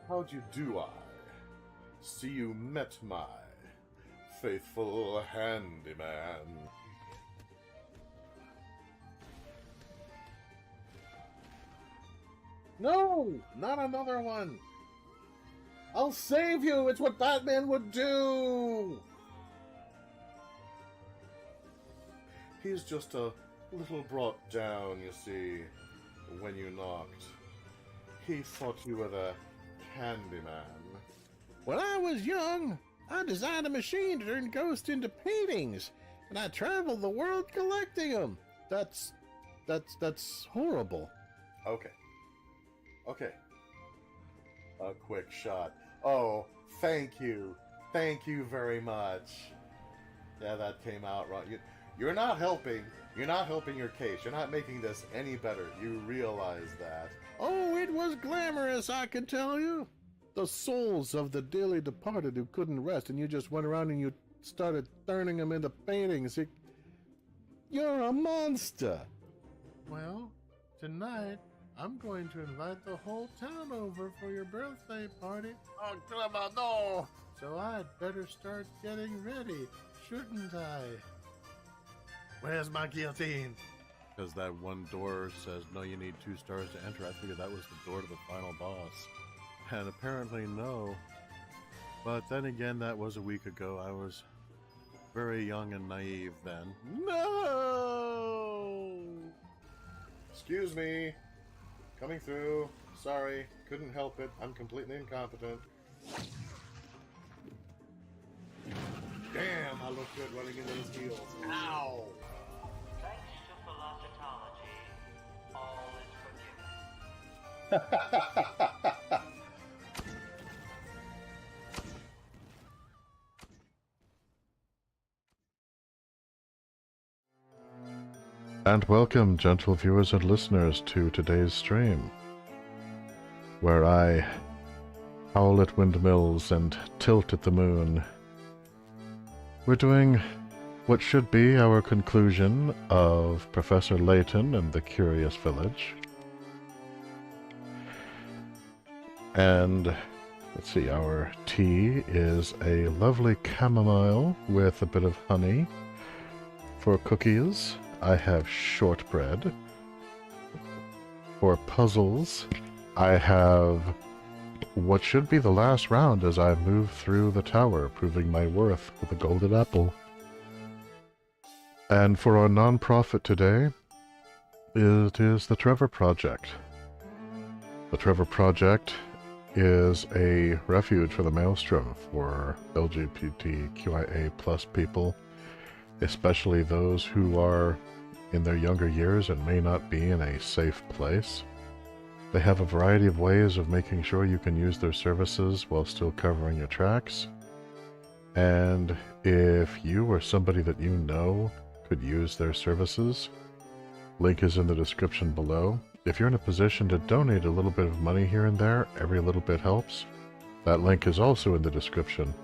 How'd you do, I? See you met my faithful handyman. No! Not another one! I'll save you! It's what Batman would do! He's just a little brought down, you see, when you knocked. He thought you were the handyman. When I was young, I designed a machine to turn ghosts into paintings, and I traveled the world collecting them. That's horrible. Okay. A quick shot. Oh, thank you. Thank you very much. Yeah, that came out wrong. You're not helping. You're not helping your case. You're not making this any better. You realize that. Oh, it was glamorous, I can tell you. The souls of the dearly departed who couldn't rest, and you just went around and you started turning them into paintings. You're a monster. Well, tonight, I'm going to invite the whole town over for your birthday party. Oh, Trevor, no! So I'd better start getting ready, shouldn't I? Where's my guillotine? Because that one door says, no, you need 2 stars to enter. I figured that was the door to the final boss. And apparently no. But then again, that was a week ago. I was very young and naive then. No! Excuse me. Coming through. Sorry. Couldn't help it. I'm completely incompetent. Damn, I look good running into those heels. Ow! Thanks to philosophy, all is forgiven. And welcome, gentle viewers and listeners, to today's stream, where I howl at windmills and tilt at the moon. We're doing what should be our conclusion of Professor Layton and the Curious Village. And let's see, our tea is a lovely chamomile with a bit of honey. For cookies, I have shortbread. For puzzles, I have what should be the last round as I move through the tower, proving my worth with a golden apple. And for our non-profit today, it is the Trevor Project. The Trevor Project is a refuge for the Maelstrom for LGBTQIA plus people, especially those who are in their younger years and may not be in a safe place. They have a variety of ways of making sure you can use their services while still covering your tracks. And if you or somebody that you know could use their services, link is in the description below. If you're in a position to donate a little bit of money here and there, every little bit helps. That link is also in the description.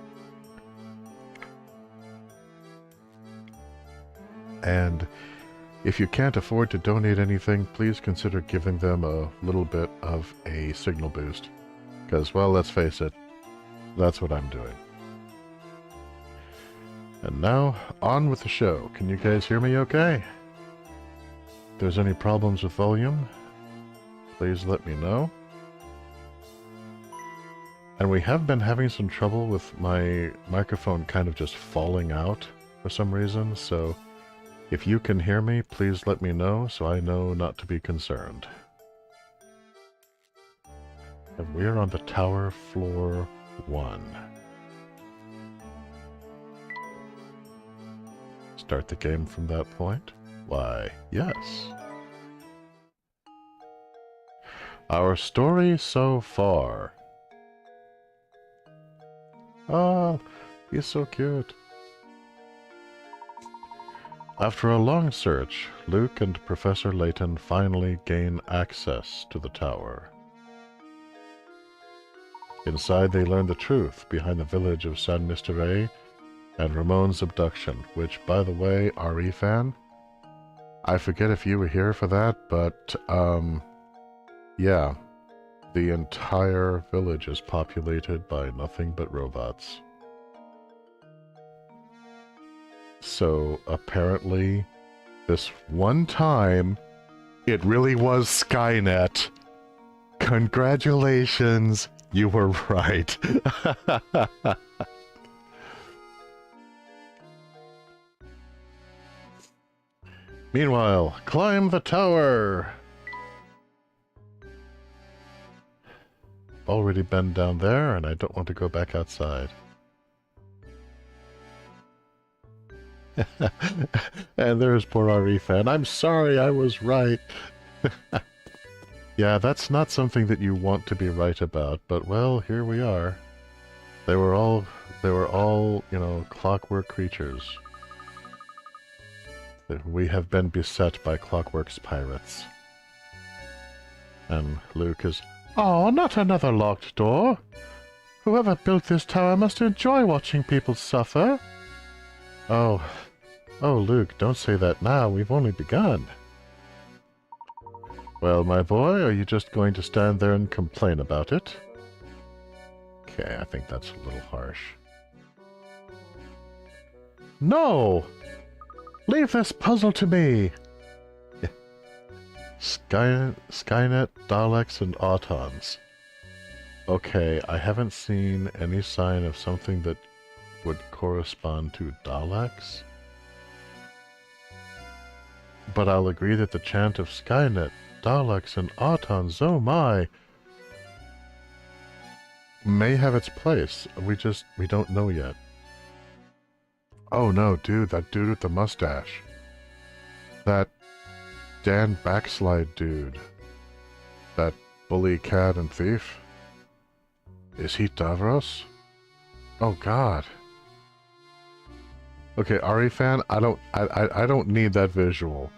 And if you can't afford to donate anything, please consider giving them a little bit of a signal boost. Because, well, let's face it, that's what I'm doing. And now, on with the show. Can you guys hear me okay? If there's any problems with volume, please let me know. And we have been having some trouble with my microphone kind of just falling out for some reason, so if you can hear me, please let me know so I know not to be concerned. And we're on the tower floor 1. Start the game from that point? Why, yes. Our story so far. Oh, he's so cute. After a long search, Luke and Professor Layton finally gain access to the tower. Inside, they learn the truth behind the village of San Mystere and Ramon's abduction, which, by the way, RE fan, I forget if you were here for that, but, yeah, the entire village is populated by nothing but robots. So, apparently, this one time, it really was Skynet. Congratulations, you were right. Meanwhile, climb the tower! Already been down there, and I don't want to go back outside. And there's poor RE fan. I'm sorry, I was right. Yeah, that's not something that you want to be right about, but well, here we are. They were all, you know, clockwork creatures. We have been beset by Clockwork's pirates. And Luke is, "Oh, not another locked door! Whoever built this tower must enjoy watching people suffer." Oh, Luke, don't say that now. We've only begun. Well, my boy, are you just going to stand there and complain about it? Okay, I think that's a little harsh. No! Leave this puzzle to me! Skynet, Daleks, and Autons. Okay, I haven't seen any sign of something that would correspond to Daleks. But I'll agree that the chant of Skynet, Daleks, and Autons, oh my, may have its place. We don't know yet. Oh no, dude, that dude with the mustache. That Dan Backslide dude. That bully cat and thief. Is he Davros? Oh god. Okay, RE fan, I don't need that visual.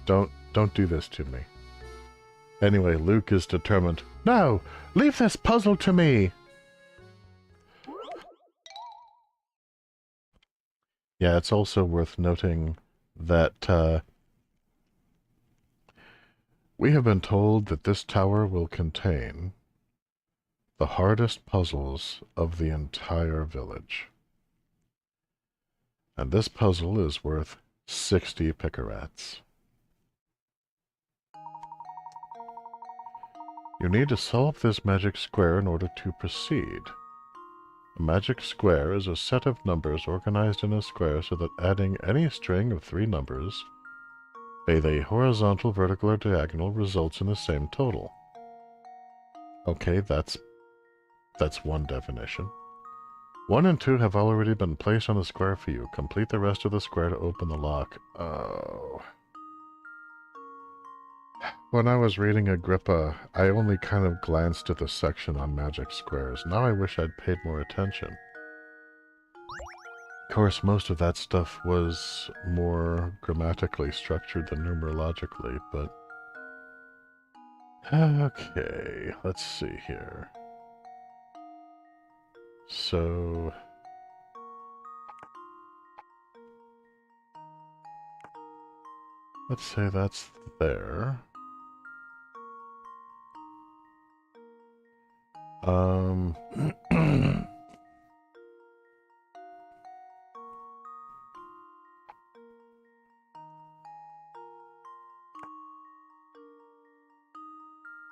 Don't do this to me. Anyway, Luke is determined. No! Leave this puzzle to me! Yeah, it's also worth noting that we have been told that this tower will contain the hardest puzzles of the entire village. And this puzzle is worth 60 picarats. You need to solve this magic square in order to proceed. A magic square is a set of numbers organized in a square so that adding any string of 3 numbers, be they horizontal, vertical, or diagonal, results in the same total. Okay, that's one definition. 1 and 2 have already been placed on the square for you. Complete the rest of the square to open the lock. Oh. When I was reading Agrippa, I only kind of glanced at the section on magic squares. Now I wish I'd paid more attention. Of course, most of that stuff was more grammatically structured than numerologically, but... Okay, let's see here. So... let's say that's there.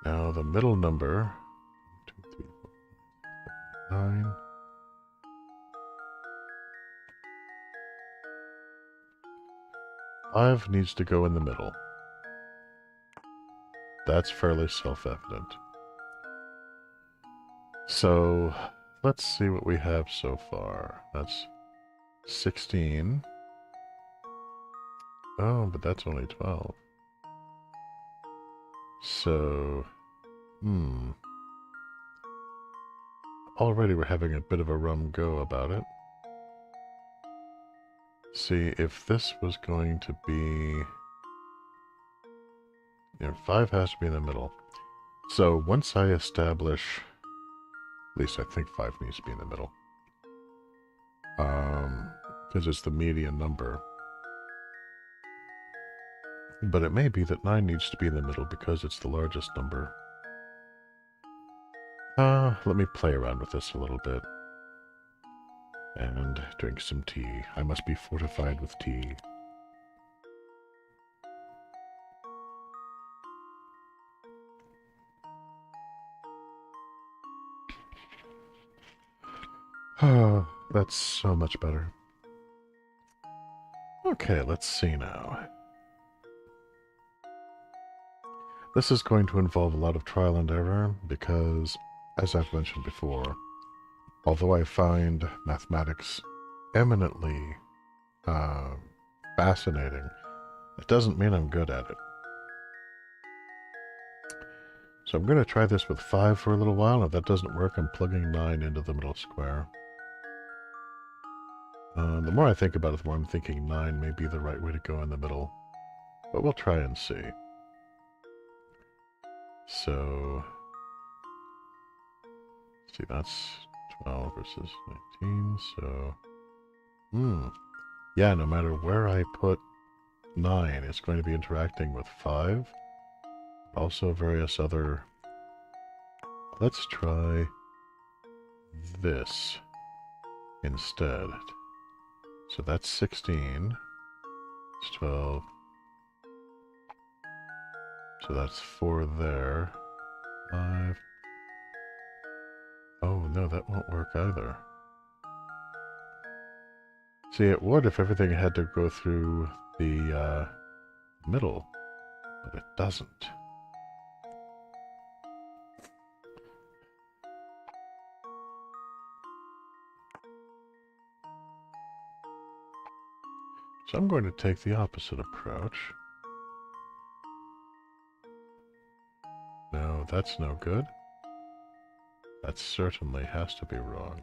Now the middle number, 2, 3, 4, 5 needs to go in the middle. That's fairly self-evident. So, let's see what we have so far. That's 16. Oh, but that's only 12. So, already we're having a bit of a rum go about it. See, if this was going to be... 5 has to be in the middle. So, once I establish... At least I think 5 needs to be in the middle. Because it's the median number. But it may be that 9 needs to be in the middle because it's the largest number. Let me play around with this a little bit. And drink some tea. I must be fortified with tea. Oh, that's so much better. Okay, let's see now. This is going to involve a lot of trial and error because, as I've mentioned before, although I find mathematics eminently fascinating, it doesn't mean I'm good at it. So I'm going to try this with 5 for a little while, and if that doesn't work, I'm plugging 9 into the middle square. The more I think about it, the more I'm thinking 9 may be the right way to go in the middle. But we'll try and see. So... see, that's 12 versus 19, so... yeah, no matter where I put 9, it's going to be interacting with 5. Also various other... Let's try this instead. So that's 16. It's 12. So that's 4 there. 5. Oh, no, that won't work either. See, it would if everything had to go through the middle, but it doesn't. So I'm going to take the opposite approach. No, that's no good. That certainly has to be wrong.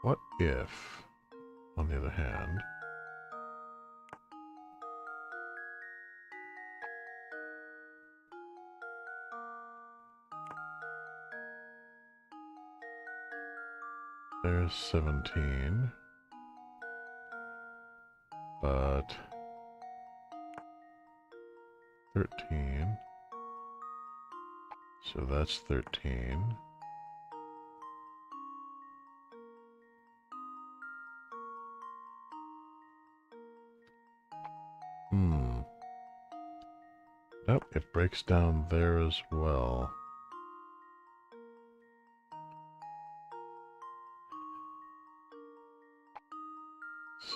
What if, on the other hand, there's 17, but 13, so that's 13. Nope, it breaks down there as well.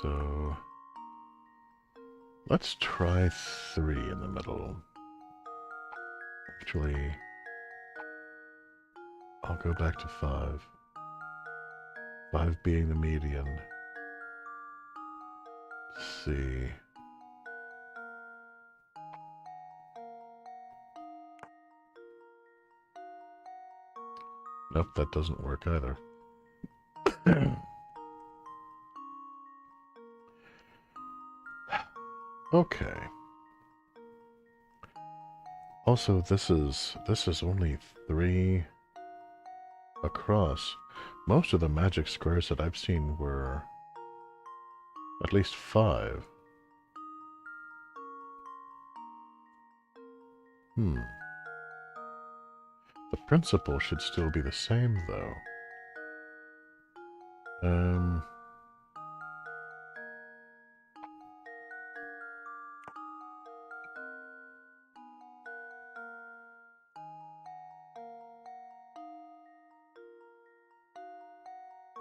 So, let's try 3 in the middle. Actually, I'll go back to 5. 5 being the median. Let's see. Nope, that doesn't work either. Okay. Also, this is only 3 across. Most of the magic squares that I've seen were at least 5. The principle should still be the same, though.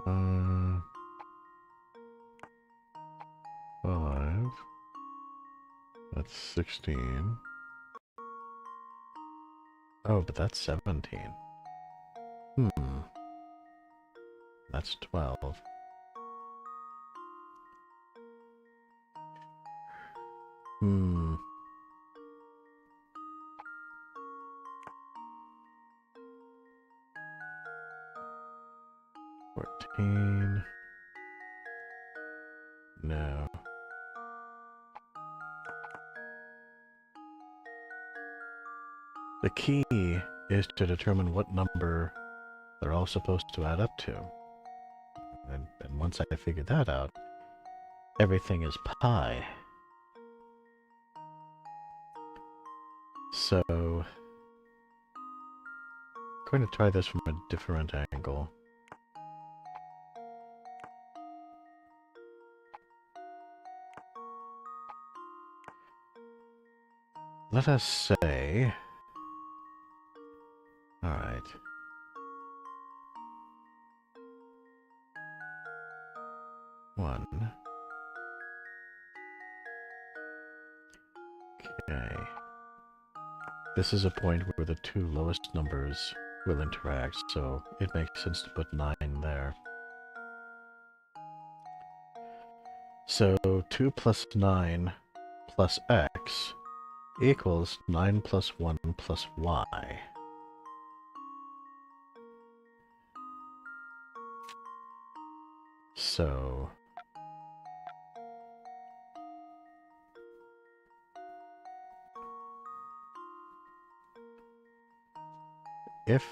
5. That's 16. Oh, but that's 17. That's 12. Hmm. 14. No. The key is to determine what number they're all supposed to add up to. And once I figured that out, everything is pi. So, I'm going to try this from a different angle. Let us say... Alright. One. Okay. This is a point where the two lowest numbers will interact, so it makes sense to put 9 there. So 2 plus 9 plus x equals 9 plus 1 plus y. So... If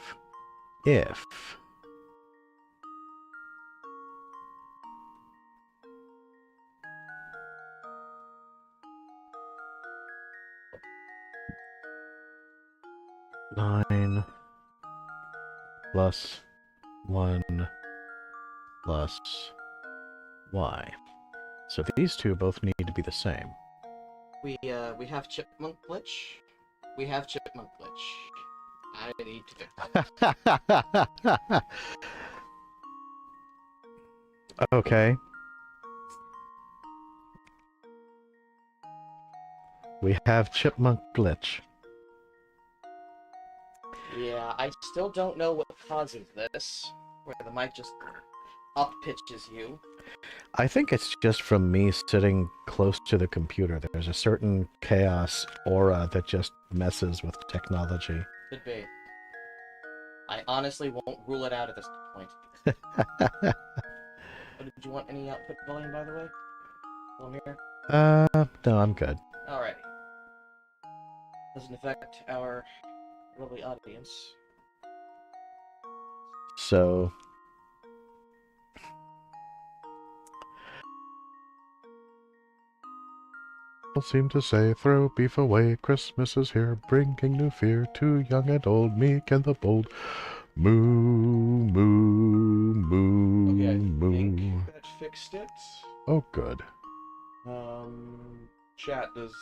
9 plus 1 plus y. So these two both need to be the same. We have chipmunk glitch. We have chipmunk glitch. I need to. Okay. We have chipmunk glitch. Yeah, I still don't know what causes this. Where the mic just up pitches you. I think it's just from me sitting close to the computer. There's a certain chaos aura that just messes with technology. Could be. I honestly won't rule it out at this point. Did you want any output volume, by the way? Volume here? No, I'm good. Alright. Doesn't affect our lovely audience. So... seem to say, throw beef away, Christmas is here, bringing new fear to young and old, meek and the bold. Moo, moo, moo, Okay, I moo. think that fixed it. Oh, good. Chat, does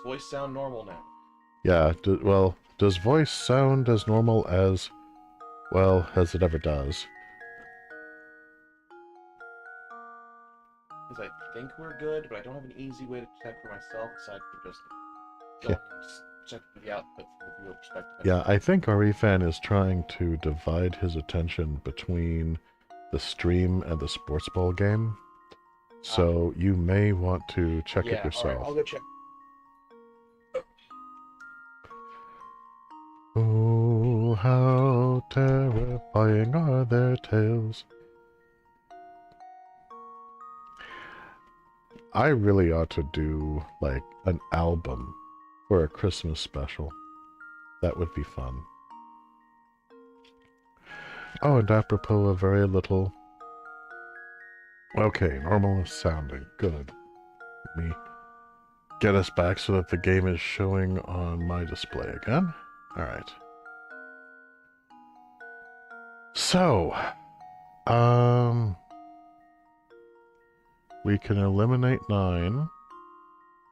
voice sound normal now? Yeah, well, does voice sound as normal as, well, as it ever does? Because I think we're good, but I don't have an easy way to check for myself aside from just checking the output from the viewer perspective. Yeah, I think Arifan is trying to divide his attention between the stream and the sports ball game. So you may want to check it yourself. Alright, I'll go check. Oh, how terrifying are their tales. I really ought to do, like, an album for a Christmas special. That would be fun. Oh, and apropos of very little... Okay, normal sounding. Good. Let me get us back so that the game is showing on my display again. Alright. So, we can eliminate 9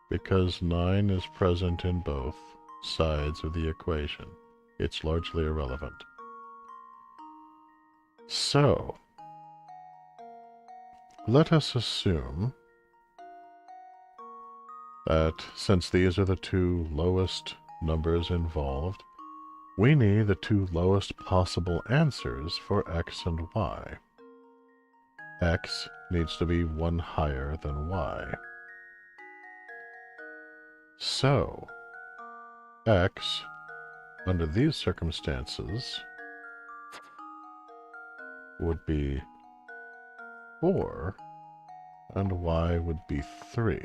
because 9 is present in both sides of the equation. It's largely irrelevant. So, let us assume that since these are the two lowest numbers involved, we need the two lowest possible answers for x and y. X needs to be one higher than y. So, x, under these circumstances, would be 4, and y would be 3.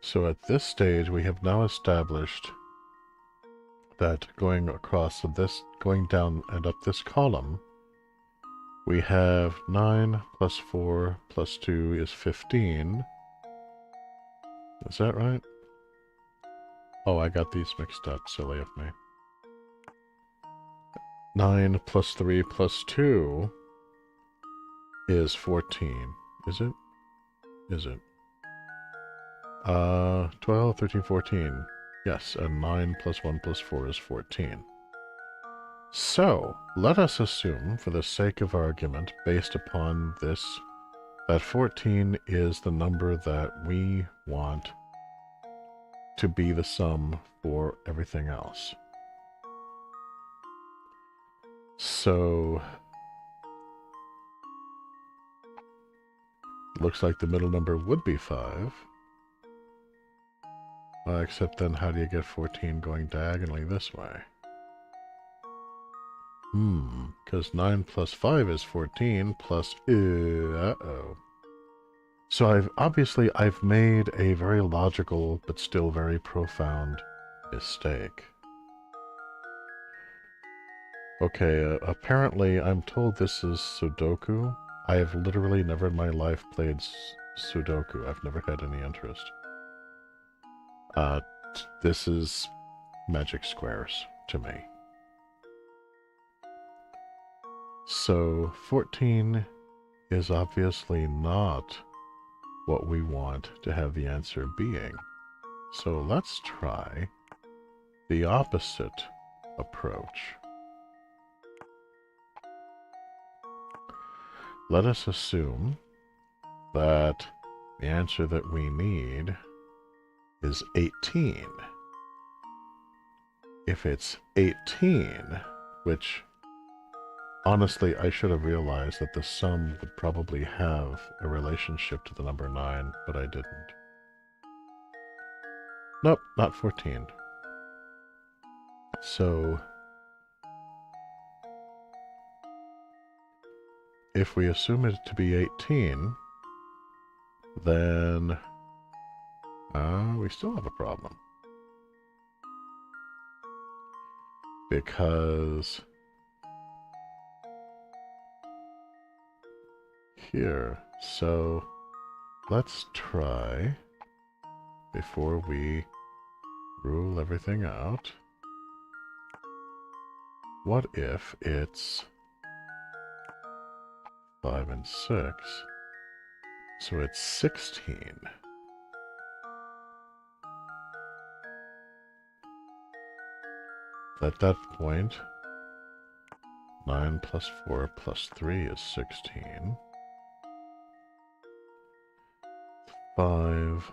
So at this stage, we have now established that going down and up this column, we have 9 plus 4 plus 2 is 15. Is that right? Oh, I got these mixed up. Silly of me. 9 plus 3 plus 2 is 14. Is it? Is it? 12, 13, 14. Yes, and 9 plus 1 plus 4 is 14. So, let us assume, for the sake of argument, based upon this, that 14 is the number that we want to be the sum for everything else. So, looks like the middle number would be 5. Except then how do you get 14 going diagonally this way? Because 9 plus 5 is 14 plus... uh-oh. So I've made a very logical but still very profound mistake. Okay, apparently I'm told this is Sudoku. I have literally never in my life played Sudoku. I've never had any interest. This is magic squares to me. So 14 is obviously not what we want to have the answer being. So let's try the opposite approach. Let us assume that the answer that we need is 18. If it's 18, which honestly I should have realized that the sum would probably have a relationship to the number 9, but I didn't. Nope, not 14. So if we assume it to be 18, then we still have a problem. Because here, so let's try, before we rule everything out, what if it's 5 and 6, so it's 16. At that point, 9 plus 4 plus 3 is 16. 5.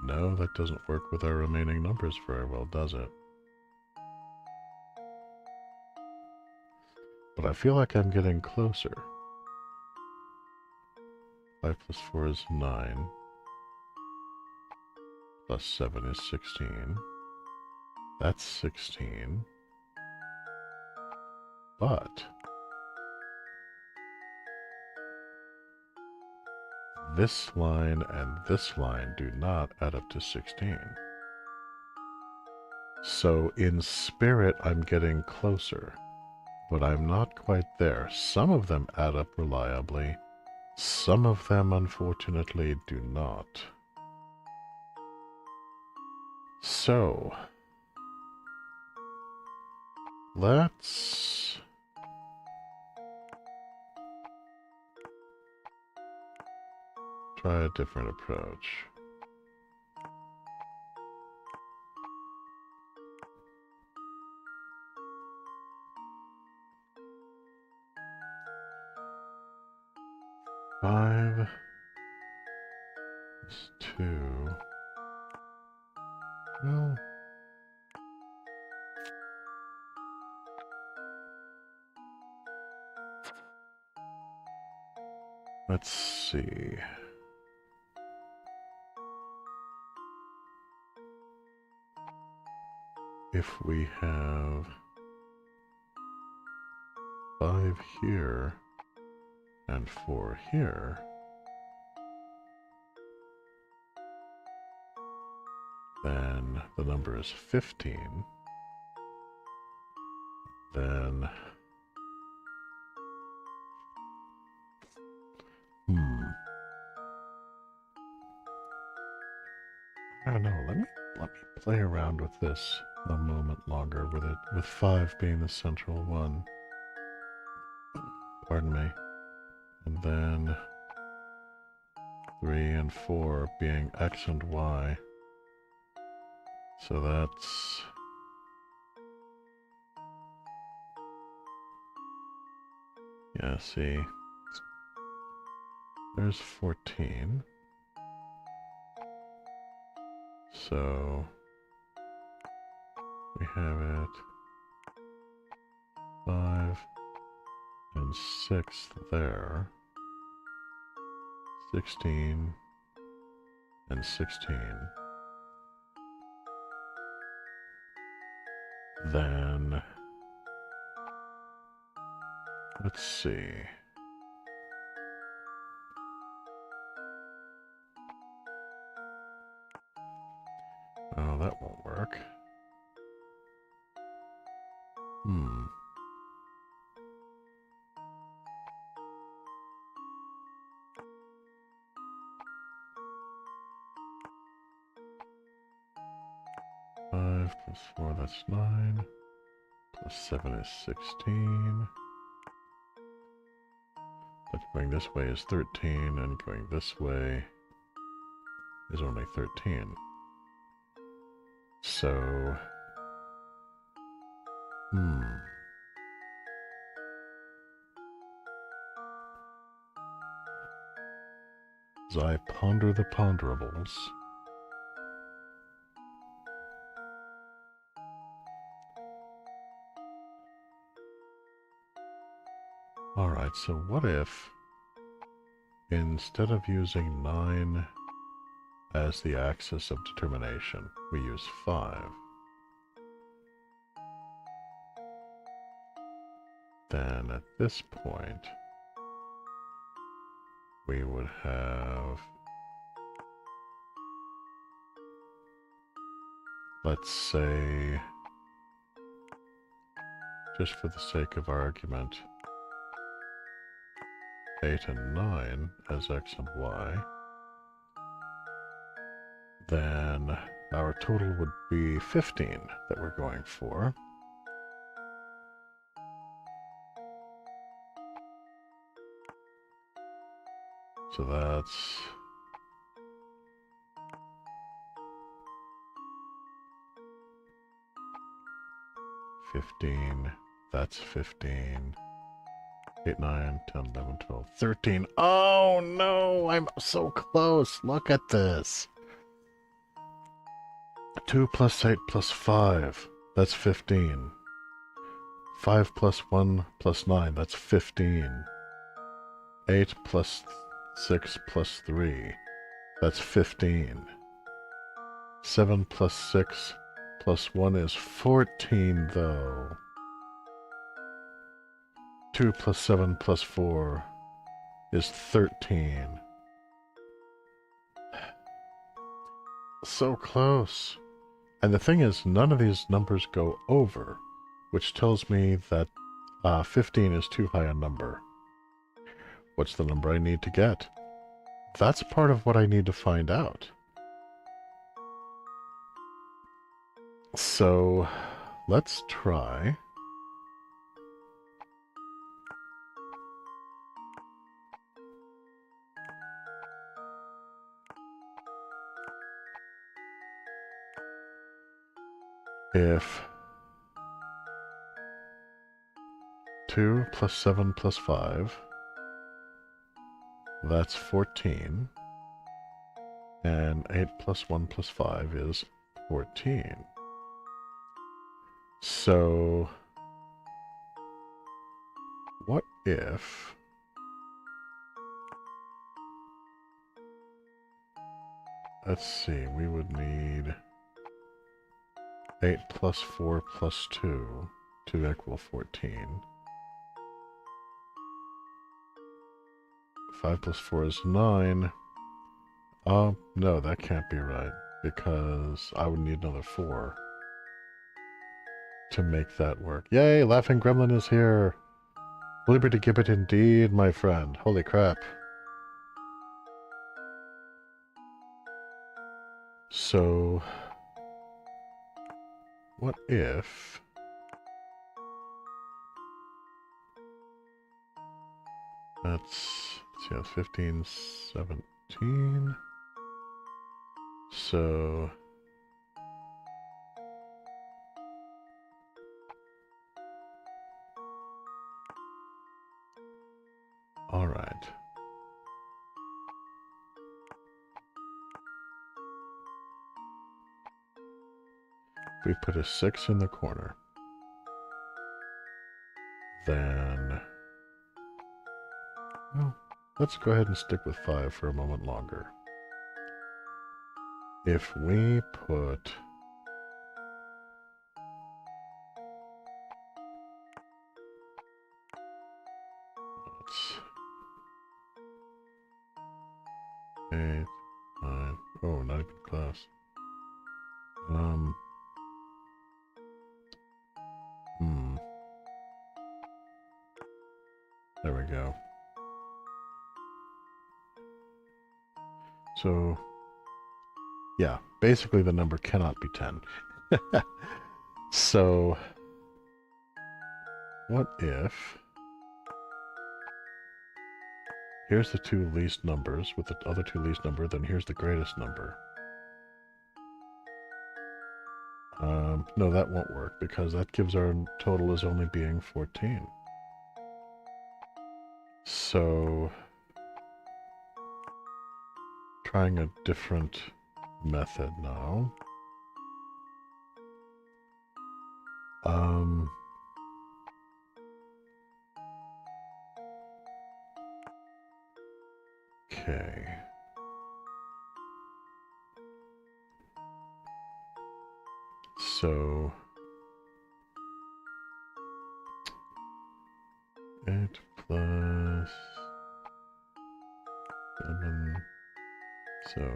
No, that doesn't work with our remaining numbers very well, does it? But I feel like I'm getting closer. 5 plus 4 is 9. Plus 7 is 16. That's 16. But this line and this line do not add up to 16. So in spirit, I'm getting closer, but I'm not quite there. Some of them add up reliably. Some of them, unfortunately, do not. So, let's try a different approach. 5 is 2. Well, let's see. If we have 5 here and 4 here, then the number is 15. Then, I don't know. Let me play around with this a moment longer with it, with 5 being the central one. Pardon me. And then 3 and 4 being X and Y. So that's... yeah, see. There's 14. So we have it 5 and 6 there. 16 and 16. Then let's see. Oh, that won't work. 5 plus 4, that's 9. Plus 7 is 16. But going this way is 13, and going this way is only 13. So... as I ponder the ponderables... Alright, so what if, instead of using 9 as the axis of determination, we use 5? Then at this point, we would have, let's say, just for the sake of argument, 8 and 9 as X and Y. Then our total would be 15 that we're going for. So that's 15, that's 15, 8, 9, 10, 11, 12, 13. Oh no, I'm so close. Look at this. 2 plus 8 plus 5, that's 15. 5 plus 1 plus 9, that's 15. 8 plus 6 plus 3, that's 15. 7 plus 6 plus 1 is 14, though. 2 plus 7 plus 4 is 13. So close. And the thing is, none of these numbers go over, which tells me that 15 is too high a number. What's the number I need to get? That's part of what I need to find out. So, let's try. If 2 plus 7 plus 5 That's 14. And 8 plus 1 plus 5 is 14. So, what if... Let's see, we would need 8 plus 4 plus 2 to equal 14. 5 plus 4 is 9. No, that can't be right, because I would need another 4 to make that work. Yay, Laughing Gremlin is here! Liberty Gibbet indeed, my friend. Holy crap. So, what if... That's 15, 17. So... Alright. We put a 6 in the corner. Then... Well, let's go ahead and stick with 5 for a moment longer. If we put... Let's... 8, 9... Oh, not even close. There we go. So, yeah, basically the number cannot be 10. So, what if... Here's the two least numbers with the other two least number, then here's the greatest number. No, that won't work because that gives our total as only being 14. So, trying a different method now. Okay. So, 8 plus 7, so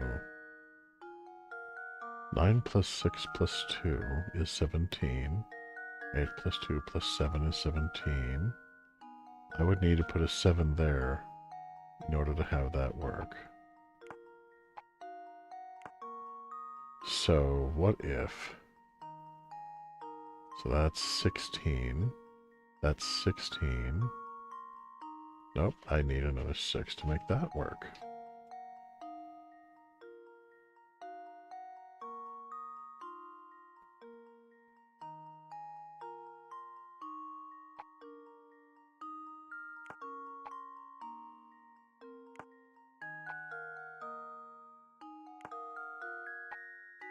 9 plus 6 plus 2 is 17. 8 plus 2 plus 7 is 17. I would need to put a 7 there in order to have that work. So, what if... So that's 16. That's 16. Nope, I need another 6 to make that work.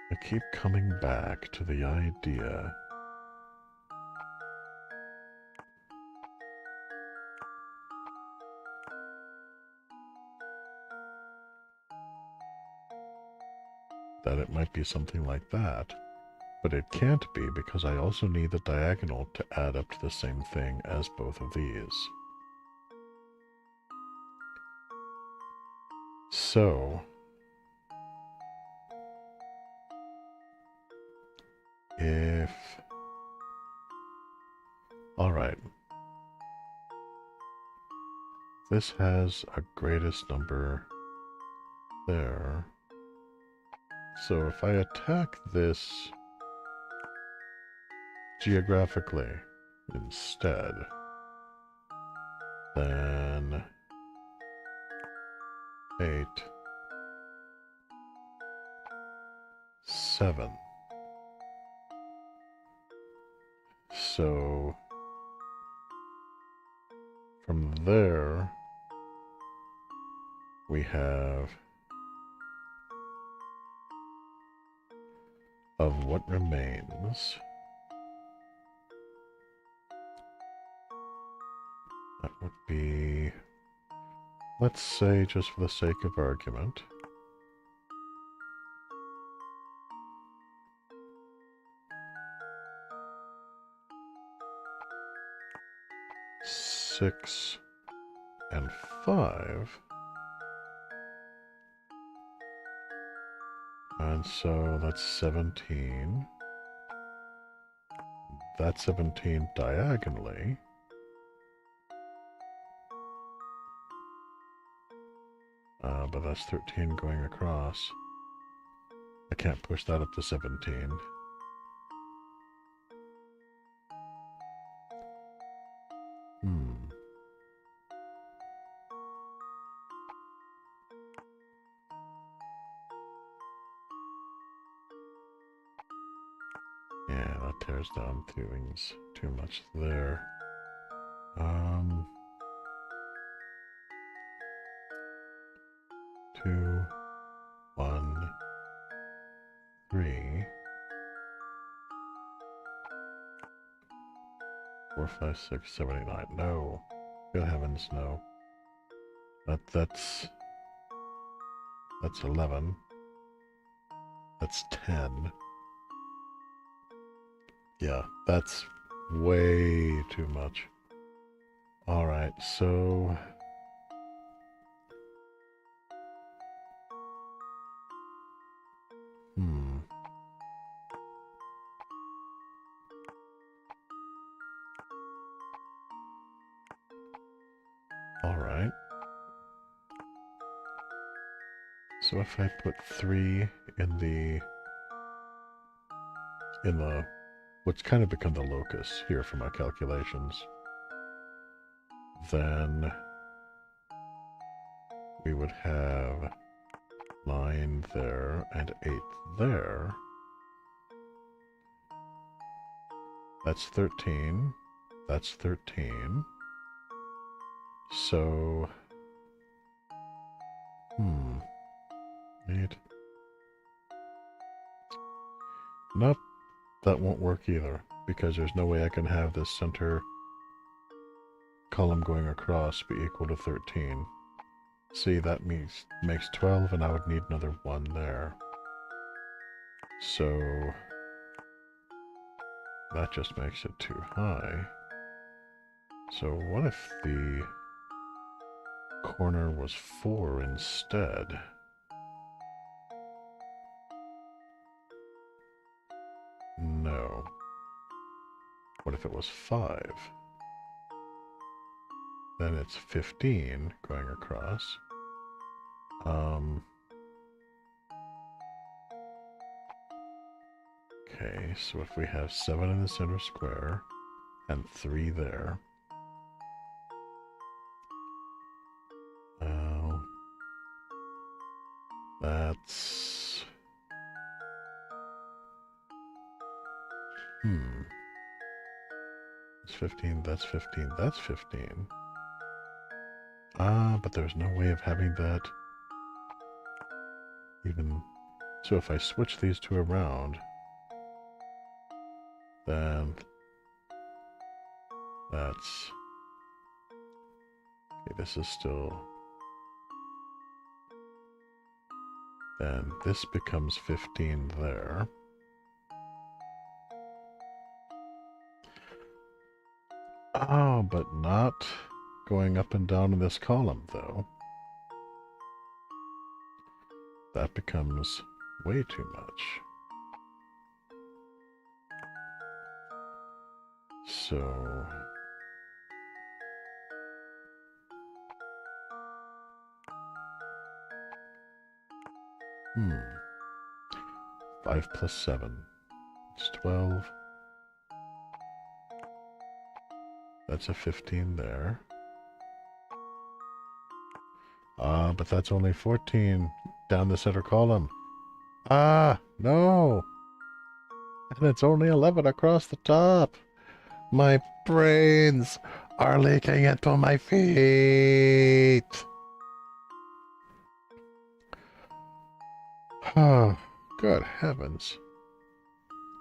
I keep coming back to the idea that it might be something like that, but it can't be because I also need the diagonal to add up to the same thing as both of these. So, if... Alright. This has a greatest number there. So if I attack this geographically instead, then 8, 7. So from there, we have of what remains. That would be, let's say, just for the sake of argument, six and 5. And so that's 17. That's 17 diagonally. But that's 13 going across. I can't push that up to 17. Yeah, that tears down things too much there. 2, 1, 3, 4, 5, 6, 7, 8, 9. No. Good heavens, no. That's 11. That's 10. Yeah, that's way too much. Alright, so... Alright. So if I put 3 in the what's kind of become the locus here for my calculations, then we would have 9 there and 8 there. That's 13. That's 13. So, 8. Nope, that won't work either, because there's no way I can have this center column going across be equal to 13. See, that makes 12, and I would need another 1 there. So, that just makes it too high. So what if the corner was 4 instead? No. What if it was 5? Then it's 15 going across. Okay, so if we have 7 in the center square and 3 there. That's... It's 15, that's 15, that's 15. But there's no way of having that even... So if I switch these two around, then that's... Okay, this is still... Then this becomes 15 there. Oh, but not going up and down in this column, though. That becomes way too much. So... 5 plus 7. It's 12. That's a 15 there. But that's only 14 down the center column. No! And it's only 11 across the top. My brains are leaking into my feet. Oh, good heavens.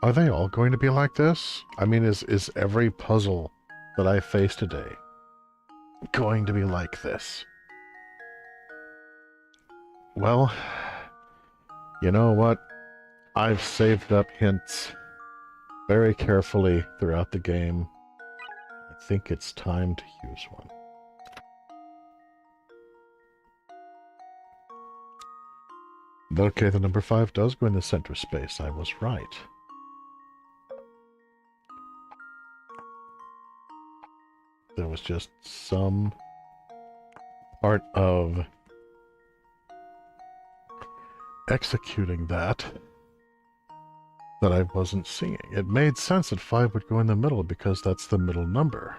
Are they all going to be like this? I mean, is every puzzle that I face today going to be like this? Well, you know what? I've saved up hints very carefully throughout the game. I think it's time to use one. Okay, the number 5 does go in the center space. I was right. There was just some part of executing that I wasn't seeing. It made sense that 5 would go in the middle because that's the middle number.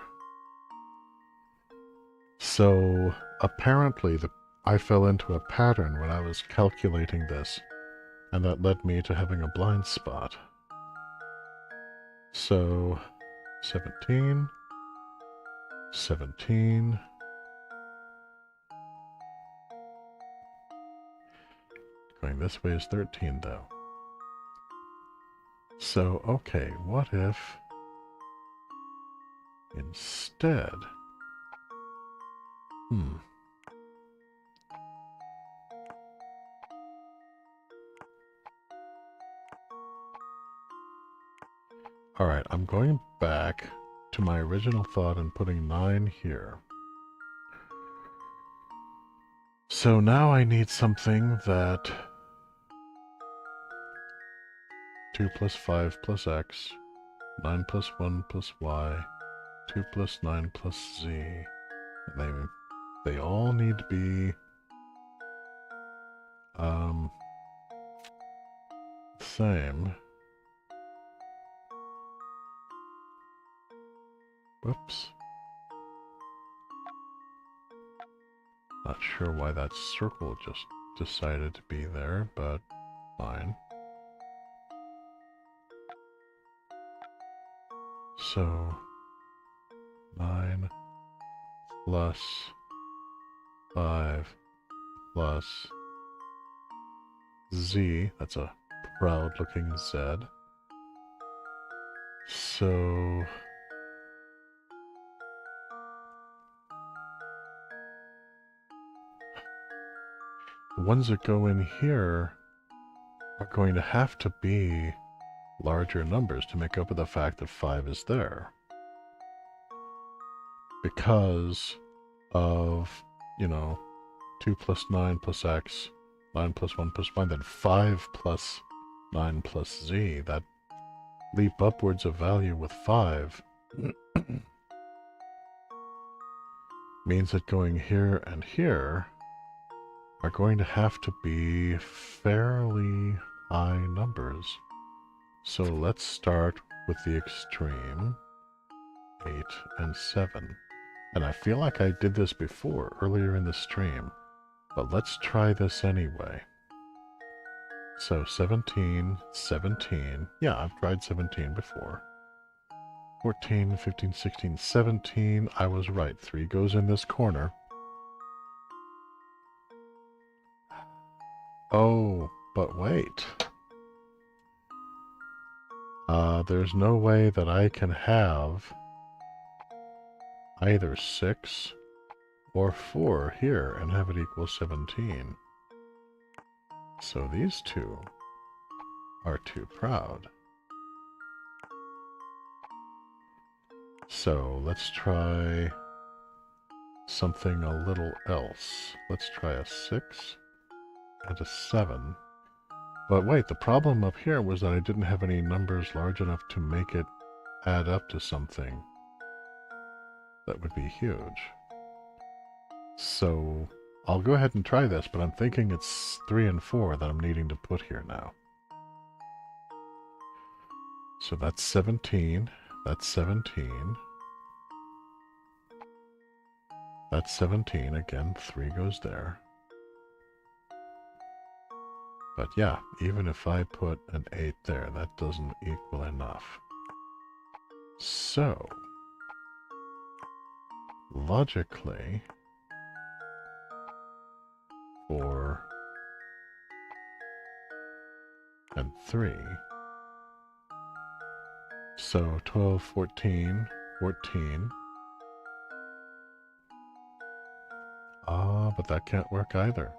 So apparently I fell into a pattern when I was calculating this, and that led me to having a blind spot. So 17, 17. Going this way is 13 though. So, okay, what if instead... Alright, I'm going back to my original thought and putting 9 here. So now I need something that 2 plus 5 plus x, 9 plus 1 plus y, 2 plus 9 plus z. They all need to be same. Whoops. Not sure why that circle just decided to be there, but fine. So 9 plus 5 plus z, that's a proud looking Z. So the ones that go in here are going to have to be larger numbers to make up for the fact that 5 is there. Because of, 2 plus 9 plus x, 9 plus 1 plus y, then 5 plus 9 plus z, that leap upwards of value with 5 means that going here and here are going to have to be fairly high numbers. So let's start with the extreme, 8 and 7. And I feel like I did this before, earlier in the stream, but let's try this anyway. So 17, 17, yeah, I've tried 17 before. 14, 15, 16, 17, I was right, 3 goes in this corner. Oh, but wait. There's no way that I can have either 6 or 4 here and have it equal 17. So these two are too proud. So let's try something a little else. Let's try a 6 and a 7. But wait, the problem up here was that I didn't have any numbers large enough to make it add up to something that would be huge. So I'll go ahead and try this, but I'm thinking it's 3 and 4 that I'm needing to put here now. So that's 17. That's 17. That's 17. Again, 3 goes there. But yeah, even if I put an 8 there, that doesn't equal enough. So, logically, for and 3. So 12, 14, 14. Ah, but that can't work either.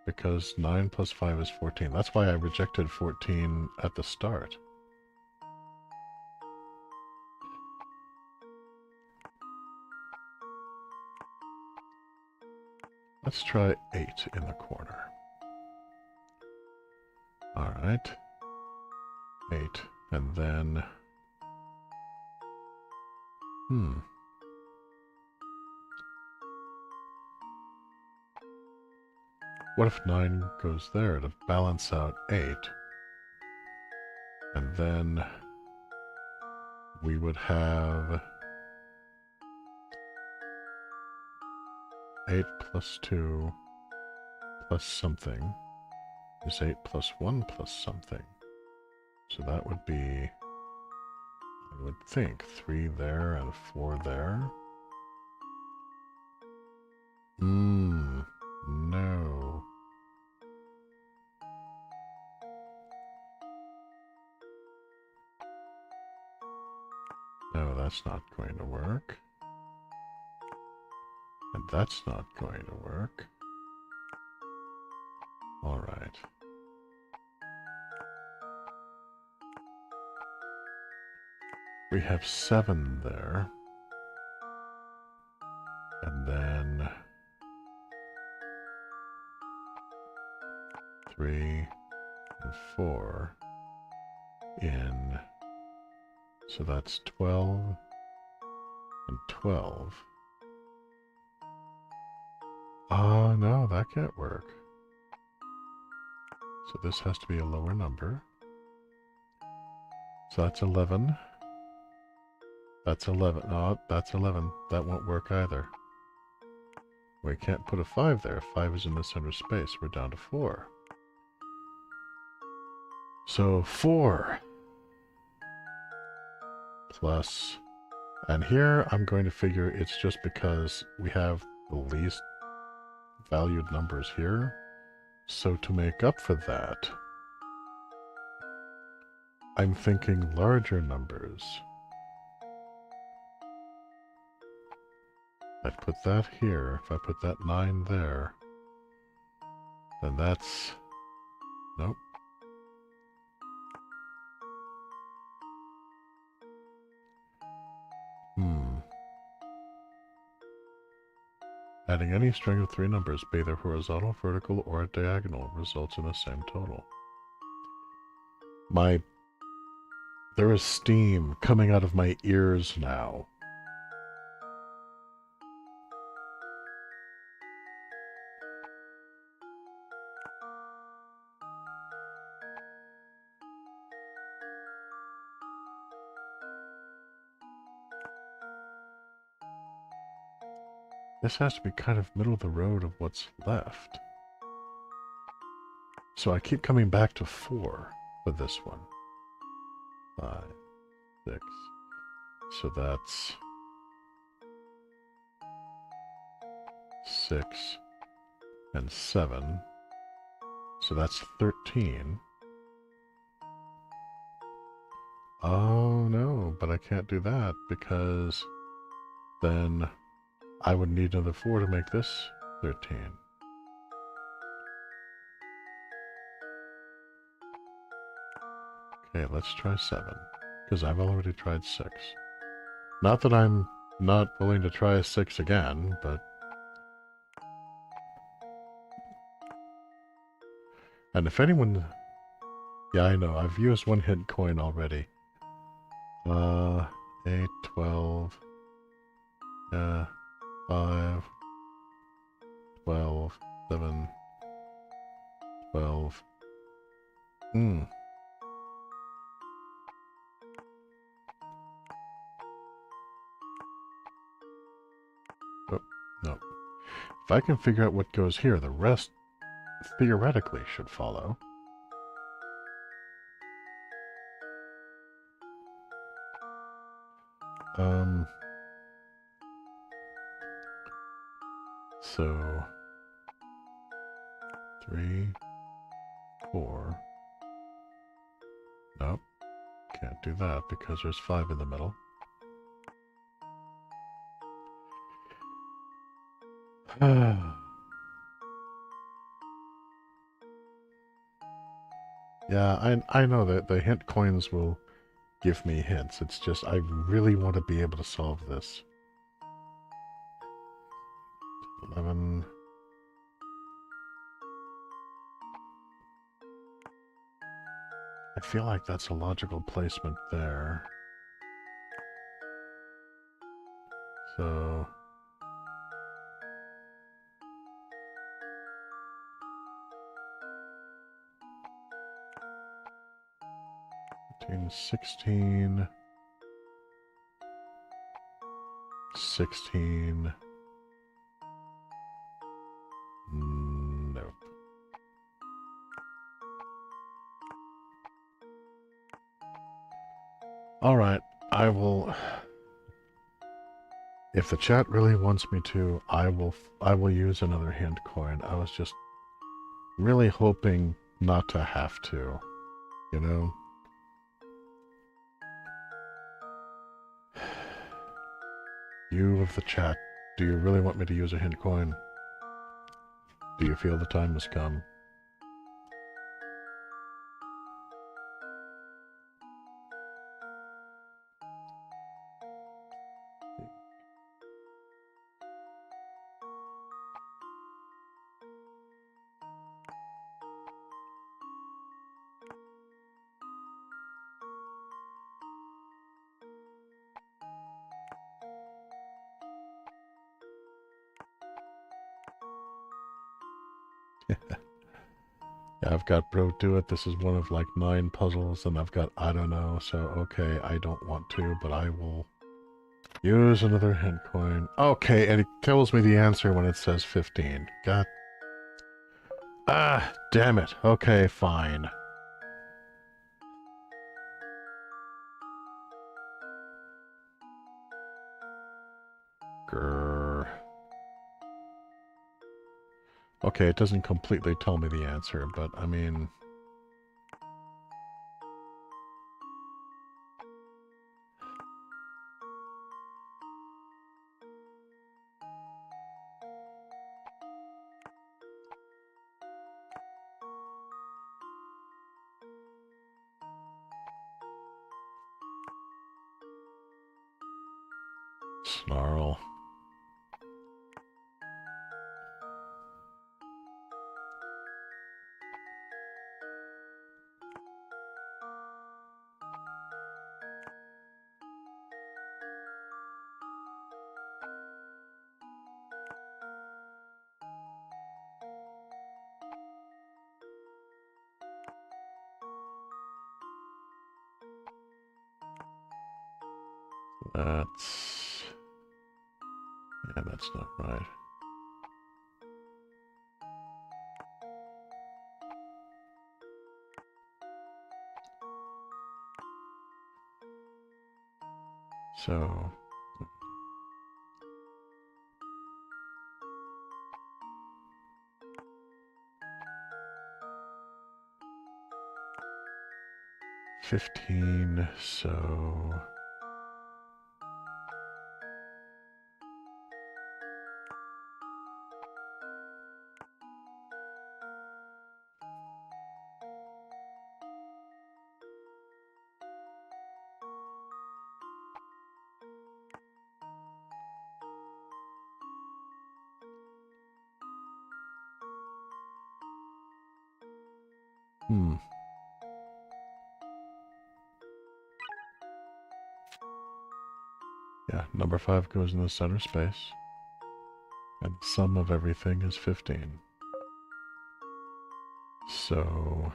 Because 9 plus 5 is 14. That's why I rejected 14 at the start. Let's try 8 in the corner. Alright. 8. And then... What if 9 goes there to balance out 8? And then we would have 8 plus 2 plus something is 8 plus 1 plus something. So that would be, I would think, 3 there and 4 there. No. No, that's not going to work. And that's not going to work. All right. We have 7 there. And then 3 and 4 in. So that's 12 and 12. Oh, no, that can't work. So this has to be a lower number. So that's 11. That's 11. No, that's 11. That won't work either. We can't put a 5 there. 5 is in the center space. We're down to 4. So 4 plus, and here I'm going to figure it's just because we have the least valued numbers here. So to make up for that, I'm thinking larger numbers. I put that here. If I put that 9 there, then that's... Nope. Adding any string of 3 numbers, be they horizontal, vertical, or diagonal, results in the same total. There is steam coming out of my ears now. This has to be kind of middle of the road of what's left. So I keep coming back to 4 with this one. 5, 6. So that's 6 and 7. So that's 13. Oh no, but I can't do that because then I would need another 4 to make this 13. Okay, let's try 7, because I've already tried 6. Not that I'm not willing to try 6 again, but... And if anyone... Yeah, I know, I've used 1 hit coin already. 8, 12... 5... 12... 7... 12... Oh, no. If I can figure out what goes here, the rest theoretically should follow. So 3, 4, do that because there's 5 in the middle. Yeah, I know that the hint coins will give me hints. It's just I really want to be able to solve this. 11. I feel like that's a logical placement there. So... 16... 16... Nope. Alright, I will... If the chat really wants me to, I will use another hint coin. I was just really hoping not to have to, you know? You of the chat, do you really want me to use a hint coin? Do you feel the time has come? Yeah, I've got Bro Do It. This is one of like 9 puzzles, and I've got I don't know, so okay, I don't want to, but I will use another hint coin. Okay, and it tells me the answer when it says 15. God. Ah, damn it. Okay, fine. Grrr. Okay, it doesn't completely tell me the answer, but I mean... Snarl. That's... Yeah, that's not right. So... 15, so... Yeah, number 5 goes in the center space. And the sum of everything is 15. So...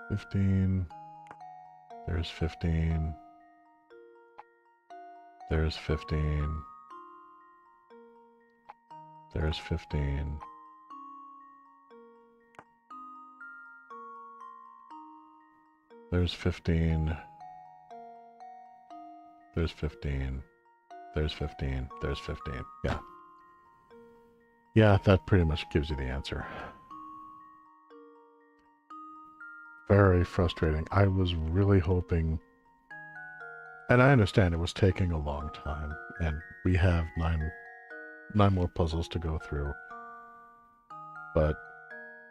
15... There's 15... There's 15... There's 15... There's 15... There's 15. There's 15. There's 15. Yeah. Yeah, that pretty much gives you the answer. Very frustrating. I was really hoping, and I understand it was taking a long time, and we have nine more puzzles to go through. But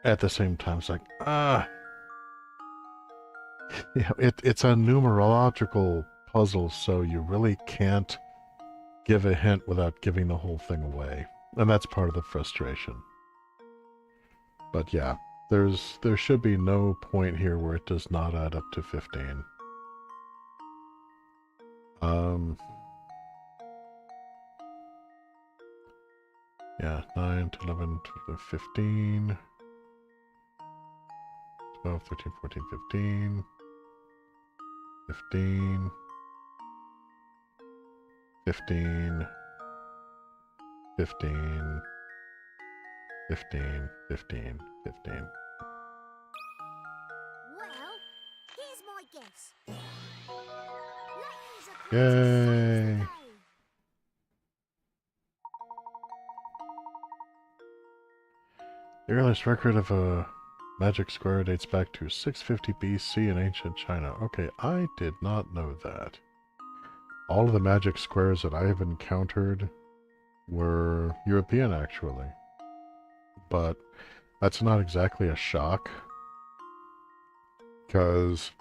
at the same time, it's like, yeah, it's a numerological puzzle, so you really can't give a hint without giving the whole thing away. And that's part of the frustration. But yeah, there should be no point here where it does not add up to 15. Yeah, 9 to 11 to 15. 12, 13, 14, 15. 15. 15. 15. 15. 15. 15. Well, here's my guess. Yay! The earliest record of a magic square dates back to 650 BC in ancient China. Okay, I did not know that. All of the magic squares that I have encountered were European, actually. But that's not exactly a shock, because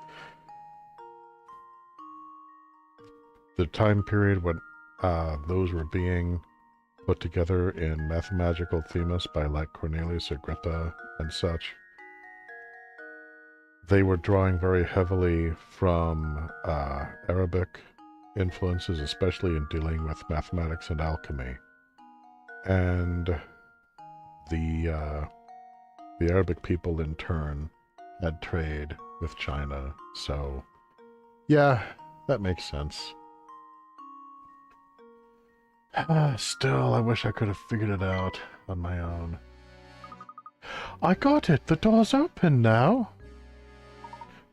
the time period when those were being put together in mathematical themas by like Cornelius Agrippa and such, they were drawing very heavily from Arabic influences, especially in dealing with mathematics and alchemy. And the Arabic people in turn had trade with China, so yeah, that makes sense. Still, I wish I could have figured it out on my own. I got it! The door's open now!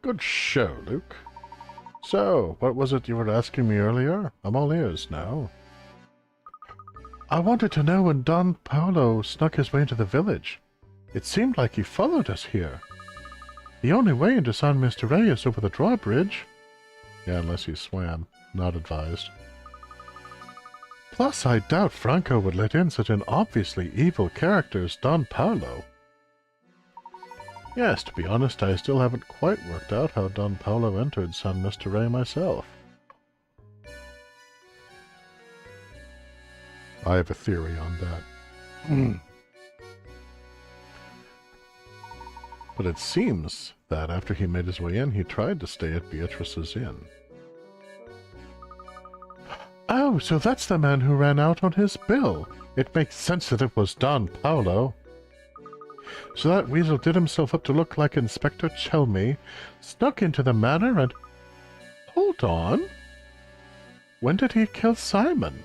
Good show, Luke. So, what was it you were asking me earlier? I'm all ears now. I wanted to know when Don Paolo snuck his way into the village. It seemed like he followed us here. The only way into San Mystere is over the drawbridge. Yeah, unless he swam. Not advised. Plus, I doubt Franco would let in such an obviously evil character as Don Paolo. Yes, to be honest, I still haven't quite worked out how Don Paolo entered San Mystere myself. I have a theory on that. But it seems that after he made his way in, he tried to stay at Beatrice's inn. Oh, so that's the man who ran out on his bill. It makes sense that it was Don Paolo. So that weasel did himself up to look like Inspector Chelmy, snuck into the manor and... Hold on. When did he kill Simon?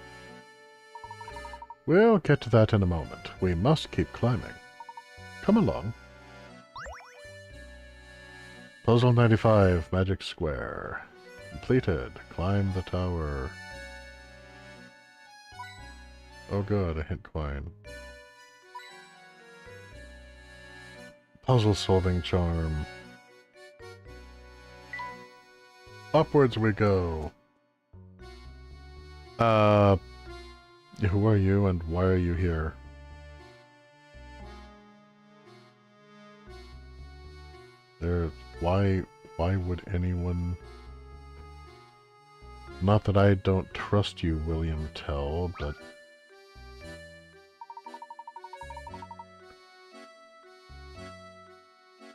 We'll get to that in a moment. We must keep climbing. Come along. Puzzle 95, Magic Square. Completed. Climb the tower. Oh good, a hint coin. Puzzle solving charm. Upwards we go. Who are you and why are you here? Why would anyone... Not that I don't trust you, William Tell, but...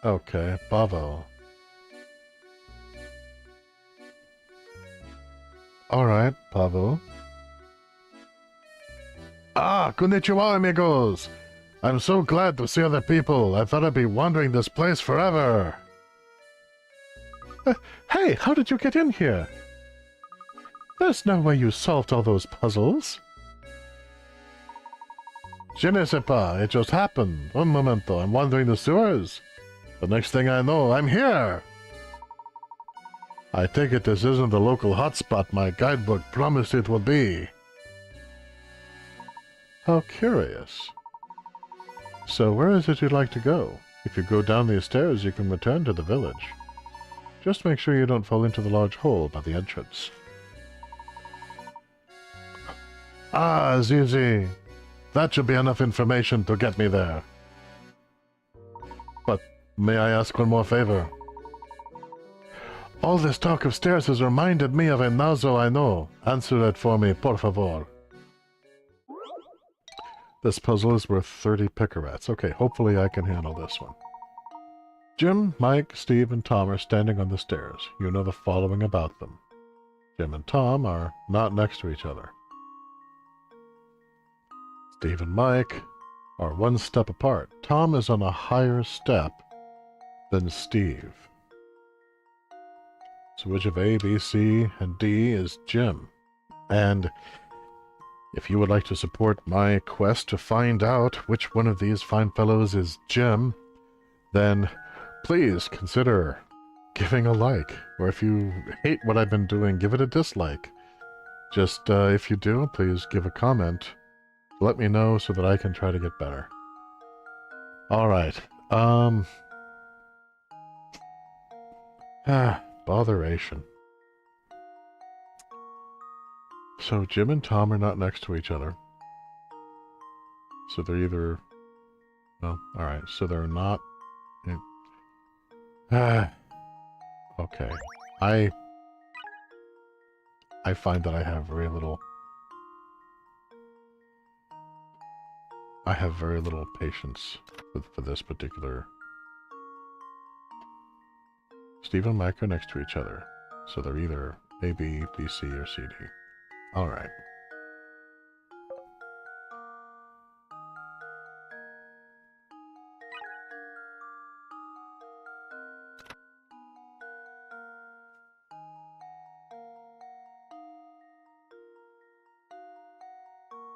Okay, Bavo. Alright, Pavo. Ah, konnichiwa, amigos! I'm so glad to see other people. I thought I'd be wandering this place forever. Hey, how did you get in here? There's no way you solved all those puzzles. Je ne sais pas, it just happened. Un momento, I'm wandering the sewers. The next thing I know, I'm here. I take it this isn't the local hotspot my guidebook promised it would be. How curious. So where is it you'd like to go? If you go down these stairs, you can return to the village. Just make sure you don't fall into the large hole by the entrance. Ah, Zizi. That should be enough information to get me there. But may I ask one more favor? All this talk of stairs has reminded me of a nozzle I know. Answer it for me, por favor. This puzzle is worth 30 picarats. Okay, hopefully I can handle this one. Jim, Mike, Steve, and Tom are standing on the stairs. You know the following about them. Jim and Tom are not next to each other. Steve and Mike are one step apart. Tom is on a higher step than Steve. So which of A, B, C, and D is Jim? And if you would like to support my quest to find out which one of these fine fellows is Jim, then please consider giving a like. Or if you hate what I've been doing, give it a dislike. Just, if you do, please give a comment. Let me know so that I can try to get better. Alright, botheration. So Jim and Tom are not next to each other. So they're either... Well, alright, so they're not... Okay. I find that I have very little... I have very little patience for this particular... Steve and Mike are next to each other. So they're either A, B, B, C, or C, D. Alright.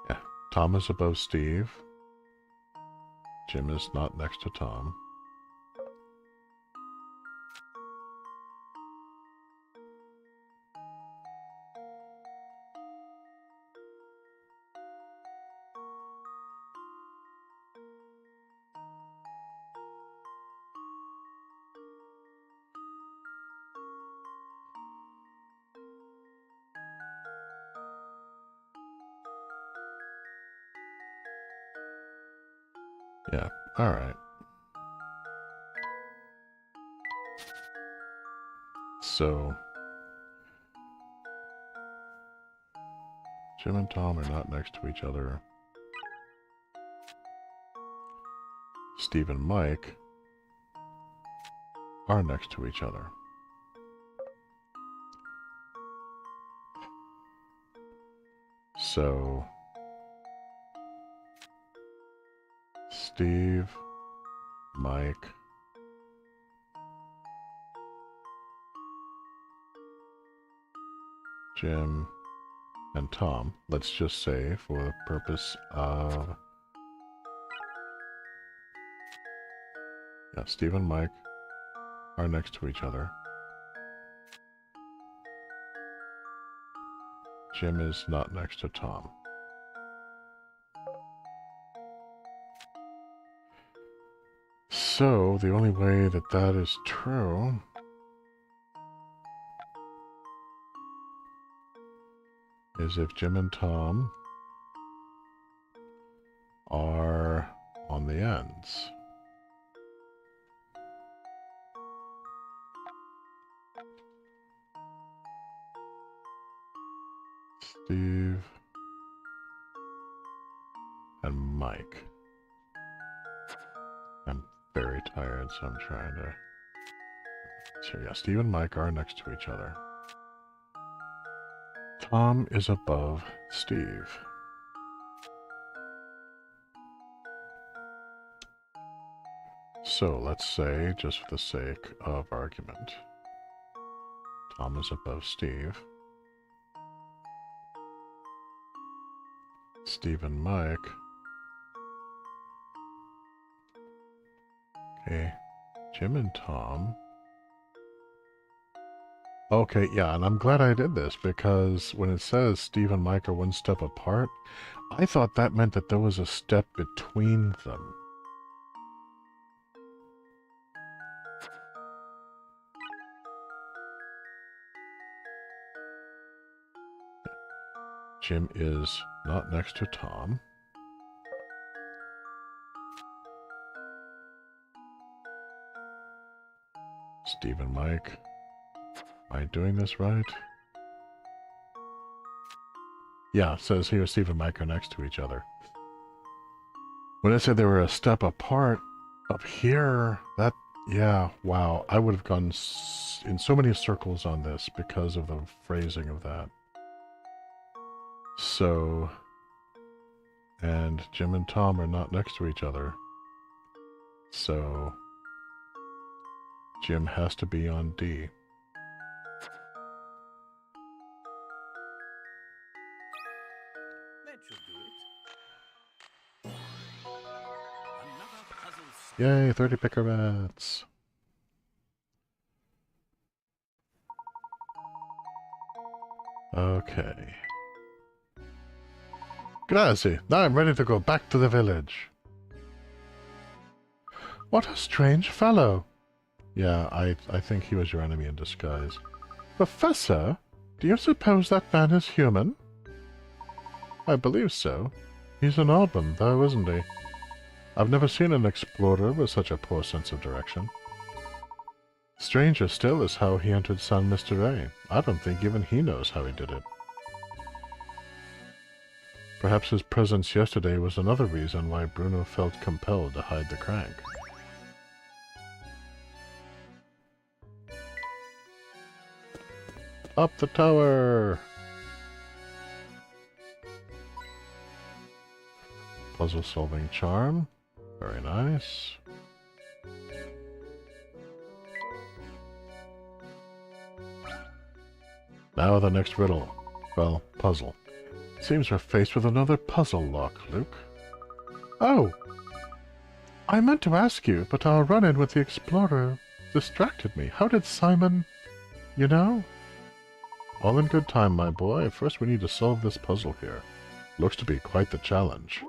Yeah, Tom is above Steve. Jim is not next to Tom. Yeah, alright. So, Jim and Tom are not next to each other. Steve and Mike are next to each other. So, Steve, Mike, Jim, and Tom, let's just say for the purpose of... Yeah, Steve and Mike are next to each other. Jim is not next to Tom. So, the only way that that is true is if Jim and Tom are on the ends. Steve and Mike. I'm very tired, so I'm trying to... So yeah, Steve and Mike are next to each other. Tom is above Steve. So let's say, just for the sake of argument, Tom is above Steve. Steve and Mike. Okay, Jim and Tom. Okay, yeah, and I'm glad I did this, because when it says Steve and Mike are one step apart, I thought that meant that there was a step between them. Jim is not next to Tom. Steve and Mike. Am I doing this right? Yeah, it says here Steve and Mike are next to each other. When it said they were a step apart up here, that, yeah, wow. I would have gone in so many circles on this because of the phrasing of that. So, and Jim and Tom are not next to each other. So, Jim has to be on D. That should do it. Another puzzle solved. Yay, 30 picker rats. Okay. Grazie. Now I'm ready to go back to the village. What a strange fellow. Yeah, I think he was your enemy in disguise. Professor, do you suppose that man is human? I believe so. He's an odd one, though, isn't he? I've never seen an explorer with such a poor sense of direction. Stranger still is how he entered San Mystere. I don't think even he knows how he did it. Perhaps his presence yesterday was another reason why Bruno felt compelled to hide the crank. Up the tower! Puzzle-solving charm. Very nice. Now the next riddle. Well, puzzle. Seems we're faced with another puzzle lock, Luke. Oh! I meant to ask you, but our run-in with the explorer distracted me. How did Simon... you know? All in good time, my boy. First we need to solve this puzzle here. Looks to be quite the challenge.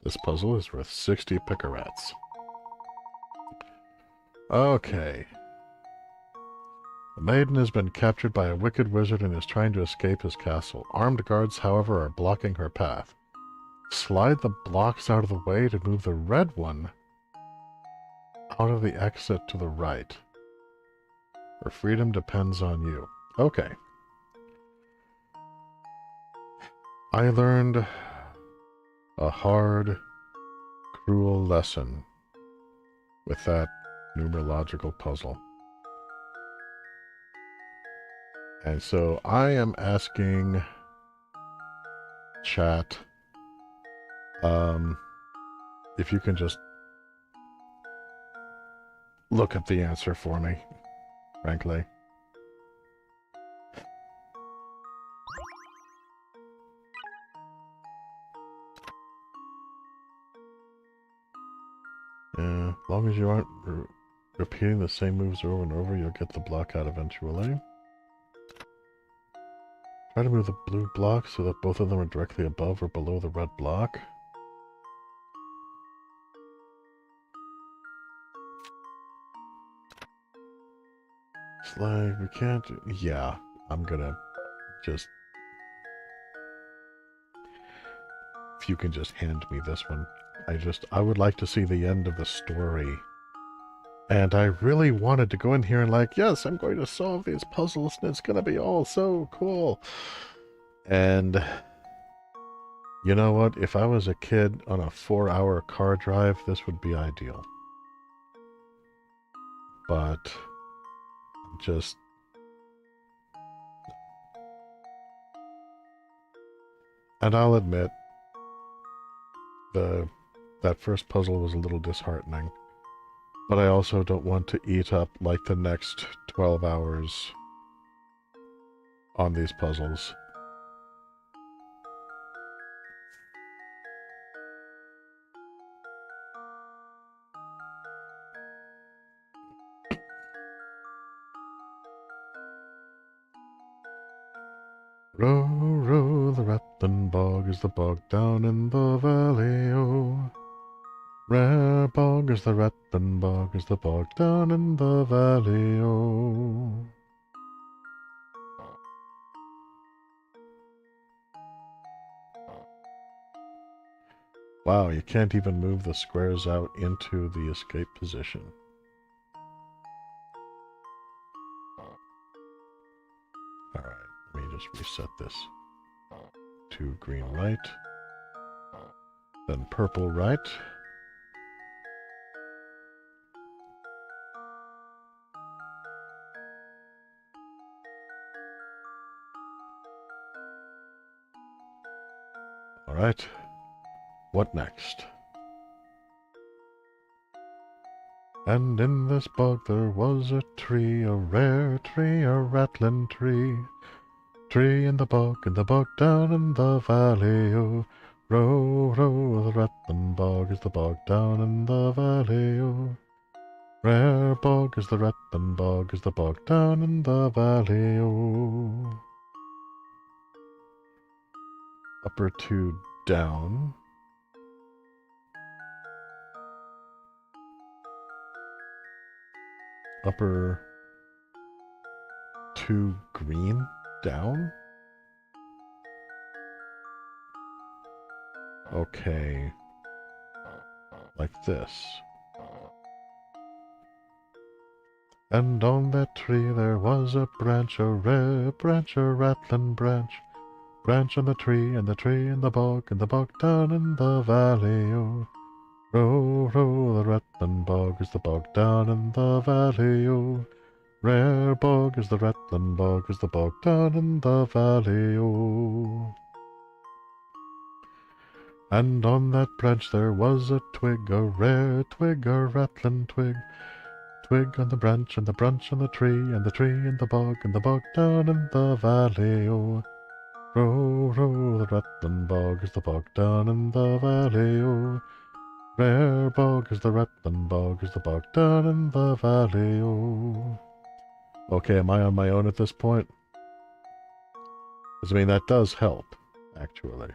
This puzzle is worth 60 picarats. Okay. The maiden has been captured by a wicked wizard and is trying to escape his castle. Armed guards, however, are blocking her path. Slide the blocks out of the way to move the red one out of the exit to the right. Her freedom depends on you. Okay. I learned a hard, cruel lesson with that numerological puzzle. And so I am asking chat if you can just look up the answer for me, frankly. Yeah, as long as you aren't repeating the same moves over and over, you'll get the block out eventually. Try to move the blue block so that both of them are directly above or below the red block. It's like, we can't do... Yeah, I'm gonna just... If you can just hand me this one. I would like to see the end of the story. And I really wanted to go in here and like, yes, I'm going to solve these puzzles and it's going to be all so cool. And you know what? If I was a kid on a 4-hour car drive, this would be ideal. But just... And I'll admit, that first puzzle was a little disheartening. But I also don't want to eat up like the next 12 hours on these puzzles. Row, row, the rattling bog is the bog down in the valley, oh. Rare bog is the rattling bog is the bog down in the valley, oh. Wow, you can't even move the squares out into the escape position. Alright, let me just reset this. To green right, then purple right. Alright, what next? And in this bog there was a tree, a rare tree, a rattling tree. Tree in the bog down in the valley, oh. Row, row, the rattling bog is the bog down in the valley, oh. Rare bog is the rattling bog is the bog down in the valley, oh. Upper 2 down. Upper 2 green down? Okay. Like this. And on that tree there was a branch, a rare branch, a rattling branch. Branch on the tree, and the tree in the bog down in the valley, oh. Row, row, the rattling bog is the bog down in the valley, oh. Rare bog is the rattling bog is the bog down in the valley, oh. And on that branch there was a twig, a rare twig, a rattling twig. Twig on the branch, and the branch on the tree, and the tree in the bog down in the valley, oh. Row, row, the rattling bog is the bog down in the valley, oh. Rare bog is the rattling bog is the bog down in the valley, oh. Okay, am I on my own at this point? Because, I mean, that does help, actually.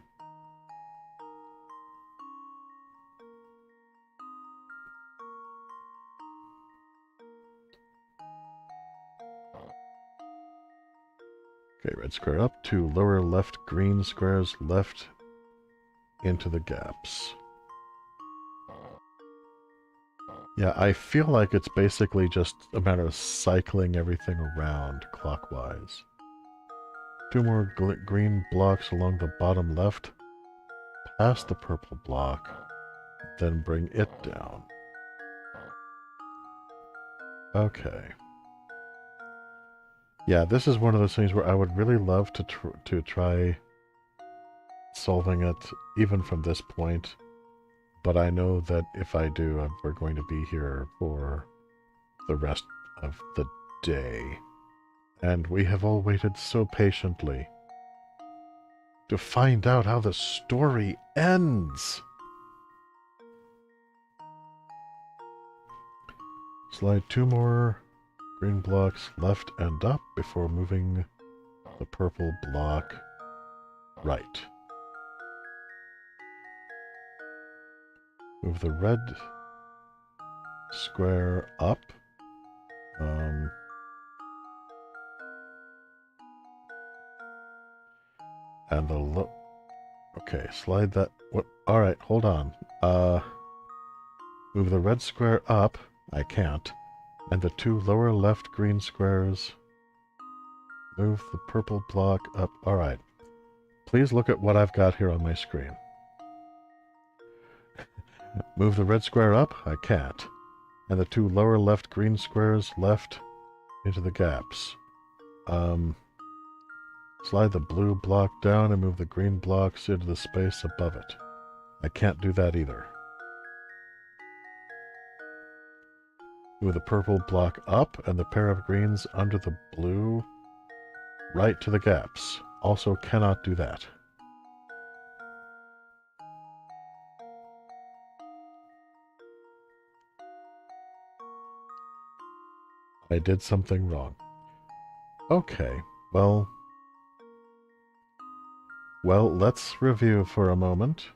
Okay, red square up, 2 lower left green squares left into the gaps. Yeah, I feel like it's basically just a matter of cycling everything around clockwise. 2 more green blocks along the bottom left, past the purple block, then bring it down. Okay. Yeah, this is one of those things where I would really love to try solving it even from this point, but I know that if I do, we're going to be here for the rest of the day. And we have all waited so patiently to find out how the story ends. Slide 2 more green blocks left and up before moving the purple block right. Move the red square up. And the okay, slide that. What? All right, hold on. Move the red square up. I can't. And the 2 lower left green squares. Move the purple block up. All right. Please look at what I've got here on my screen. Move the red square up. I can't. And the 2 lower left green squares left into the gaps. Slide the blue block down and move the green blocks into the space above it. I can't do that either. Move the purple block up and the pair of greens under the blue right to the gaps. Also cannot do that. I did something wrong. Okay, well, Well, let's review for a moment.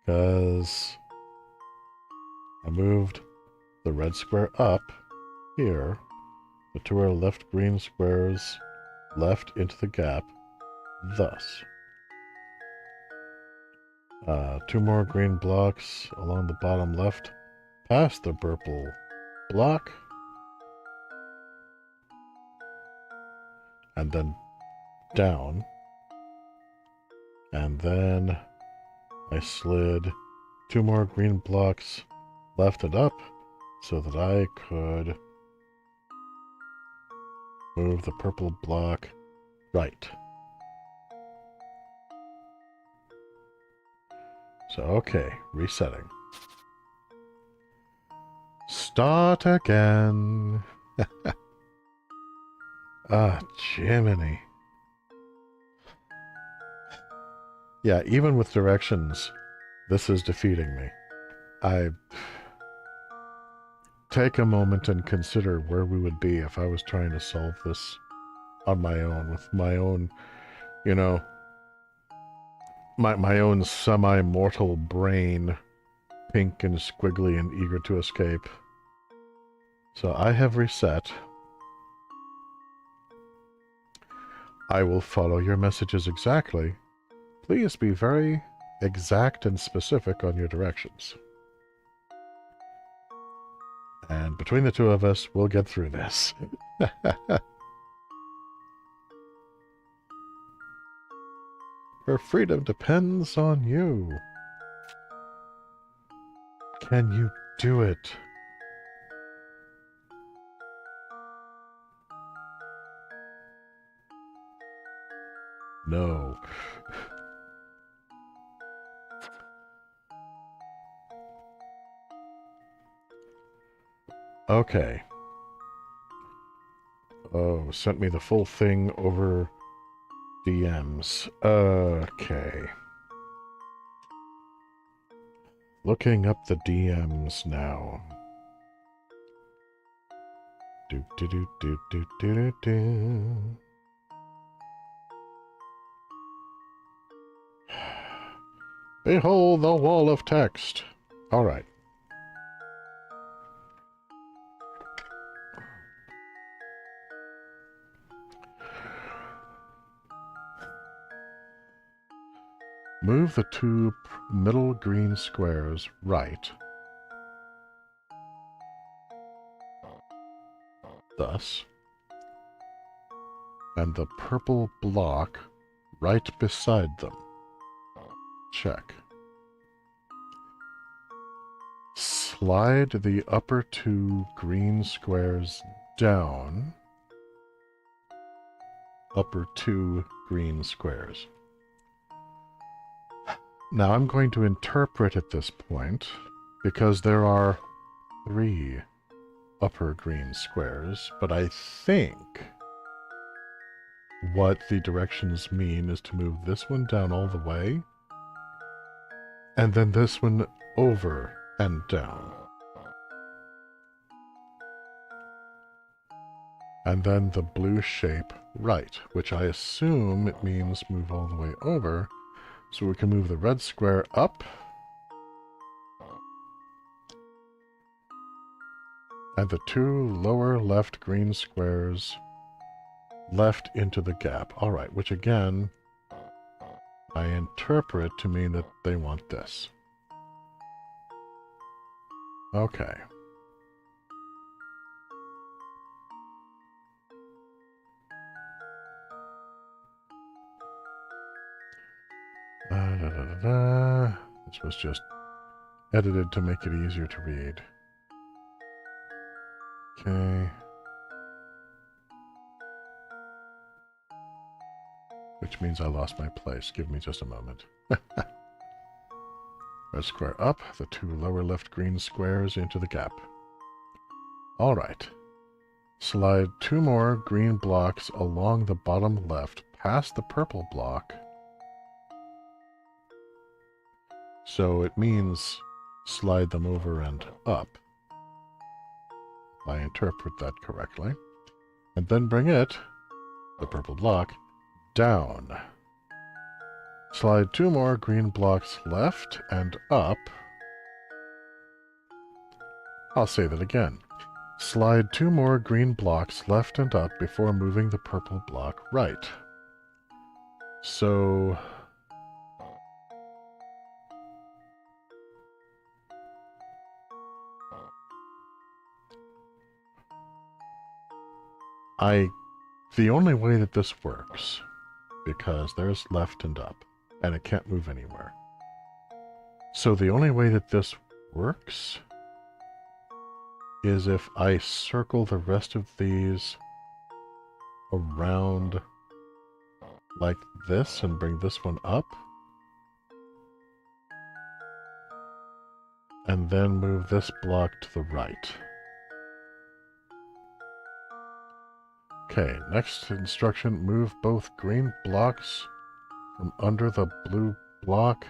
Because I moved the red square up here. The two are left green squares left into the gap, thus. Two more green blocks along the bottom left, past the purple block, and then down. And then I slid two more green blocks left and up so that I could move the purple block right. So, okay, resetting. Start again. Ah, Jiminy. Yeah, even with directions, this is defeating me. I take a moment and consider where we would be if I was trying to solve this on my own, with my own, you know, my own semi-mortal brain, pink and squiggly and eager to escape. So I have reset. I will follow your messages exactly. Please be very exact and specific on your directions. And between the two of us, we'll get through this. Her freedom depends on you. Can you do it? No. Okay. Oh, sent me the full thing over DMs. Okay. Looking up the DMs now. Do do do do do do do. Behold the wall of text. All right. Move the two middle green squares right. Thus. And the purple block right beside them. Check. Slide the upper two green squares down. Upper two green squares. Now I'm going to interpret at this point, because there are 3 upper green squares, but I think what the directions mean is to move this one down all the way, and then this one over and down. And then the blue shape right, which I assume it means move all the way over, so we can move the red square up, and the 2 lower left green squares left into the gap. Alright, which again, I interpret to mean that they want this. Okay. This was just edited to make it easier to read. Okay. Which means I lost my place. Give me just a moment. Red square up, the 2 lower left green squares into the gap. Alright. Slide 2 more green blocks along the bottom left past the purple block. So it means slide them over and up. if I interpret that correctly. And then bring it, the purple block, down. Slide 2 more green blocks left and up. I'll say that again. Slide 2 more green blocks left and up before moving the purple block right. So... the only way that this works, because there's left and up, and it can't move anywhere. So the only way that this works is if I circle the rest of these around like this and bring this one up. And then move this block to the right. Okay, next instruction, move both green blocks from under the blue block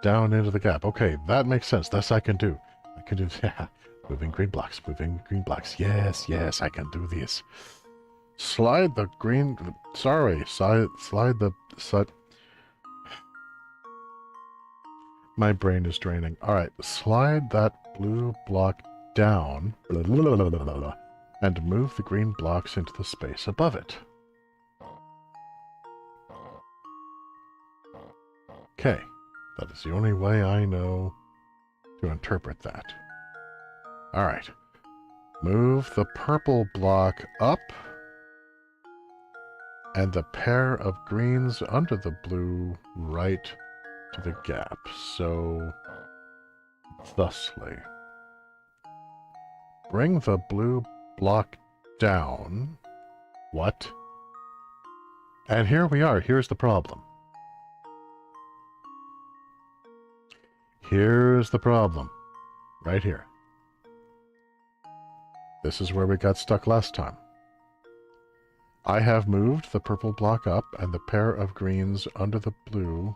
down into the gap. Okay, that makes sense. This I can do. I can do, yeah. Moving green blocks, moving green blocks. Yes, yes, I can do this. Slide the green, sorry, slide the, my brain is draining. Alright, slide that blue block down, and move the green blocks into the space above it. Okay, that is the only way I know to interpret that. Alright, move the purple block up, and the pair of greens under the blue right to the gap. So, thusly. Bring the blue block down. What? And here we are. Here's the problem. Here's the problem. Right here. This is where we got stuck last time. I have moved the purple block up and the pair of greens under the blue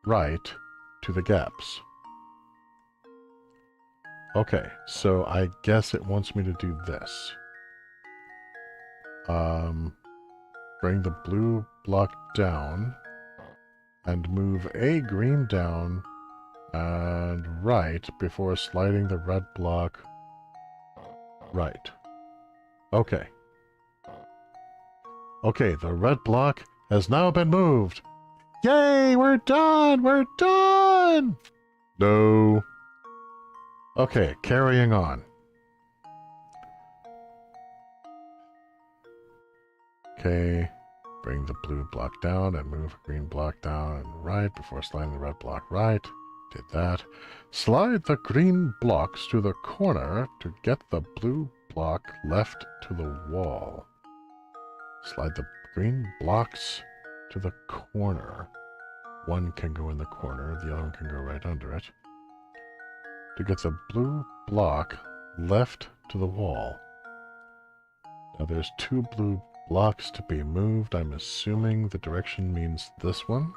right to the gaps. Okay, so I guess it wants me to do this. Bring the blue block down and move a green down and right before sliding the red block right. Okay. Okay, the red block has now been moved. Yay, we're done! We're done! No. Okay, carrying on. Okay, bring the blue block down and move green block down and right before sliding the red block right. Did that. Slide the green blocks to the corner to get the blue block left to the wall. Slide the green blocks to the corner. One can go in the corner, the other one can go right under it. To get the blue block left to the wall. Now there's 2 blue blocks to be moved. I'm assuming the direction means this one.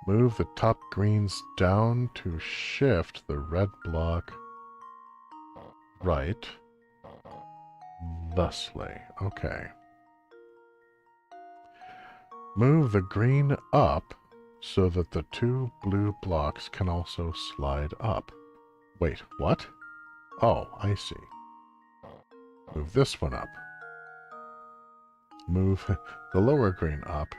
Move the top greens down to shift the red block right. Thusly. Okay. Move the green up so that the 2 blue blocks can also slide up. Wait, what? Oh, I see. Move this one up. Move the lower green up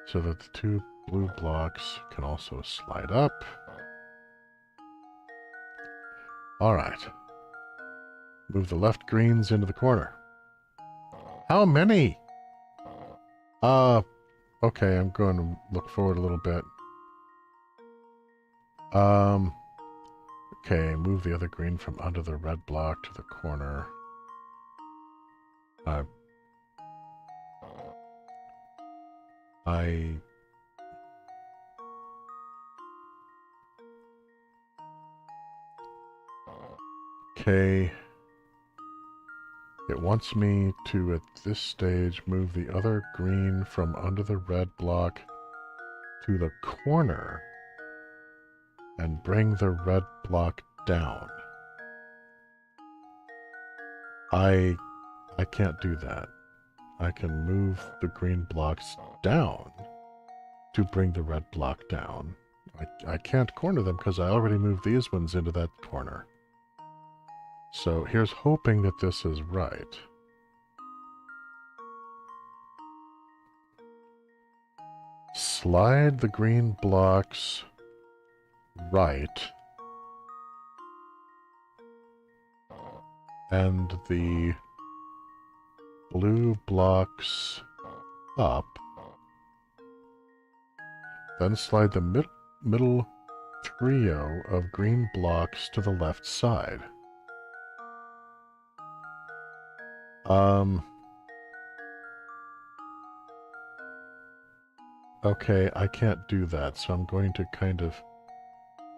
so that the 2 blue blocks can also slide up. Alright. Move the left greens into the corner. How many? Okay, I'm going to look forward a little bit. Okay, move the other green from under the red block to the corner. Okay. It wants me to, at this stage, move the other green from under the red block to the corner and bring the red block down. I can't do that. I can move the green blocks down to bring the red block down. I can't corner them because I already moved these ones into that corner. So here's hoping that this is right. Slide the green blocks right. And the blue blocks up. Then slide the middle trio of green blocks to the left side. Okay, I can't do that, so I'm going to kind of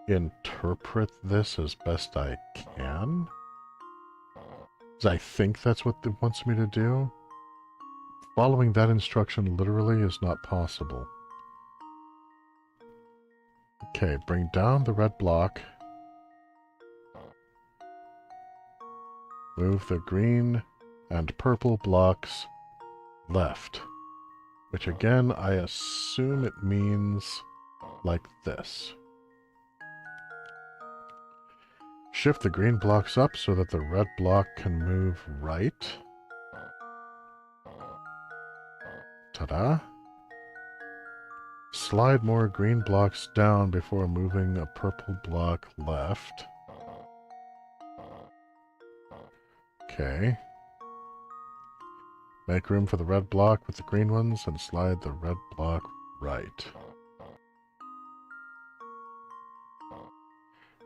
interpret this as best I can. Because I think that's what it wants me to do. Following that instruction literally is not possible. Okay, bring down the red block. Move the green and purple blocks left. Which again, I assume it means like this. Shift the green blocks up so that the red block can move right. Ta-da! Slide more green blocks down before moving a purple block left. Okay. Make room for the red block with the green ones and slide the red block right.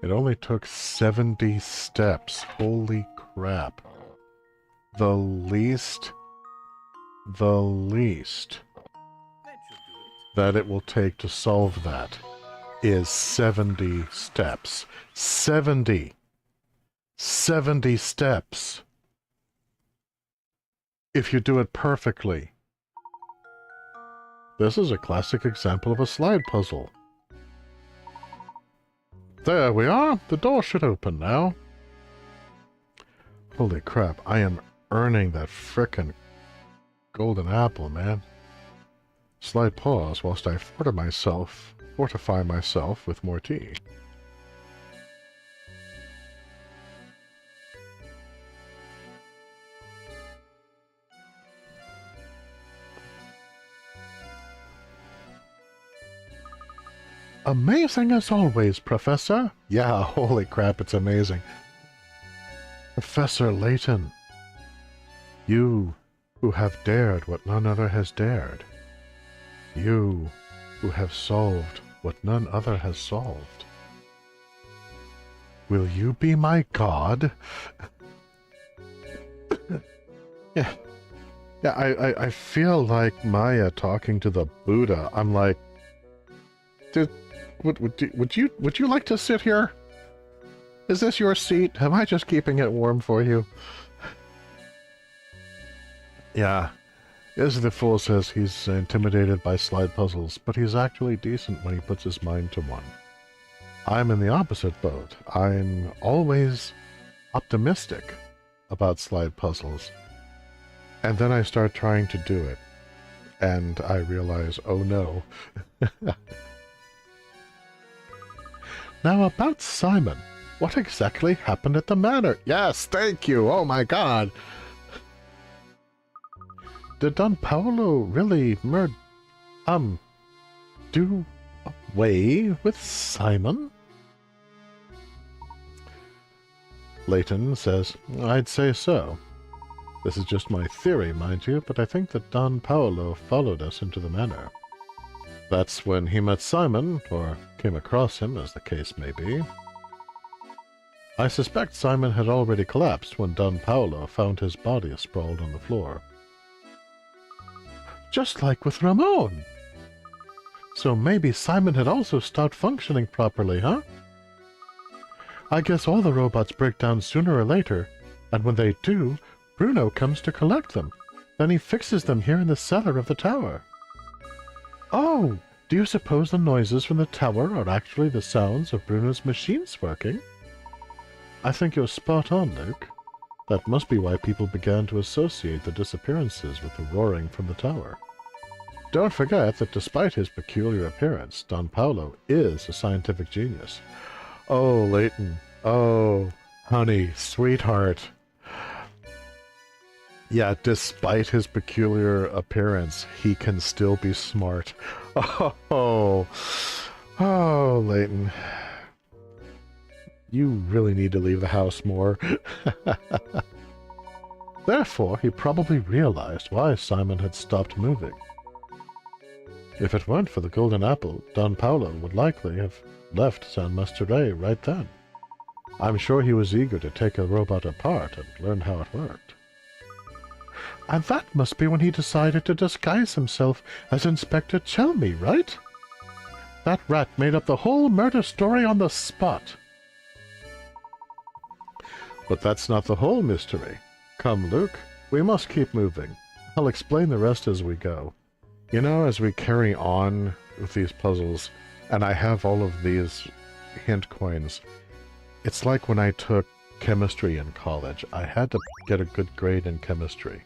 It only took 70 steps. Holy crap. The least that it will take to solve that is 70 steps. 70 steps. If you do it perfectly. This is a classic example of a slide puzzle. There we are. The door should open now. Holy crap, I am earning that frickin' golden apple, man. Slight pause whilst I fortify myself with more tea. Amazing as always, Professor. Yeah, holy crap, it's amazing. Professor Layton, you who have dared what none other has dared. You who have solved what none other has solved. Will you be my god? Yeah, I feel like Maya talking to the Buddha. I'm like, would you like to sit here? Is this your seat? Am I just keeping it warm for you? Yeah. As the fool says, he's intimidated by slide puzzles, but he's actually decent when he puts his mind to one. I'm in the opposite boat. I'm always optimistic about slide puzzles. And then I start trying to do it. And I realize, oh no. Now about Simon. What exactly happened at the manor? Yes, thank you. Oh my god. Did Don Paolo really do away with Simon? Layton says, I'd say so. This is just my theory, mind you, but I think that Don Paolo followed us into the manor. That's when he met Simon, or came across him, as the case may be. I suspect Simon had already collapsed when Don Paolo found his body sprawled on the floor. Just like with Ramon. So maybe Simon had also stopped functioning properly, huh? I guess all the robots break down sooner or later, and when they do, Bruno comes to collect them. Then he fixes them here in the cellar of the tower. Oh, Do you suppose the noises from the tower are actually the sounds of Bruno's machines working? I think you're spot on, Luke. That must be why people began to associate the disappearances with the roaring from the tower. Don't forget that despite his peculiar appearance, Don Paolo is a scientific genius. Oh, Layton. Oh, honey, sweetheart. Yeah, despite his peculiar appearance, he can still be smart. Oh, Layton. You really need to leave the house more. Therefore, he probably realized why Simon had stopped moving. If it weren't for the golden apple, Don Paolo would likely have left San Mystere right then. I'm sure he was eager to take a robot apart and learn how it worked. And that must be when he decided to disguise himself as Inspector Chelmy, right? That rat made up the whole murder story on the spot. But that's not the whole mystery. Come, Luke, we must keep moving. I'll explain the rest as we go. You know, as we carry on with these puzzles, and I have all of these hint coins, it's like when I took chemistry in college. I had to get a good grade in chemistry.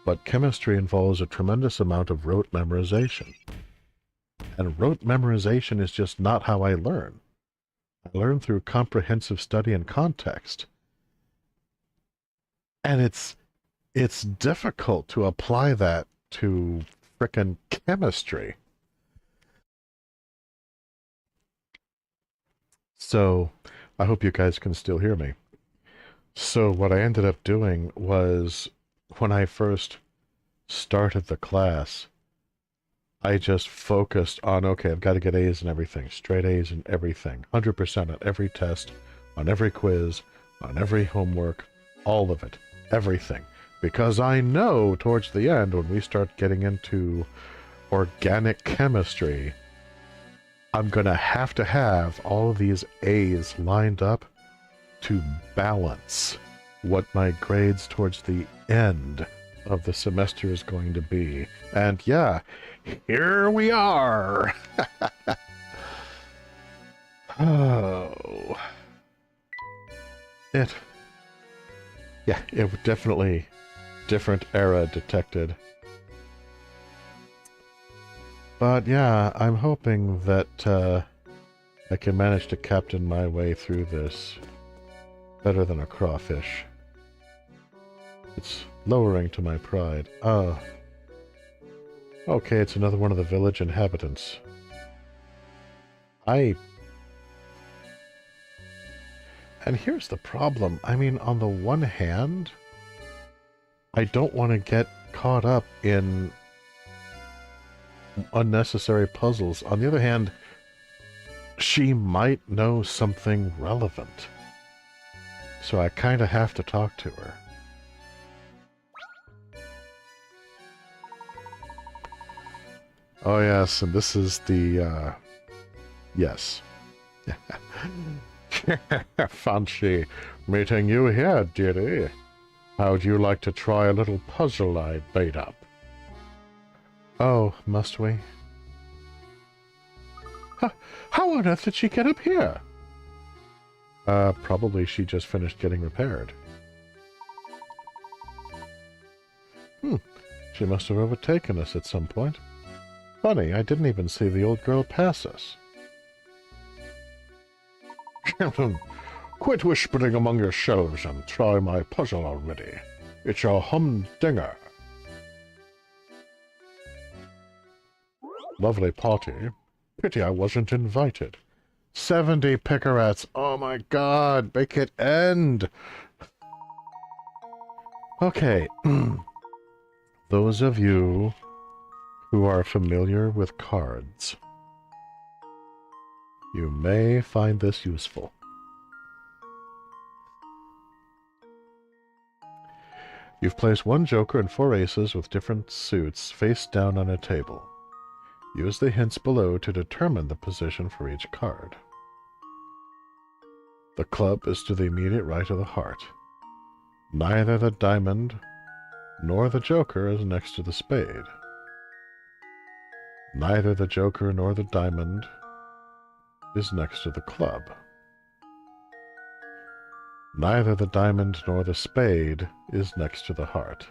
But chemistry involves a tremendous amount of rote memorization. And rote memorization is just not how I learn. I learn through comprehensive study and context. And it's difficult to apply that to frickin' chemistry. So, I hope you guys can still hear me. So what I ended up doing was, when I first started the class, I just focused on, okay, I've got to get A's in everything, straight A's in everything, 100% on every test, on every quiz, on every homework, all of it, everything. Because I know towards the end, when we start getting into organic chemistry, I'm going to have all of these A's lined up to balance what my grades towards the end of the semester is going to be. And yeah, here we are. Oh. It was definitely different era detected. But yeah, I'm hoping that I can manage to captain my way through this better than a crawfish. It's lowering to my pride. Oh. Okay, it's another one of the village inhabitants. And here's the problem. I mean, on the one hand, I don't want to get caught up in unnecessary puzzles. On the other hand, she might know something relevant. So I kind of have to talk to her. Oh yes, and this is the, yes. Fancy meeting you here, dearie. How'd you like to try a little puzzle I made up? Oh, must we? How on earth did she get up here? Probably she just finished getting repaired. She must have overtaken us at some point. Funny, I didn't even see the old girl pass us. Quit whispering among yourselves and try my puzzle already. It's a humdinger. Lovely party. Pity I wasn't invited. 70 picarats. Oh my god, make it end. Okay. Those of you who are familiar with cards, you may find this useful. You've placed one joker and 4 aces with different suits face down on a table. Use the hints below to determine the position for each card. The club is to the immediate right of the heart. Neither the diamond nor the joker is next to the spade. Neither the Joker nor the diamond is next to the club. Neither the diamond nor the spade is next to the heart.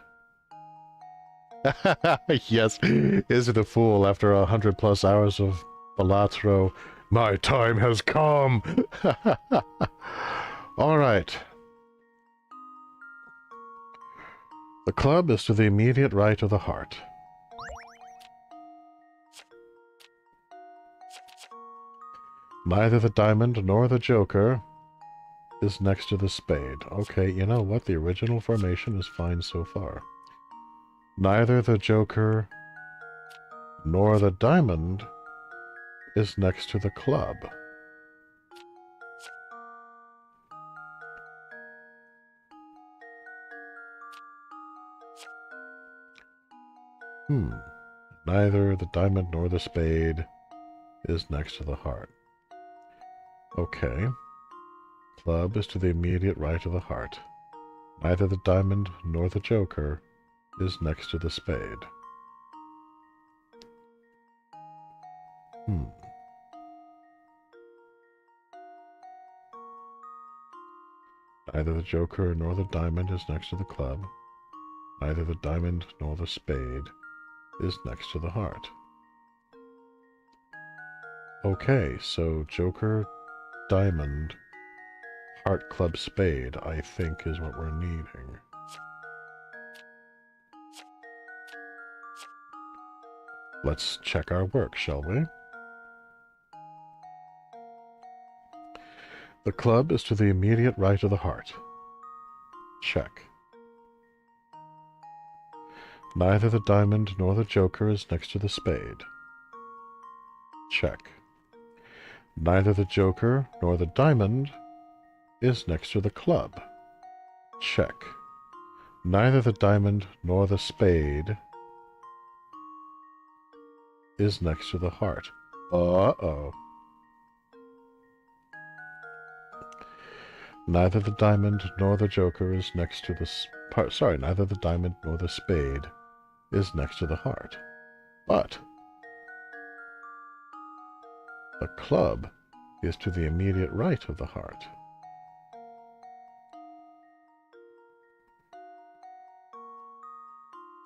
Yes, is it a fool after 100+ hours of Balatro? My time has come! Alright. The club is to the immediate right of the heart. Neither the diamond nor the Joker is next to the spade. Okay, you know what? The original formation is fine so far. Neither the Joker nor the diamond is next to the club. Neither the diamond nor the spade is next to the heart. Okay. Club is to the immediate right of the heart. Neither the diamond nor the Joker is next to the spade. Neither the Joker nor the diamond is next to the club. Neither the diamond nor the spade is next to the heart. Okay, so Joker, diamond, heart, club, spade, I think is what we're needing. Let's check our work, shall we? The club is to the immediate right of the heart. Check. Neither the diamond nor the Joker is next to the spade. Check. Neither the Joker nor the diamond is next to the club. Check. Neither the diamond nor the spade is next to the heart. Uh-oh. Neither the diamond nor the Joker is next to the... neither the diamond nor the spade is next to the heart. But the club is to the immediate right of the heart.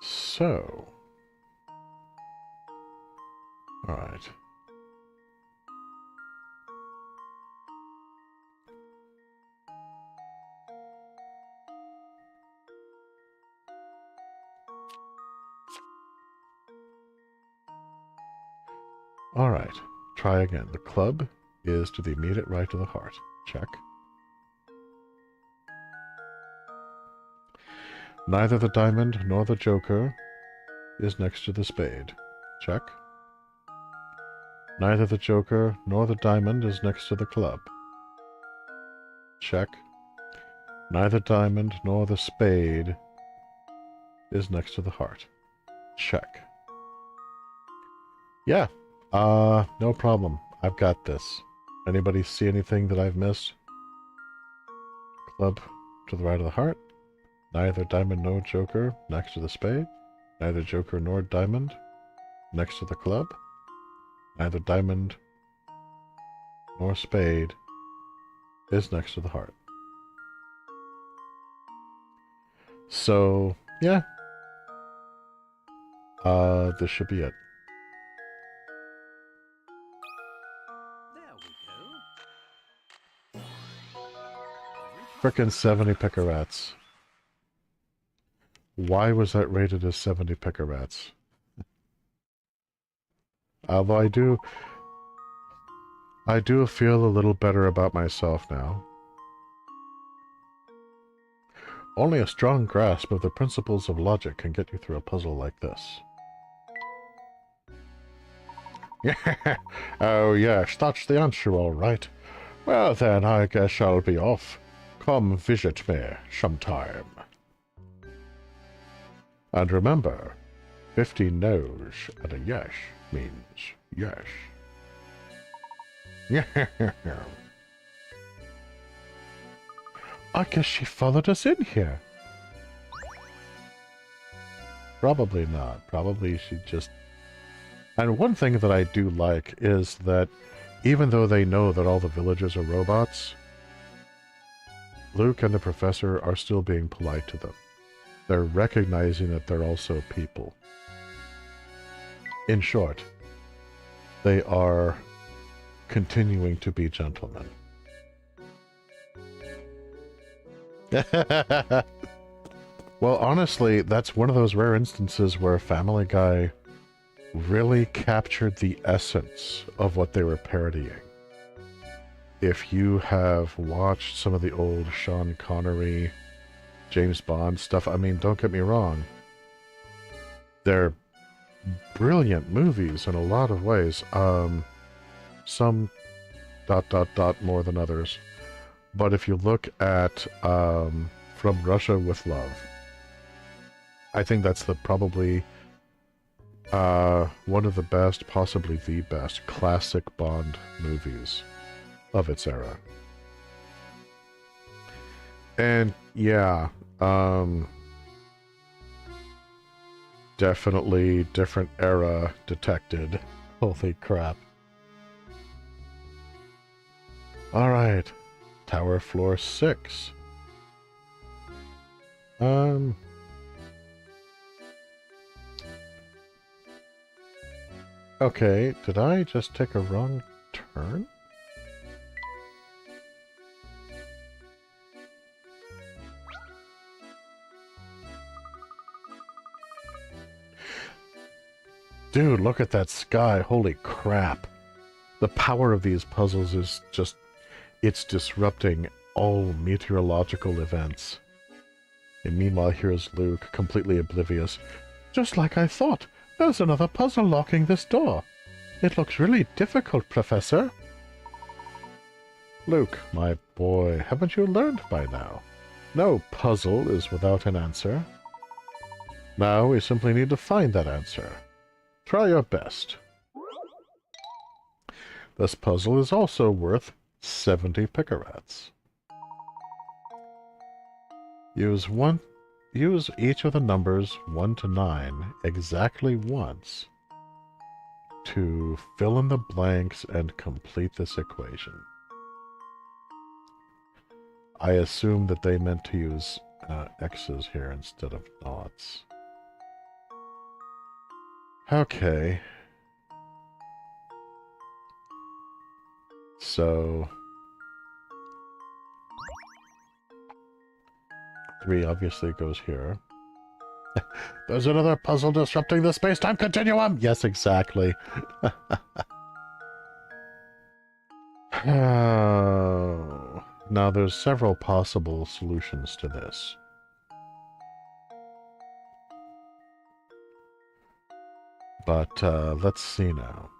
So... Alright. Alright, try again. The club is to the immediate right of the heart. Check. Neither the diamond nor the Joker is next to the spade. Check. Neither the Joker nor the diamond is next to the club. Check. Neither diamond nor the spade is next to the heart. Check. Yeah. No problem. I've got this. Anybody see anything that I've missed? Club to the right of the heart. Neither diamond nor Joker next to the spade. Neither Joker nor diamond next to the club. Neither diamond nor spade is next to the heart. So, yeah. This should be it. There we go. Frickin' 70 picarats. Why was that rated as 70 picarats? Although I do feel a little better about myself now. Only a strong grasp of the principles of logic can get you through a puzzle like this. Oh yes, that's the answer all right. Well then, I guess I'll be off. Come visit me sometime. And remember, 50 no's and a yes means yes. I guess she followed us in here. Probably not. Probably she just And one thing that I do like is that even though they know that all the villagers are robots, Luke and the professor are still being polite to them. They're recognizing that they're also people. In short, they are continuing to be gentlemen. Well, honestly, that's one of those rare instances where Family Guy really captured the essence of what they were parodying. If you have watched some of the old Sean Connery, James Bond stuff, I mean, don't get me wrong, they're brilliant movies in a lot of ways. Some ... more than others. But if you look at From Russia with Love, I think that's probably one of the best, possibly the best, classic Bond movies of its era. And yeah, definitely different era detected. Holy crap. Alright, tower floor 6. Okay, did I just take a wrong turn? Dude, look at that sky. Holy crap. The power of these puzzles is just... it's disrupting all meteorological events. And meanwhile, here's Luke, completely oblivious. Just like I thought. There's another puzzle locking this door. It looks really difficult, Professor. Luke, my boy, haven't you learned by now? No puzzle is without an answer. Now we simply need to find that answer. Try your best. This puzzle is also worth 70 picarats. Use each of the numbers 1 to 9 exactly once to fill in the blanks and complete this equation. I assume that they meant to use X's here instead of noughts. Okay. So 3 obviously goes here. There's another puzzle disrupting the space-time continuum! Yes, exactly. Oh. Now, there's several possible solutions to this. But, let's see now.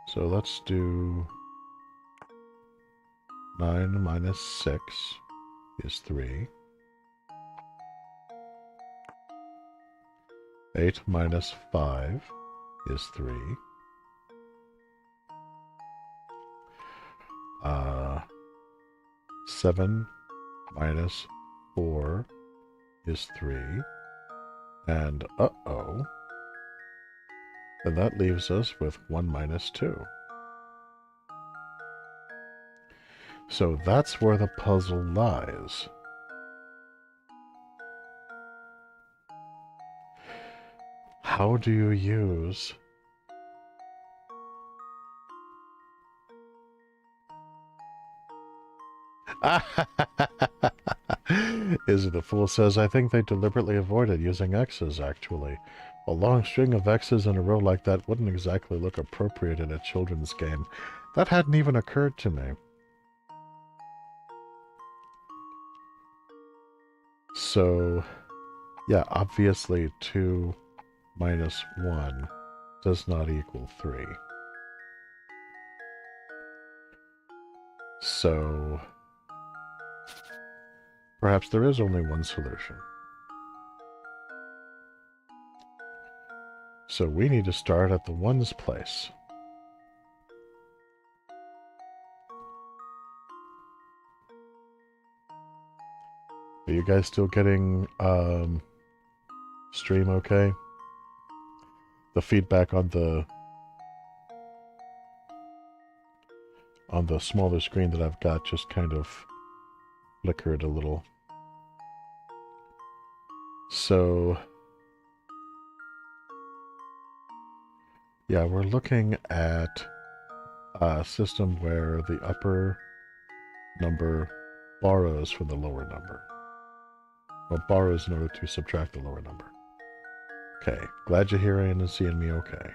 So let's do 9 minus 6 is 3. 8 minus 5 is 3. 7 minus 4 is 3. And, uh-oh. And that leaves us with 1 minus 2. So that's where the puzzle lies. How do you use... Izzy the Fool says, I think they deliberately avoided using X's, actually. A long string of X's in a row like that wouldn't exactly look appropriate in a children's game. That hadn't even occurred to me. So, yeah, obviously 2 minus 1 does not equal 3. So, perhaps there is only one solution. So we need to start at the ones place. Are you guys still getting stream okay? feedback on the smaller screen that I've got just kind of flickered a little. So yeah, we're looking at a system where the upper number borrows from the lower number. Well, borrows in order to subtract the lower number. Okay, glad you're hearing and seeing me okay.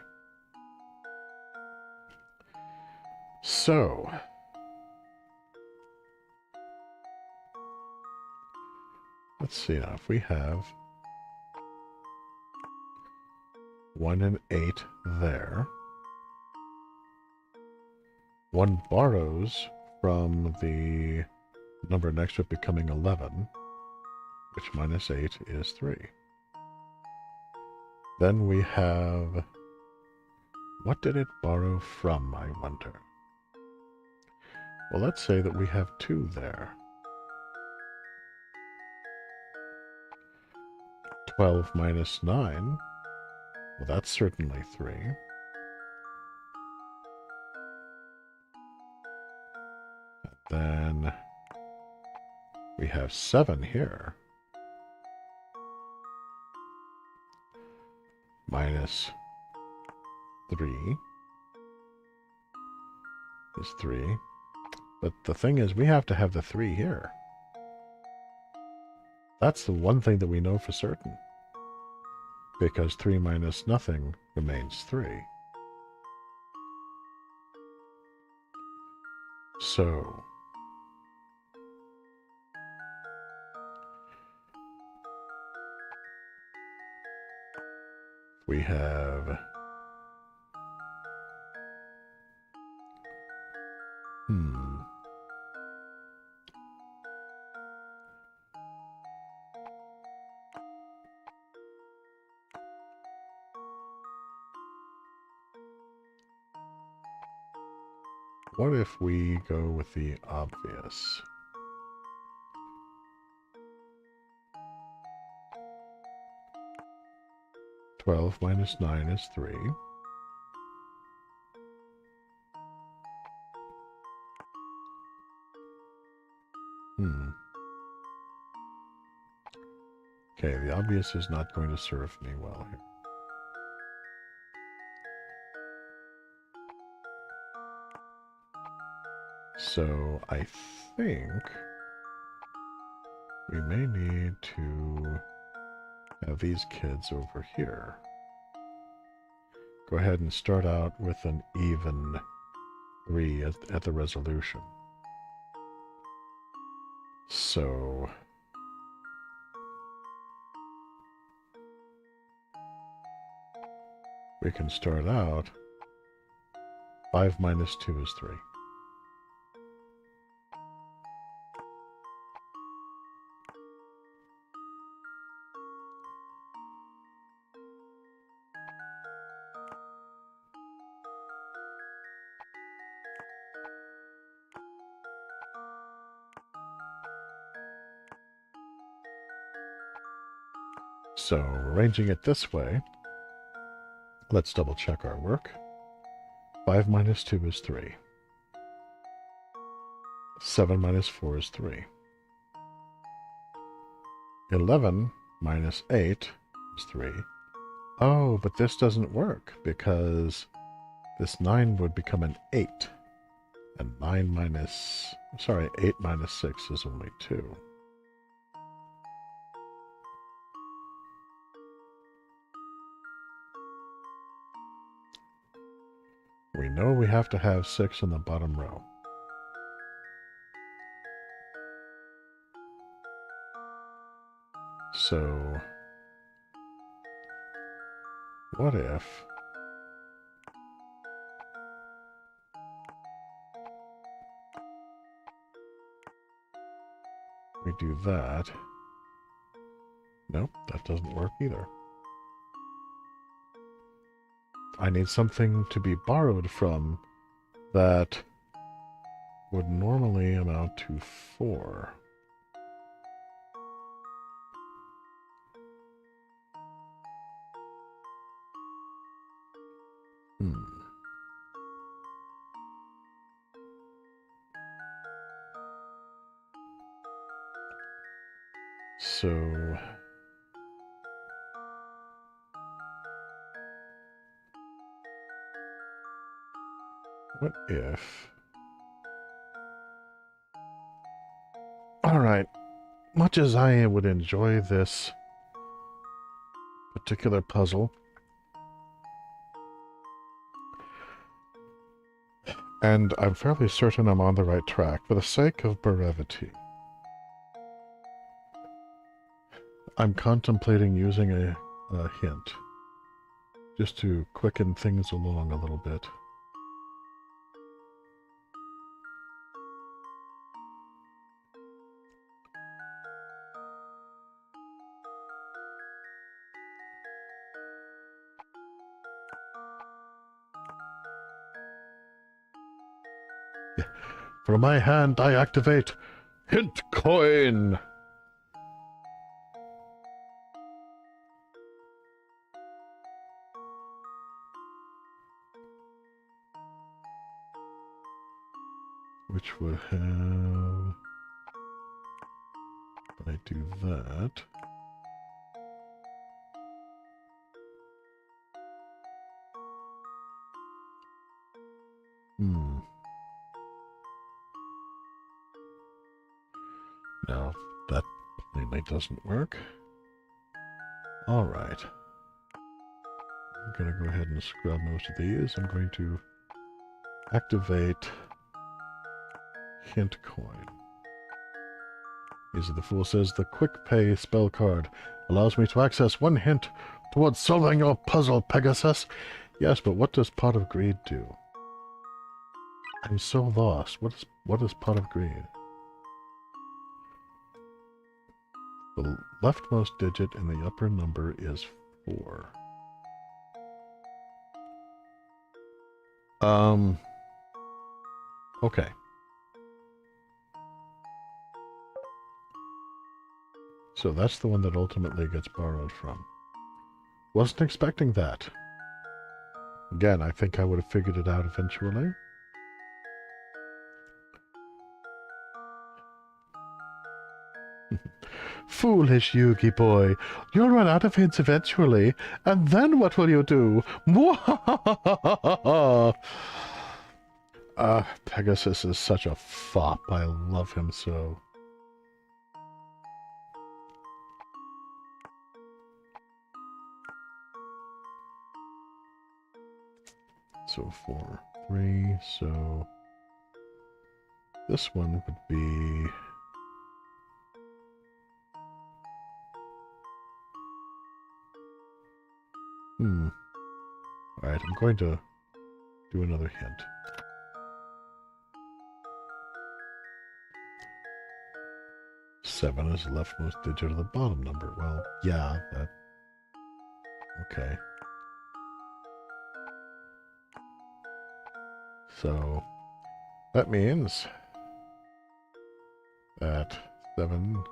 So, let's see now, if we have 1 and 8 there, 1 borrows from the number next to it becoming 11, which minus 8 is 3. Then we have, what did it borrow from, I wonder? Well, let's say that we have 2 there. 12 minus 9, well, that's certainly 3. Then we have 7 here. Minus 3 is 3. But the thing is, we have to have the 3 here. That's the one thing that we know for certain. Because 3 minus nothing remains 3. So we have what if we go with the obvious? Twelve minus 9 is 3. Okay, the obvious is not going to serve me well here. So I think we may need to have these kids over here. Go ahead and start out with an even 3 at the resolution. So we can start out 5 minus 2 is 3. So, arranging it this way, let's double check our work. 5 minus 2 is 3. 7 minus 4 is 3. 11 minus 8 is 3. Oh, but this doesn't work because this 9 would become an 8. And 8 minus 6 is only 2. We know we have to have 6 in the bottom row. So, what if we do that? Nope, that doesn't work either. I need something to be borrowed from that would normally amount to 4. Hmm. So... what if... Alright, much as I would enjoy this particular puzzle, and I'm fairly certain I'm on the right track, for the sake of brevity, I'm contemplating using a hint, just to quicken things along a little bit. From my hand, I activate Hint Coin! Which would have... if I do that... No, that plainly doesn't work. Alright. I'm gonna go ahead and scrub most of these. I'm going to activate Hint Coin. Easy the Fool says, the Quick Pay spell card allows me to access one hint towards solving your puzzle, Pegasus. Yes, but what does Pot of Greed do? I'm so lost. What is Pot of Greed? The leftmost digit in the upper number is 4. Okay. So that's the one that ultimately gets borrowed from. Wasn't expecting that. Again, I think I would have figured it out eventually. Foolish Yugi boy, you'll run out of hints eventually, and then what will you do? Pegasus is such a fop. I love him so. So 4, 3, so this one would be... Alright, I'm going to do another hint. Seven is the leftmost digit of the bottom number. Well, yeah, that... okay. So, that means that 7...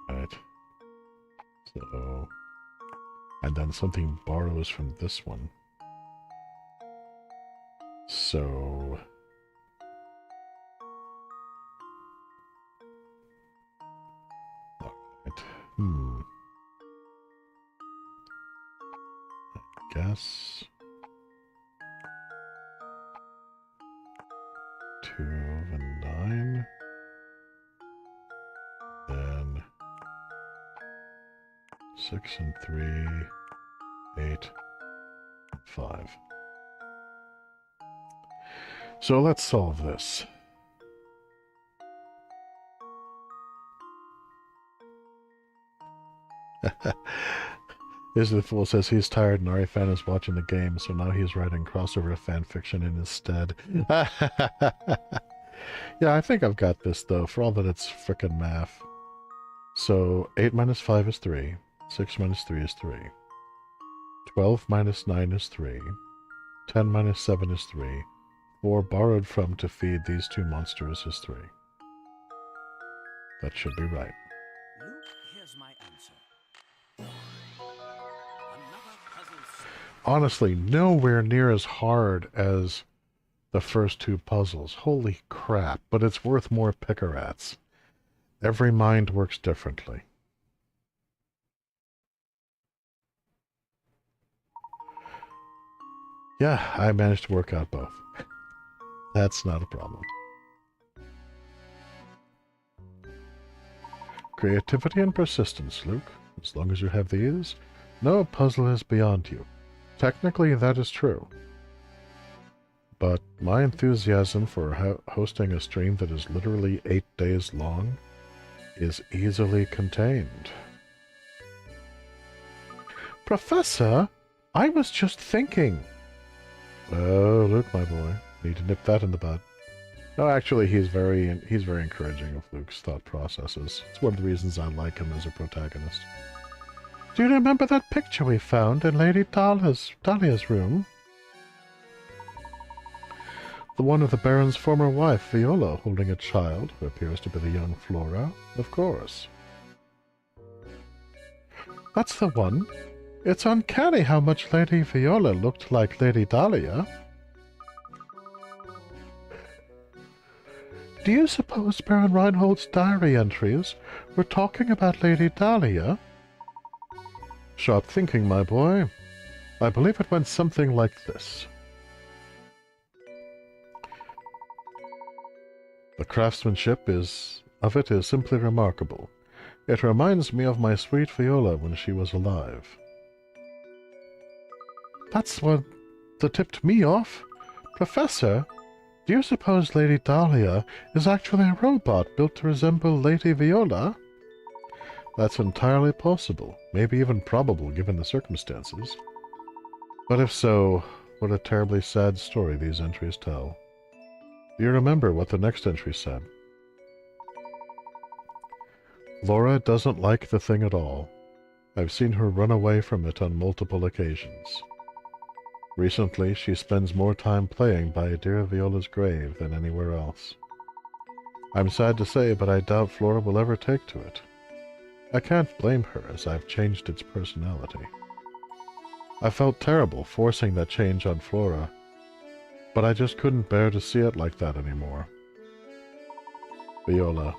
Alright. So... and then something borrows from this one. So... alright. I guess... 2 and 9. Then... 6 and 3, 8, 5. So let's solve this. Is the Fool says he's tired and Arifan is watching the game, so now he's writing crossover fanfiction in his stead. Yeah, I think I've got this, though, for all that it's frickin' math. So, 8 minus 5 is 3. 6 minus 3 is 3. 12 minus 9 is 3. 10 minus 7 is 3. 4 borrowed from to feed these two monsters is 3. That should be right. Luke, here's my answer. Honestly, nowhere near as hard as the first two puzzles. Holy crap, but it's worth more picarats. Every mind works differently. Yeah, I managed to work out both. That's not a problem. Creativity and persistence, Luke. As long as you have these, no puzzle is beyond you. Technically, that is true. But my enthusiasm for hosting a stream that is literally 8 days long is easily contained. Professor, I was just thinking. Oh, Luke, my boy. Need to nip that in the bud. No, actually, he's very encouraging of Luke's thought processes. It's one of the reasons I like him as a protagonist. Do you remember that picture we found in Lady Dahlia's room? The one of the Baron's former wife, Viola, holding a child who appears to be the young Flora, of course. That's the one. It's uncanny how much Lady Viola looked like Lady Dahlia. Do you suppose Baron Reinhold's diary entries were talking about Lady Dahlia? Sharp thinking, my boy. I believe it went something like this. The craftsmanship of it is simply remarkable. It reminds me of my sweet Viola when she was alive. That's what tipped me off. Professor, do you suppose Lady Dahlia is actually a robot built to resemble Lady Viola? That's entirely possible, maybe even probable given the circumstances. But if so, what a terribly sad story these entries tell. Do you remember what the next entry said? Laura doesn't like the thing at all. I've seen her run away from it on multiple occasions. Recently, she spends more time playing by dear Viola's grave than anywhere else. I'm sad to say, but I doubt Flora will ever take to it. I can't blame her, as I've changed its personality. I felt terrible forcing that change on Flora, but I just couldn't bear to see it like that anymore. Viola,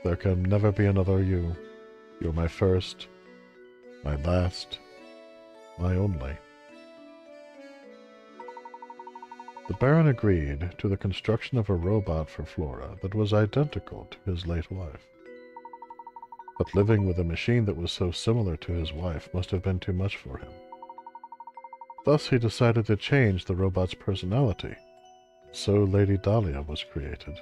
there can never be another you. You're my first, my last, my only. The Baron agreed to the construction of a robot for Flora that was identical to his late wife. But living with a machine that was so similar to his wife must have been too much for him. Thus he decided to change the robot's personality. So Lady Dahlia was created.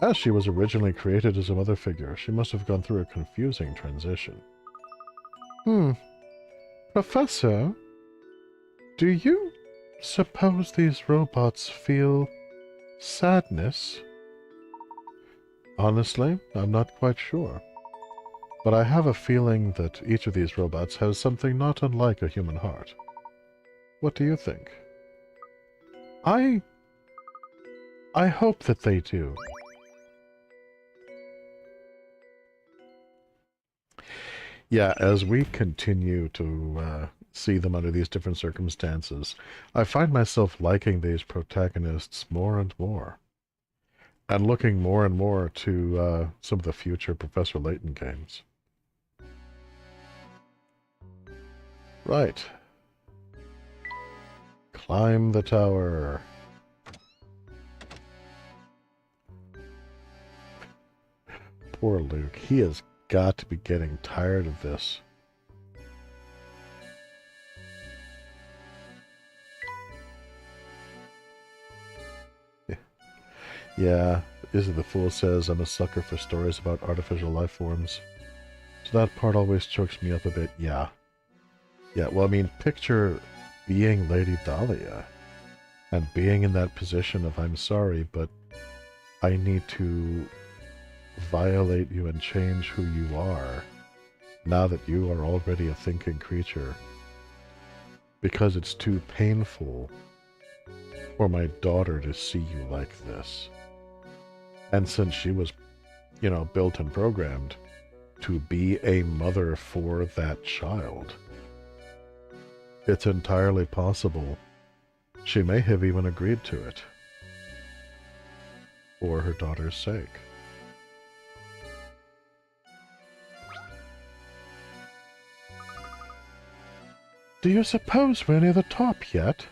As she was originally created as a mother figure, she must have gone through a confusing transition. Professor, do you suppose these robots feel sadness? Honestly, I'm not quite sure. But I have a feeling that each of these robots has something not unlike a human heart. What do you think? I hope that they do. Yeah, as we continue to see them under these different circumstances, I find myself liking these protagonists more and more. And looking more and more to some of the future Professor Layton games. Right. Climb the tower. Poor Luke. He has got to be getting tired of this. Yeah, Izzy the Fool says I'm a sucker for stories about artificial life forms. So that part always chokes me up a bit, yeah. Yeah, well, I mean, picture being Lady Dahlia and being in that position of I'm sorry, but I need to violate you and change who you are now that you are already a thinking creature because it's too painful for my daughter to see you like this. And since she was, you know, built and programmed to be a mother for that child, It's entirely possible. She may have even agreed to it. For her daughter's sake. Do you suppose we're near the top yet?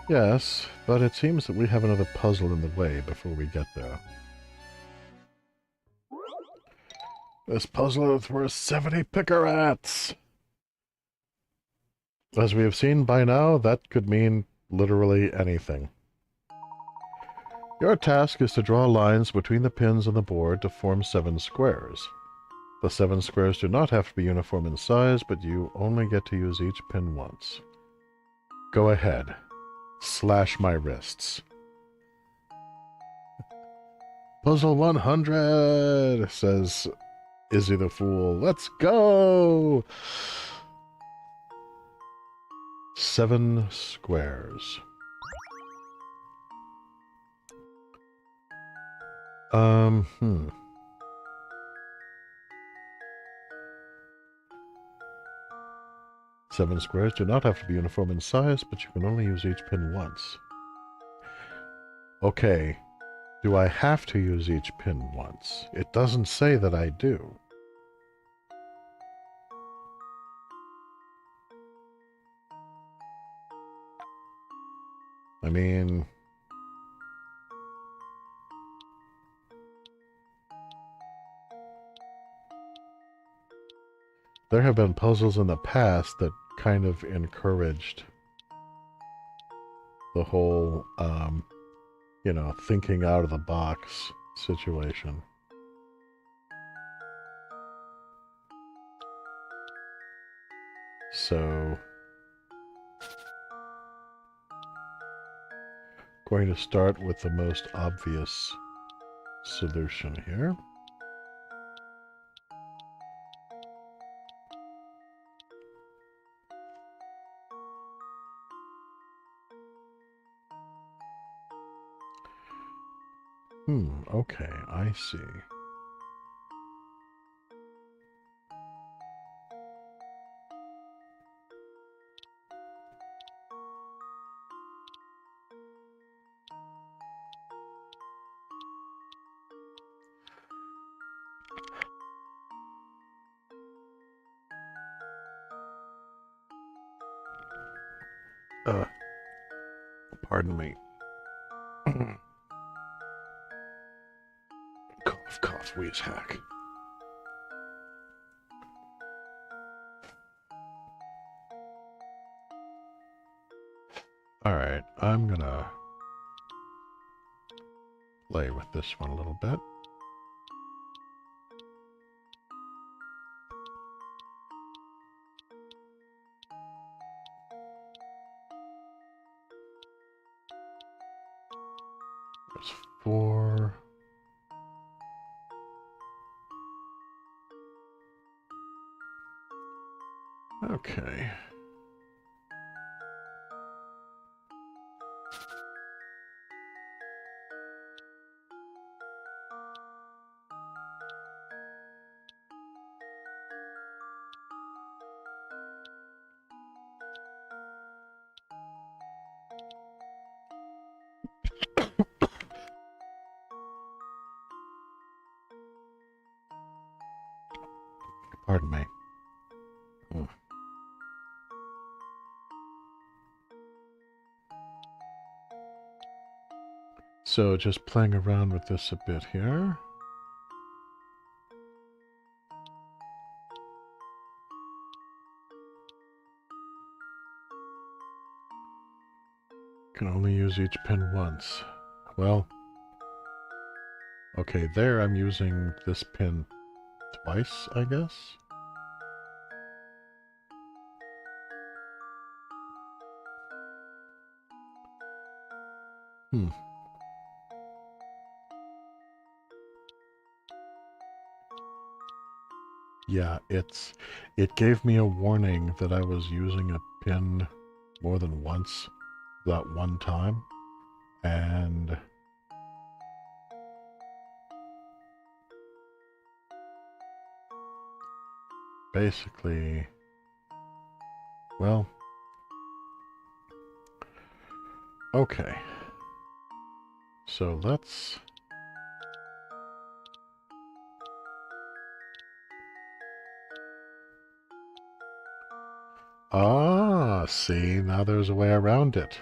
Yes, but it seems that we have another puzzle in the way before we get there. This puzzle is worth 70 picarats! As we have seen by now, that could mean literally anything. Your task is to draw lines between the pins on the board to form 7 squares. The 7 squares do not have to be uniform in size, but you only get to use each pin once. Go ahead. Slash my wrists. Puzzle 100, says Izzy the Fool. Let's go! 7 squares. 7 squares do not have to be uniform in size, but you can only use each pin once. Okay, do I have to use each pin once? It doesn't say that I do. I mean... there have been puzzles in the past that kind of encouraged the whole, you know, thinking out of the box situation. So, going to start with the most obvious solution here. Okay, I see. Pardon me. Cough, cough, wheeze, hack. Alright, I'm gonna play with this one a little bit. There's 4. Okay. Pardon me. So just playing around with this a bit here. Can only use each pin once. Well, okay, there I'm using this pin twice, I guess. Yeah, it gave me a warning that I was using a pin more than once that one time, and basically Well. Okay. So let's... Ah, see, now there's a way around it.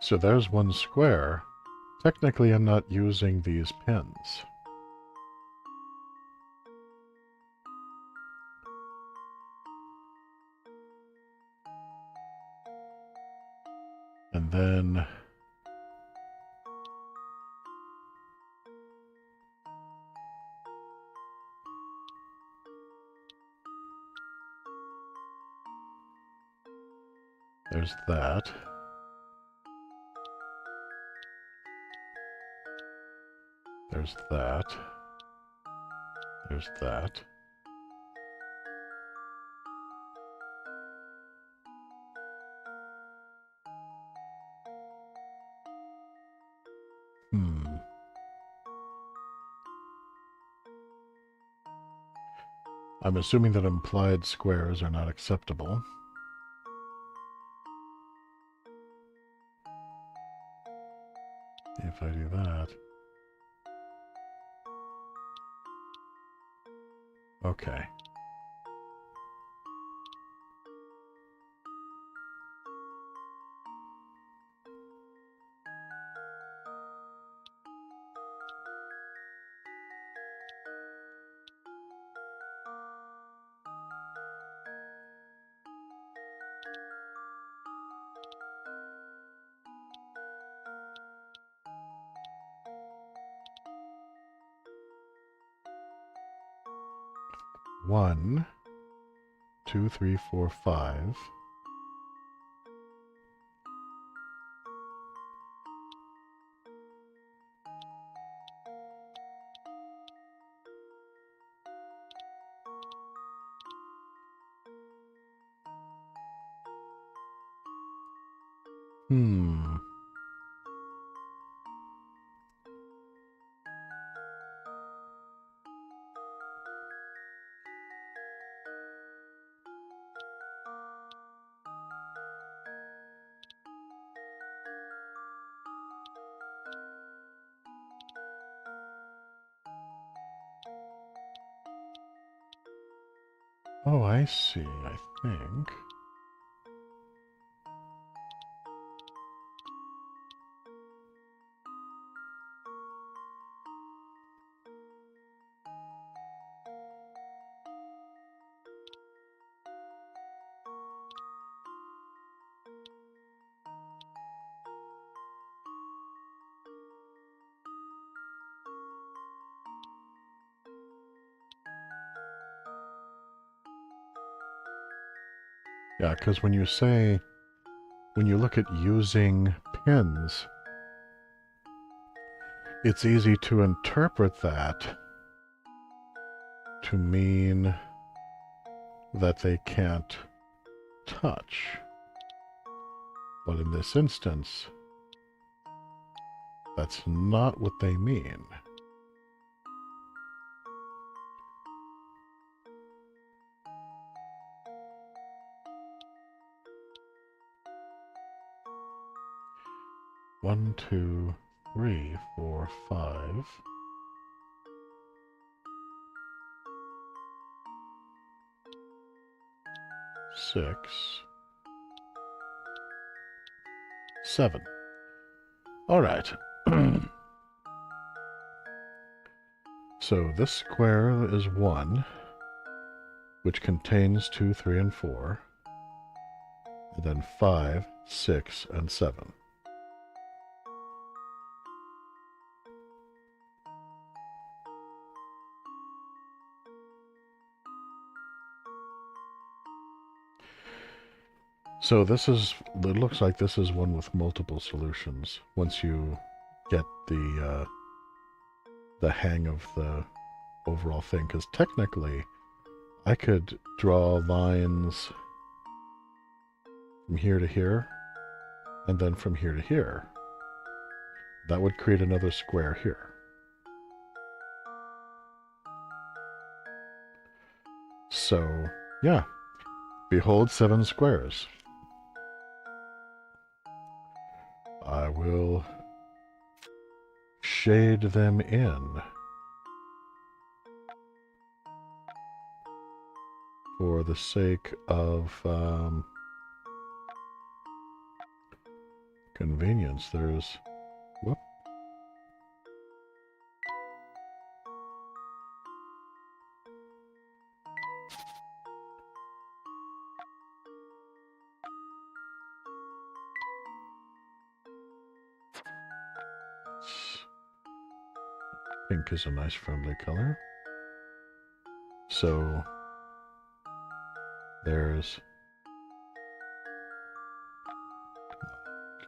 So there's one square. Technically, I'm not using these pins. And then... there's that. There's that. There's that. I'm assuming that implied squares are not acceptable. If I do that... okay. One, 2, 3, 4, 5. Oh, I see, I think. Yeah, because when you look at using pins, it's easy to interpret that to mean that they can't touch. But in this instance, that's not what they mean. One, 2, 3, 4, 5. Six, 7. All right. So this square is 1, which contains 2, 3, and 4, and then 5, 6, and 7. So this is, it looks like this is one with multiple solutions once you get the hang of the overall thing, because technically I could draw lines from here to here and then from here to here. That would create another square here. So, yeah. Behold 7 squares. I will shade them in for the sake of convenience. There's... Whoop. Pink is a nice friendly color. So there's...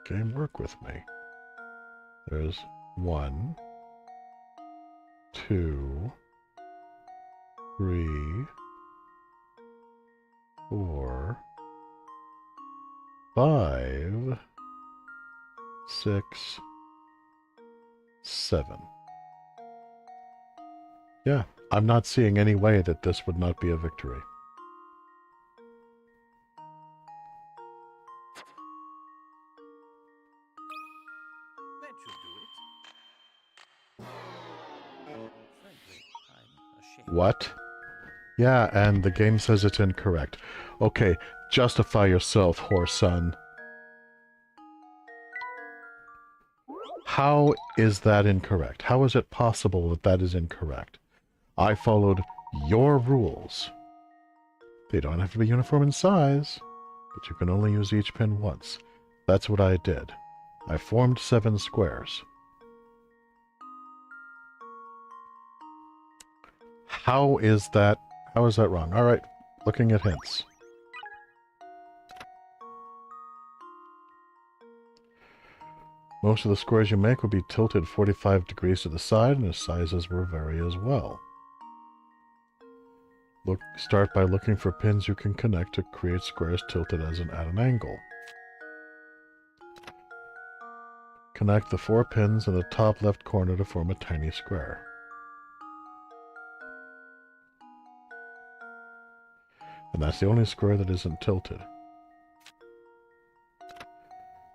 Game, work with me. There's 1, 2, 3, 4, 5, 6, 7. Yeah, I'm not seeing any way that this would not be a victory. That should do it. Frankly, I'm ashamed. What? Yeah, and the game says it's incorrect. Okay, justify yourself, whore son. How is that incorrect? How is it possible that that is incorrect? I followed your rules. They don't have to be uniform in size, but you can only use each pin once. That's what I did. I formed 7 squares. How is that wrong? All right, looking at hints. Most of the squares you make will be tilted 45 degrees to the side, and the sizes will vary as well. Start by looking for pins you can connect to create squares tilted at an angle. Connect the 4 pins in the top left corner to form a tiny square. And that's the only square that isn't tilted.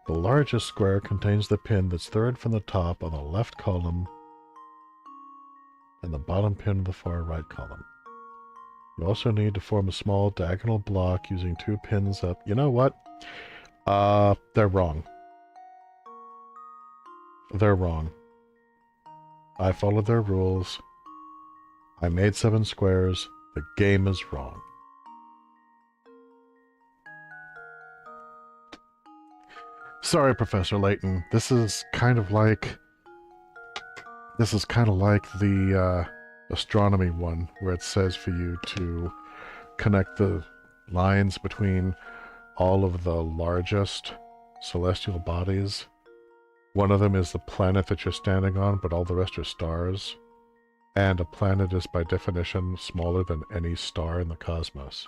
The largest square contains the pin that's third from the top on the left column and the bottom pin of the far right column. You also need to form a small diagonal block using 2 pins up. You know what? They're wrong. They're wrong. I followed their rules. I made 7 squares. The game is wrong. Sorry, Professor Layton. This is kind of like the astronomy one, where it says for you to connect the lines between all of the largest celestial bodies. One of them is the planet that you're standing on, but all the rest are stars. And a planet is by definition smaller than any star in the cosmos.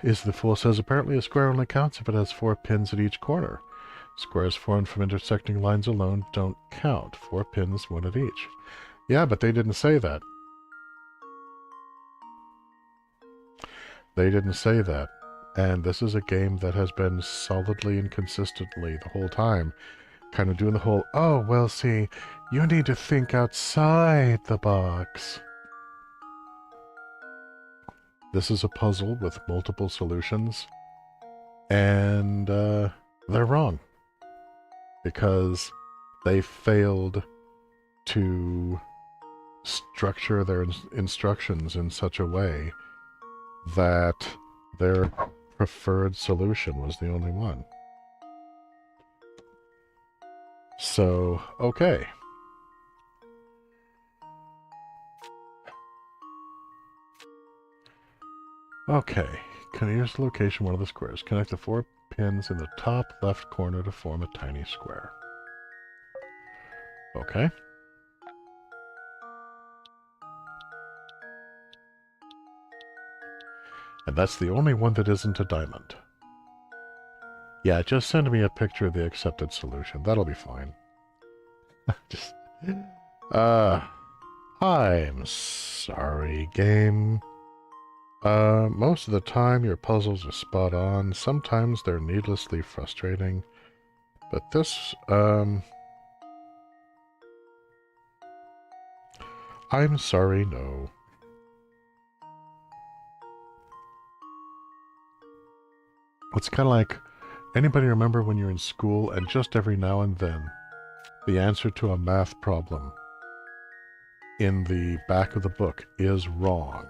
Is the Fool says, apparently a square only counts if it has 4 pins at each corner. Squares formed from intersecting lines alone don't count. 4 pins, 1 at each. Yeah, but they didn't say that. They didn't say that. And this is a game that has been solidly and consistently the whole time kind of doing the whole, oh, well, see, you need to think outside the box. This is a puzzle with multiple solutions, and they're wrong because they failed to structure their instructions in such a way that their preferred solution was the only one. So, okay. Okay, can you use the location of one of the squares? Connect the 4 pins in the top left corner to form a tiny square. Okay. And that's the only one that isn't a diamond. Yeah, just send me a picture of the accepted solution. That'll be fine. Just, I'm sorry, game. Most of the time your puzzles are spot on. Sometimes they're needlessly frustrating. But this, I'm sorry, no. It's kind of like, anybody remember when you're in school and just every now and then, the answer to a math problem in the back of the book is wrong.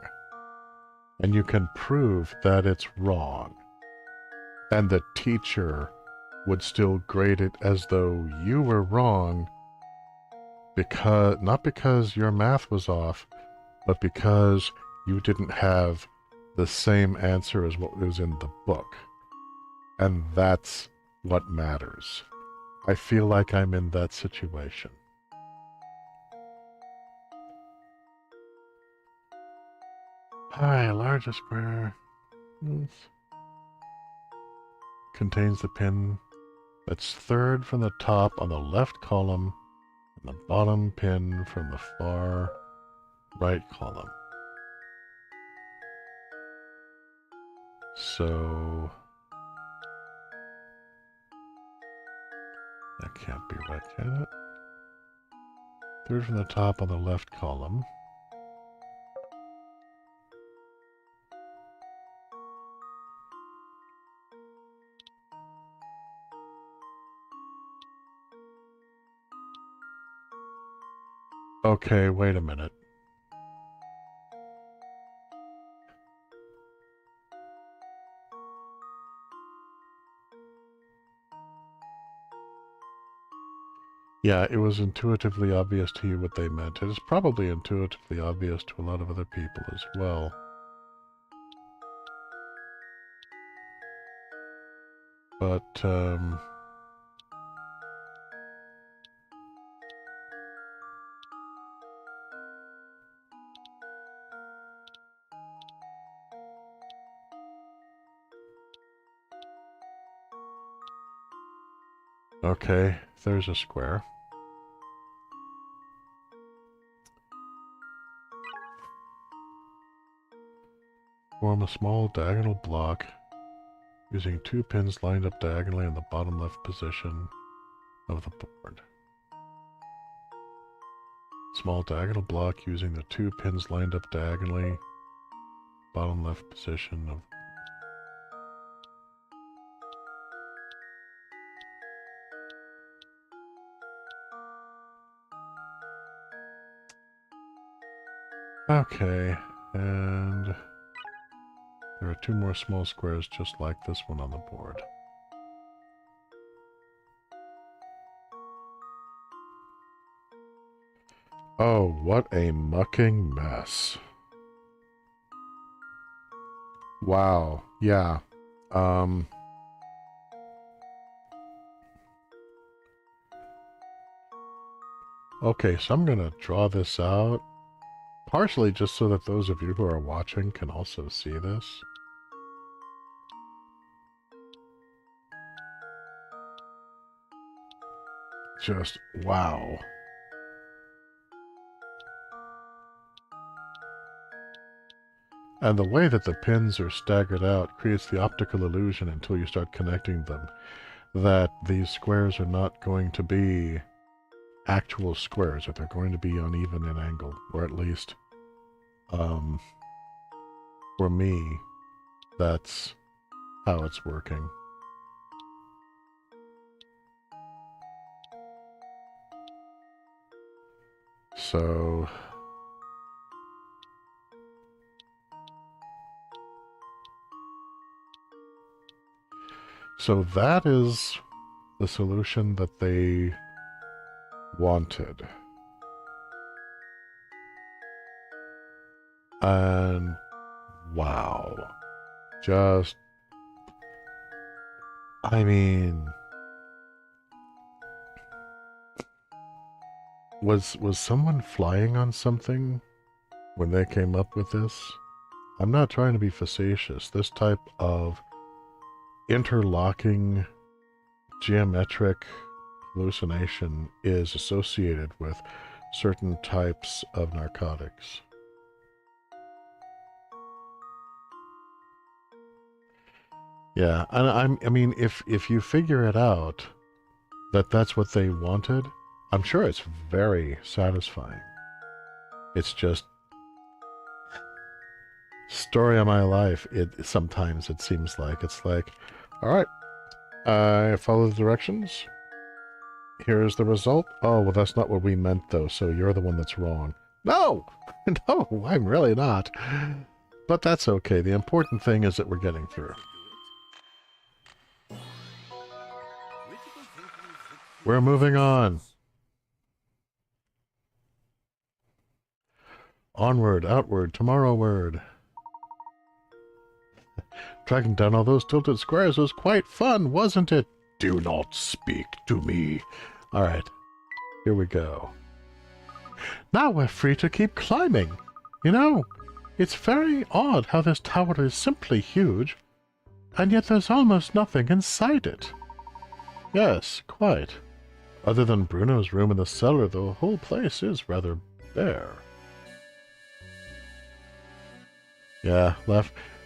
And you can prove that it's wrong. And the teacher would still grade it as though you were wrong, because not because your math was off, but because you didn't have the same answer as what was in the book. And that's what matters. I feel like I'm in that situation. Hi, largest square contains the pin that's third from the top on the left column and the bottom pin from the far right column. So that can't be right, can it? Third from the top on the left column. Okay, wait a minute. Yeah, it was intuitively obvious to you what they meant. It is probably intuitively obvious to a lot of other people as well. But, okay, there's a square. Form a small diagonal block using 2 pins lined up diagonally in the bottom left position of the board. Small diagonal block using the 2 pins lined up diagonally, bottom left position of... Okay, and there are 2 more small squares just like this one on the board. Oh, what a mucking mess. Wow, yeah. Okay, so I'm gonna draw this out, partially just so that those of you who are watching can also see this. Just, wow. And the way that the pins are staggered out creates the optical illusion until you start connecting them, that these squares are not going to be actual squares, that they're going to be uneven in angle, or at least, for me, that's how it's working. So that is the solution that they wanted. And wow. Just, I mean, was someone flying on something when they came up with this? I'm not trying to be facetious. This type of interlocking geometric hallucination is associated with certain types of narcotics. Yeah, and I mean, if you figure it out that that's what they wanted, I'm sure it's very satisfying. It's just story of my life. Sometimes it seems like it's like, all right, I follow the directions. Here's the result. Oh, well, that's not what we meant, though, so you're the one that's wrong. No! No, I'm really not. But that's okay. The important thing is that we're getting through. We're moving on. Onward, outward, tomorrowward. Tracking down all those tilted squares was quite fun, wasn't it? Do not speak to me. Alright, here we go. Now we're free to keep climbing. You know, it's very odd how this tower is simply huge, and yet there's almost nothing inside it. Yes, quite. Other than Bruno's room in the cellar, the whole place is rather bare. Yeah,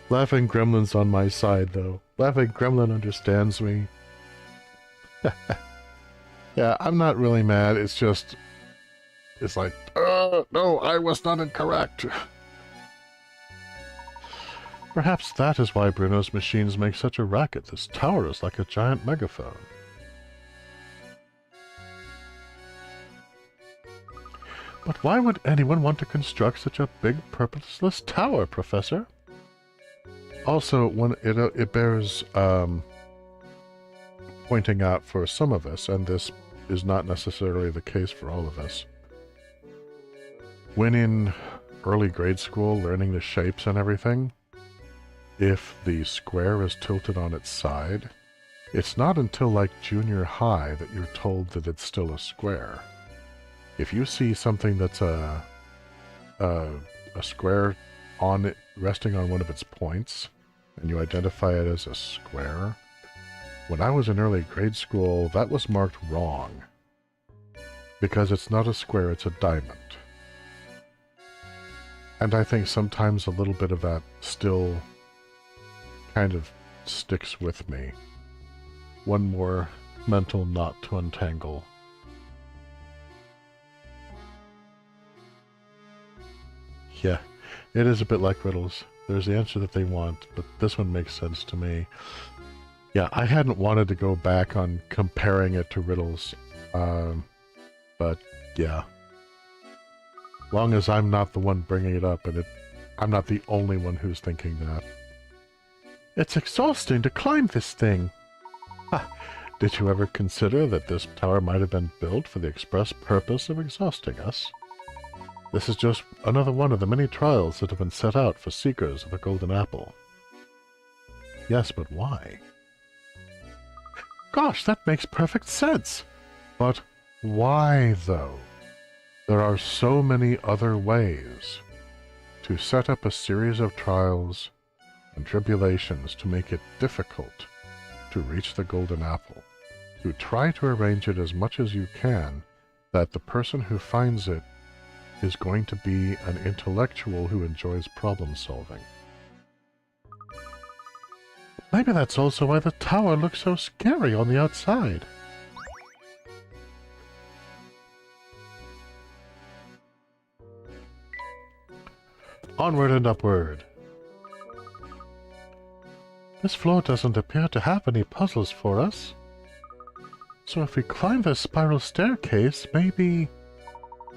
Laughing Gremlin's on my side, though. Laughing Gremlin understands me. Yeah, I'm not really mad. It's just... It's like, no, I was not incorrect. Perhaps that is why Bruno's machines make such a racket. This tower is like a giant megaphone. But why would anyone want to construct such a big, purposeless tower, Professor? Also, when it bears pointing out for some of us, and this is not necessarily the case for all of us, when in early grade school learning the shapes and everything, if the square is tilted on its side, it's not until like junior high that you're told that it's still a square. If you see something that's a square on it, resting on one of its points, and you identify it as a square, when I was in early grade school, that was marked wrong. Because it's not a square, it's a diamond. And I think sometimes a little bit of that still kind of sticks with me. One more mental knot to untangle. Yeah, it is a bit like riddles. There's the answer that they want, but this one makes sense to me. Yeah, I hadn't wanted to go back on comparing it to riddles, but yeah. Long as I'm not the one bringing it up, and I'm not the only one who's thinking that. It's exhausting to climb this thing. Ha! Did you ever consider that this tower might have been built for the express purpose of exhausting us? This is just another one of the many trials that have been set out for seekers of a golden apple. Yes, but why? Gosh, that makes perfect sense! But why, though? There are so many other ways to set up a series of trials and tribulations to make it difficult to reach the golden apple. To try to arrange it as much as you can that the person who finds it is going to be an intellectual who enjoys problem solving. Maybe that's also why the tower looks so scary on the outside. Onward and upward. This floor doesn't appear to have any puzzles for us. So if we climb this spiral staircase, maybe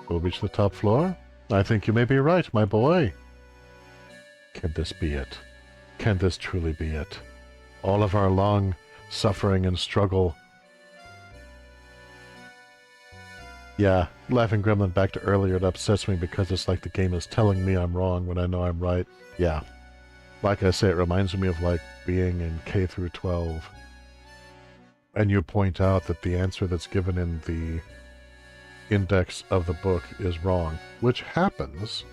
we'll reach the top floor? I think you may be right, my boy. Can this be it? Can this truly be it? All of our long suffering and struggle. Yeah, Laughing Gremlin, back to earlier, it upsets me because it's like the game is telling me I'm wrong when I know I'm right. Yeah. Like I say, it reminds me of like being in K through 12. And you point out that the answer that's given in the index of the book is wrong, which happens.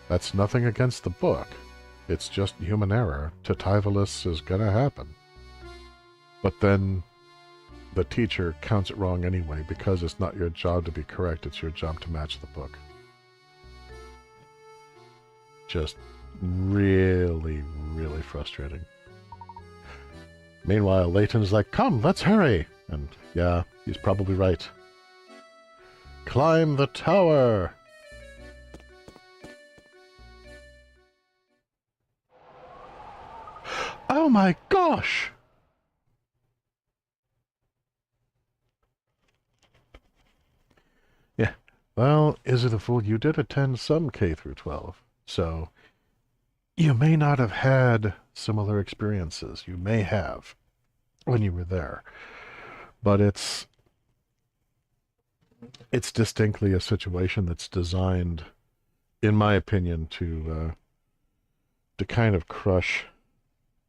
That's nothing against the book. It's just human error. Tativolus is gonna happen. But then the teacher counts it wrong anyway because it's not your job to be correct, it's your job to match the book. Just really, really frustrating. Meanwhile, Layton's like, come, let's hurry! And yeah, he's probably right. Climb the tower! Oh my gosh! Yeah, well, Izzy the Fool, you did attend some K through 12, so you may not have had similar experiences. You may have when you were there, but it's distinctly a situation that's designed, in my opinion, to kind of crush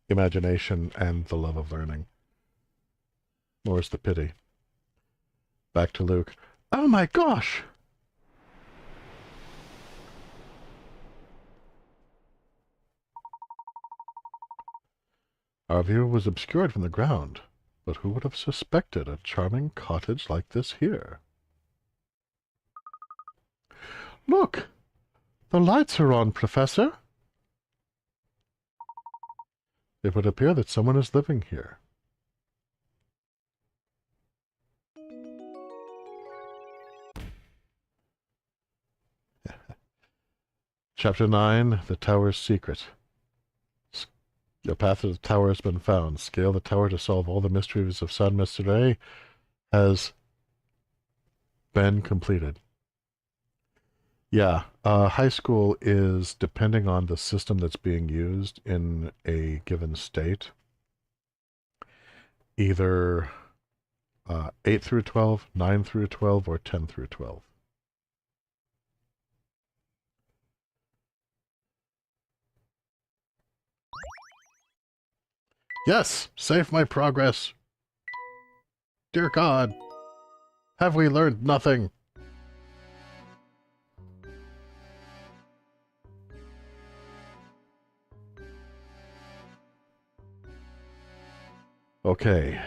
imagination and the love of learning. More's the pity. Back to Luke. Oh my gosh! Our view was obscured from the ground, but who would have suspected a charming cottage like this here? Look! The lights are on, Professor! It would appear that someone is living here. Chapter 9, The Tower's Secret. The path to the tower has been found. Scale the tower to solve all the mysteries of San Mystere has been completed. Yeah, high school is, depending on the system that's being used in a given state, either 8 through 12, 9 through 12, or 10 through 12. Yes, save my progress. Dear God, have we learned nothing? Okay.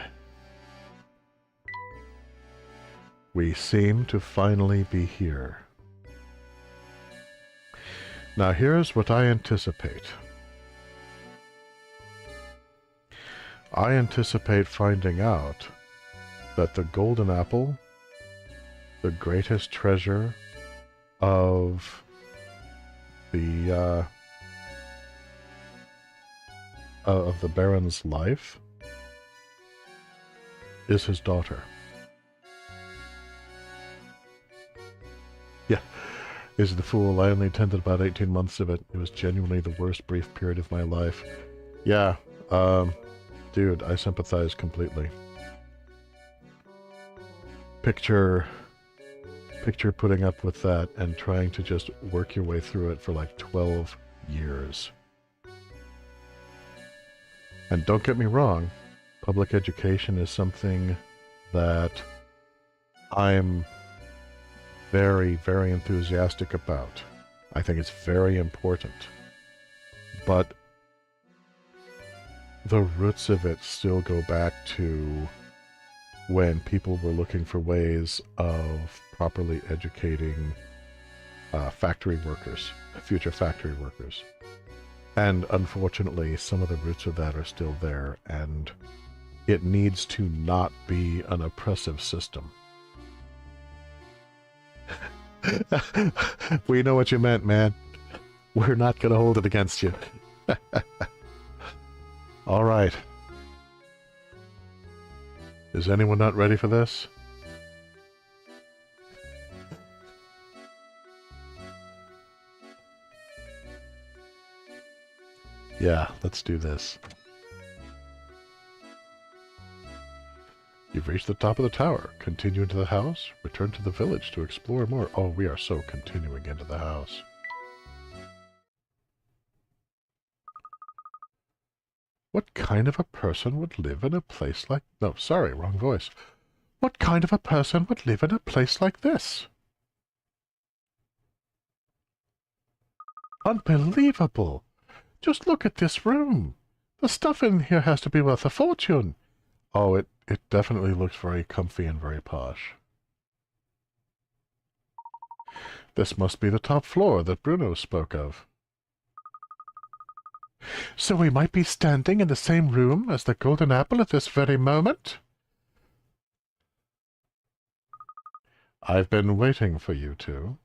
We seem to finally be here. Now here's what I anticipate. I anticipate finding out that the golden apple, the greatest treasure of the Baron's life, is his daughter. Yeah, is the fool. I only attended about 18 months of it. It was genuinely the worst brief period of my life. Yeah, dude, I sympathize completely. Picture putting up with that and trying to just work your way through it for like 12 years. And don't get me wrong, public education is something that I'm very, very enthusiastic about. I think it's very important. But the roots of it still go back to when people were looking for ways of properly educating factory workers, future factory workers. And unfortunately, some of the roots of that are still there, and it needs to not be an oppressive system. We know what you meant, man. We're not going to hold it against you. All right. Is anyone not ready for this? Yeah, let's do this. You've reached the top of the tower. Continue into the house. Return to the village to explore more. Oh, we are so continuing into the house. What kind of a person would live in a place like... No, sorry, wrong voice. What kind of a person would live in a place like this? Unbelievable! Just look at this room. The stuff in here has to be worth a fortune. Oh, It definitely looks very comfy and very posh. This must be the top floor that Bruno spoke of. So we might be standing in the same room as the Golden Apple at this very moment? I've been waiting for you two.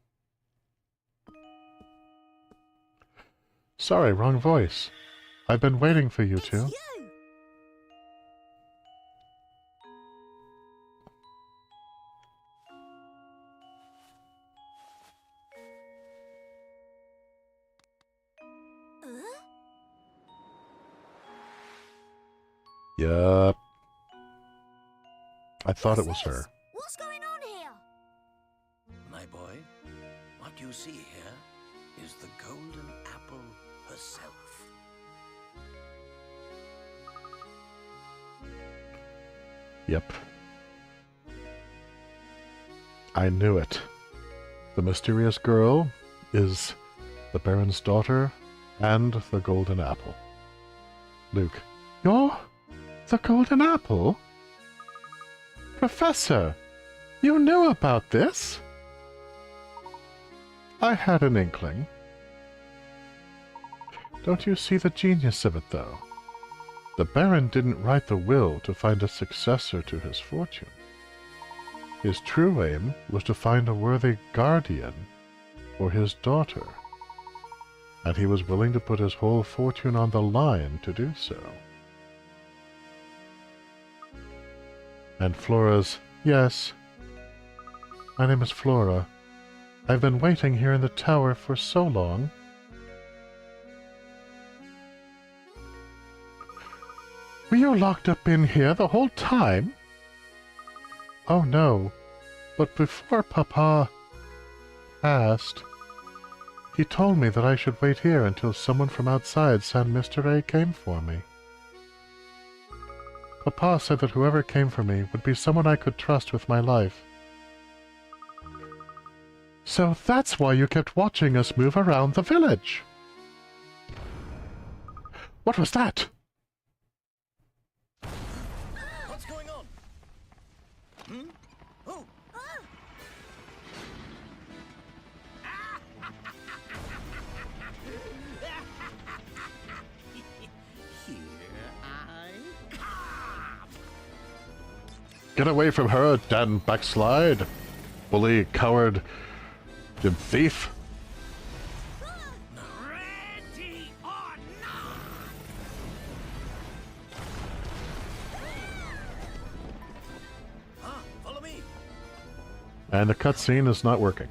Sorry, wrong voice. I've been waiting for you two. You. Yup. I thought it was What's her. this? What's going on here? My boy, what you see here is the Golden Apple herself. Yep. I knew it. The mysterious girl is the Baron's daughter and the Golden Apple. Luke. You're the Golden Apple? Professor, you knew about this? I had an inkling. Don't you see the genius of it, though? The Baron didn't write the will to find a successor to his fortune. His true aim was to find a worthy guardian for his daughter, and he was willing to put his whole fortune on the line to do so. And Flora's, yes, my name is Flora. I've been waiting here in the tower for so long. Were you locked up in here the whole time? Oh no, but before Papa passed, he told me that I should wait here until someone from outside San Mystere came for me. Papa said that whoever came for me would be someone I could trust with my life. So that's why you kept watching us move around the village. What was that? What's going on? Hmm? Oh! Here I come! Get away from her, Dan Backslide! Bully, coward, you thief! Ready or not? Follow me. And the cutscene is not working.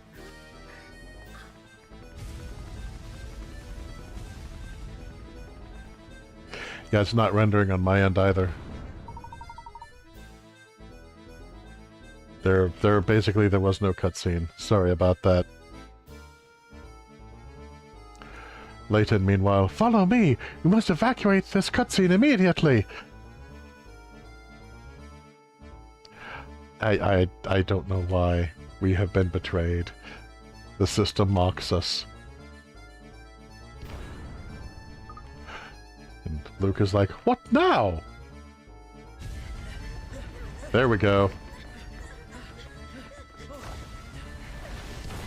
Yeah, it's not rendering on my end either. There basically there was no cutscene. Sorry about that. Layton, meanwhile, follow me! You must evacuate this cutscene immediately! I don't know why. We have been betrayed. The system mocks us. And Luke is like, what now? There we go.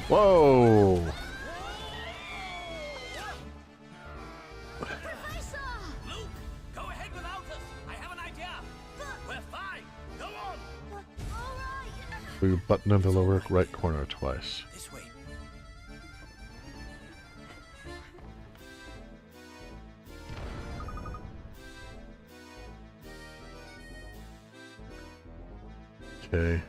Whoa! Professor! Luke, go ahead without us. I have an idea. We're fine. Go on. All right. We button in the lower right corner twice. This way. Okay.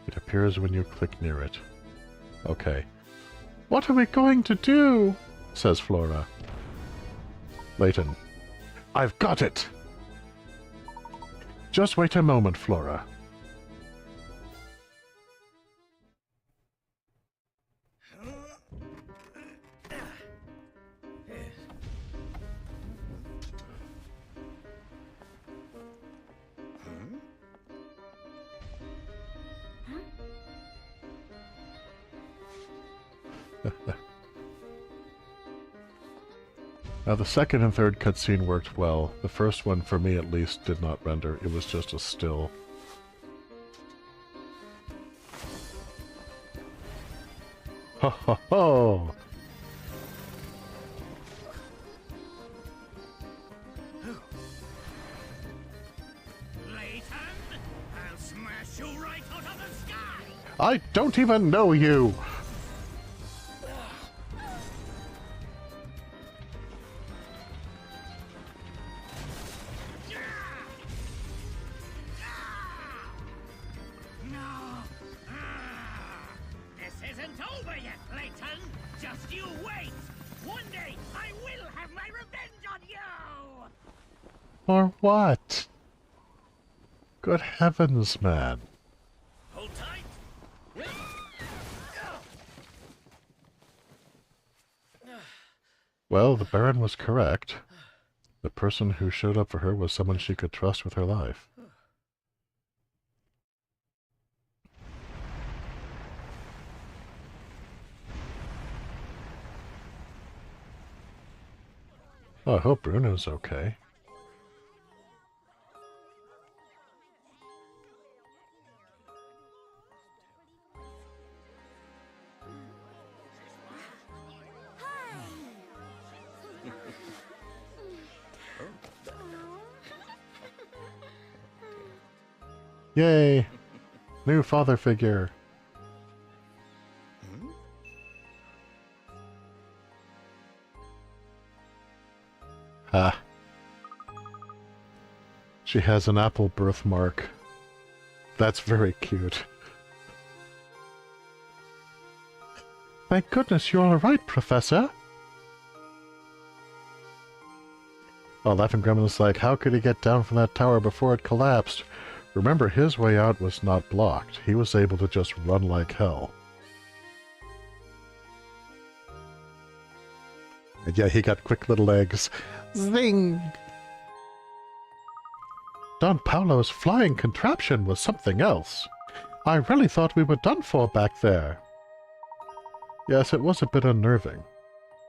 It appears when you click near it. Okay. What are we going to do? Says Flora. Layton. I've got it! Just wait a moment, Flora. Now, the second and third cutscene worked well. The first one, for me at least, did not render. It was just a still. Ho ho ho! Layton, I'll smash you right out of the sky! I don't even know you! Or what? Good heavens, man. Hold tight. Well, the Baron was correct. The person who showed up for her was someone she could trust with her life. Oh, I hope Bruno's okay. Yay! New father figure. Ha. She has an apple birthmark. That's very cute. Thank goodness you're all right, Professor. Oh, Laughing Gremlin's like, how could he get down from that tower before it collapsed? Remember, his way out was not blocked. He was able to just run like hell. And yeah, he got quick little legs. Zing! Don Paolo's flying contraption was something else. I really thought we were done for back there. Yes, it was a bit unnerving.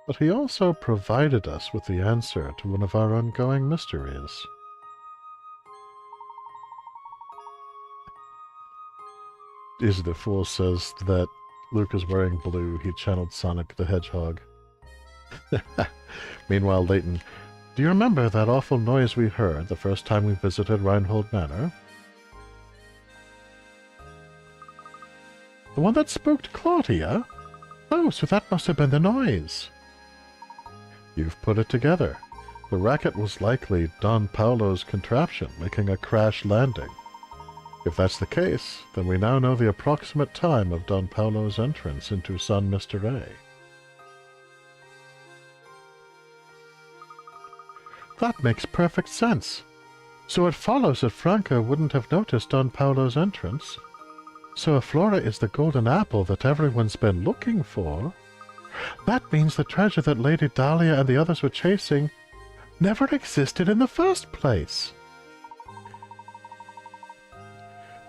But he also provided us with the answer to one of our ongoing mysteries. Easy the Fool says that Luke is wearing blue. He channeled Sonic the Hedgehog. Meanwhile, Layton, do you remember that awful noise we heard the first time we visited Reinhold Manor? The one that spooked Claudia? Oh, so that must have been the noise. You've put it together. The racket was likely Don Paolo's contraption making a crash landing. If that's the case, then we now know the approximate time of Don Paolo's entrance into San Mystere. That makes perfect sense. So it follows that Franca wouldn't have noticed Don Paolo's entrance. So if Flora is the golden apple that everyone's been looking for, that means the treasure that Lady Dahlia and the others were chasing never existed in the first place.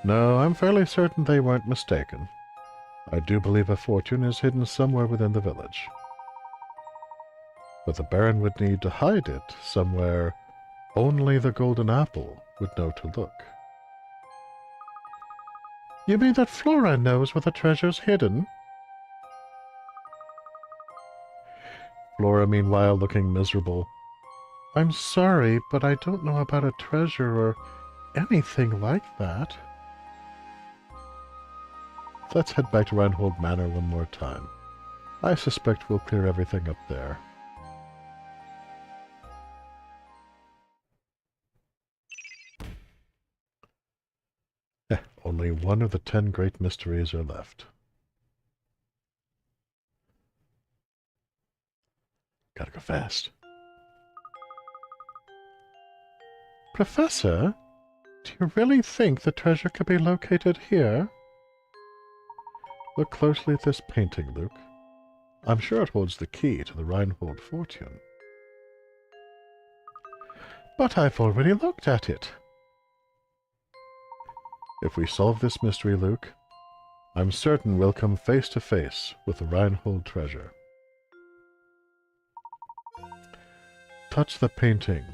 No, I'm fairly certain they weren't mistaken. I do believe a fortune is hidden somewhere within the village. But the Baron would need to hide it somewhere only the golden apple would know to look. You mean that Flora knows where the treasure's hidden? Flora, meanwhile, looking miserable. I'm sorry, but I don't know about a treasure or anything like that. Let's head back to Reinhold Manor one more time. I suspect we'll clear everything up there. Only one of the 10 great mysteries are left. Gotta go fast. Professor, do you really think the treasure could be located here? Look closely at this painting, Luke. I'm sure it holds the key to the Reinhold fortune. But I've already looked at it. If we solve this mystery, Luke, I'm certain we'll come face to face with the Reinhold treasure. touch the painting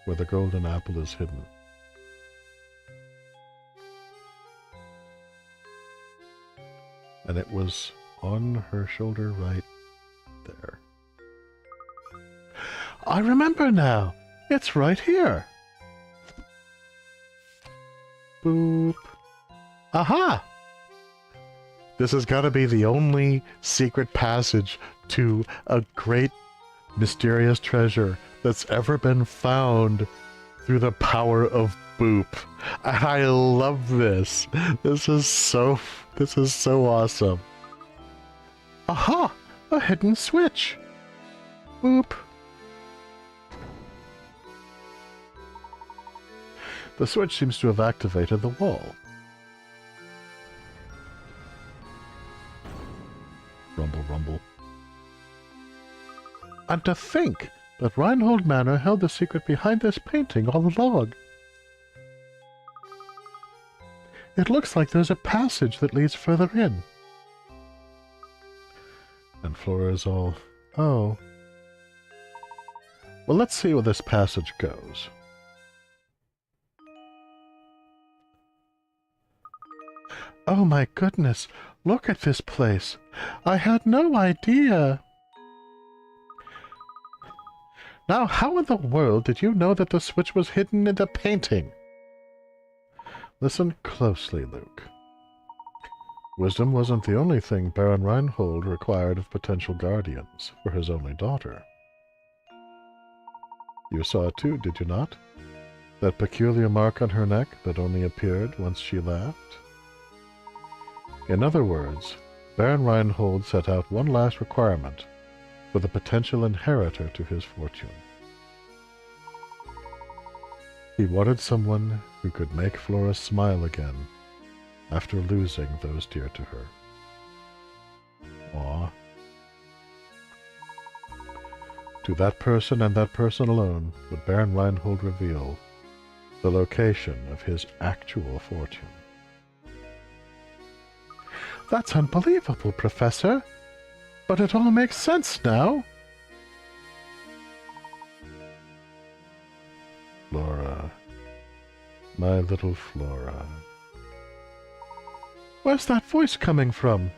where the golden apple is hidden. And it was on her shoulder right there. I remember now. It's right here. Boop. Aha! This has got to be the only secret passage to a great mysterious treasure that's ever been found through the power of Boop. I love this. This is so awesome. Aha! A hidden switch. Boop. The switch seems to have activated the wall. Rumble, rumble. And to think that Reinhold Manor held the secret behind this painting all along. It looks like there's a passage that leads further in. And Flora's all, oh. Well, let's see where this passage goes. Oh my goodness, look at this place. I had no idea. Now, how in the world did you know that the switch was hidden in the painting? Listen closely, Luke. Wisdom wasn't the only thing Baron Reinhold required of potential guardians for his only daughter. You saw it too, did you not? That peculiar mark on her neck that only appeared once she laughed? In other words, Baron Reinhold set out one last requirement for the potential inheritor to his fortune. He wanted someone who could make Flora smile again after losing those dear to her. Aw. To that person and that person alone would Baron Reinhold reveal the location of his actual fortune. That's unbelievable, Professor. But it all makes sense now. Flora. My little Flora. Where's that voice coming from?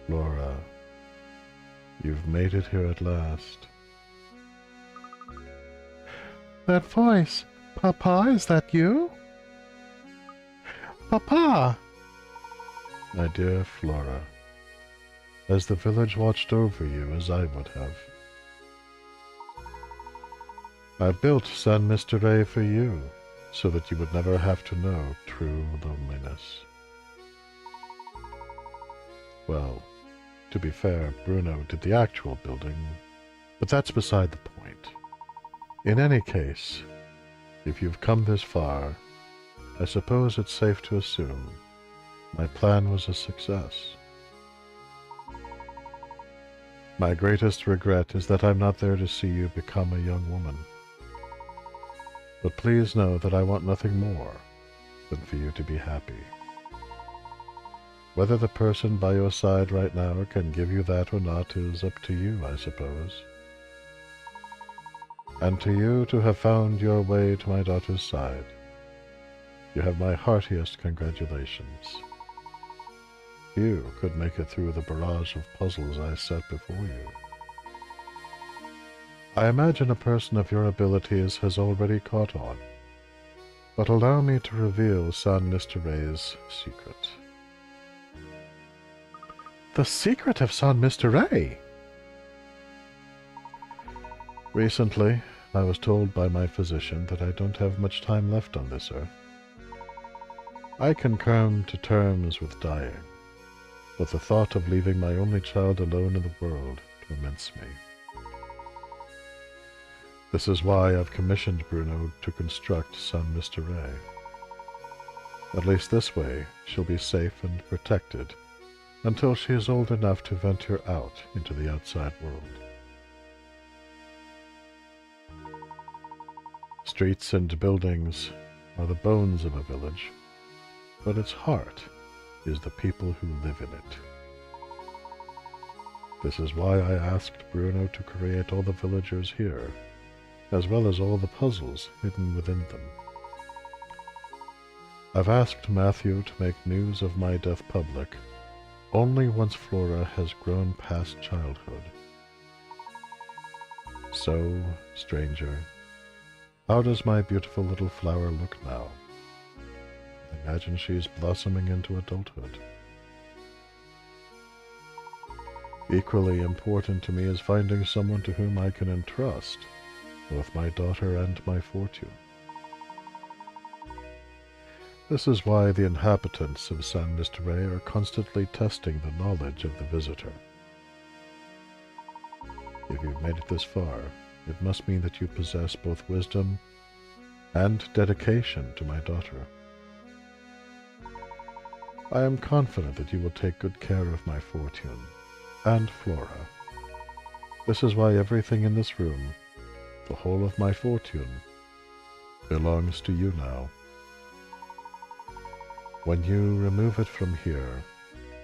Flora. You've made it here at last. That voice. Papa, is that you? Papa! My dear Flora, as the village watched over you as I would have. I built San Mystere for you, so that you would never have to know true loneliness. Well, to be fair, Bruno did the actual building, but that's beside the point. In any case, if you've come this far, I suppose it's safe to assume my plan was a success. My greatest regret is that I'm not there to see you become a young woman. But please know that I want nothing more than for you to be happy. Whether the person by your side right now can give you that or not is up to you, I suppose. And to you to have found your way to my daughter's side, you have my heartiest congratulations. You could make it through the barrage of puzzles I set before you. I imagine a person of your abilities has already caught on, but allow me to reveal San Mystere's secret. The secret of San Mystere? Recently, I was told by my physician that I don't have much time left on this earth. I can come to terms with dying, but the thought of leaving my only child alone in the world torments me. This is why I've commissioned Bruno to construct San Mystere. At least this way, she'll be safe and protected until she is old enough to venture out into the outside world. Streets and buildings are the bones of a village, but its heart is the people who live in it. This is why I asked Bruno to create all the villagers here, as well as all the puzzles hidden within them. I've asked Matthew to make news of my death public only once Flora has grown past childhood. So, stranger, how does my beautiful little flower look now? I imagine she's blossoming into adulthood. Equally important to me is finding someone to whom I can entrust both my daughter and my fortune. This is why the inhabitants of San Mystere are constantly testing the knowledge of the visitor. If you've made it this far, it must mean that you possess both wisdom and dedication to my daughter. I am confident that you will take good care of my fortune and Flora. This is why everything in this room, the whole of my fortune, belongs to you now. When you remove it from here,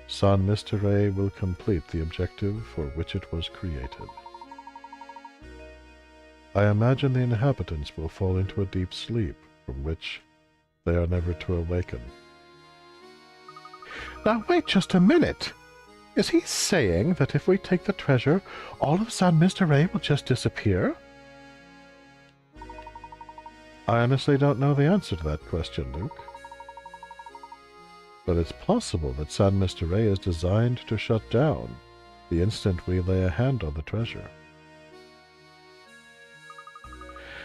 San Mystere will complete the objective for which it was created. I imagine the inhabitants will fall into a deep sleep from which they are never to awaken. Now wait just a minute! Is he saying that if we take the treasure, all of San Mystere will just disappear? I honestly don't know the answer to that question, Luke. But it's possible that San Mystere is designed to shut down the instant we lay a hand on the treasure.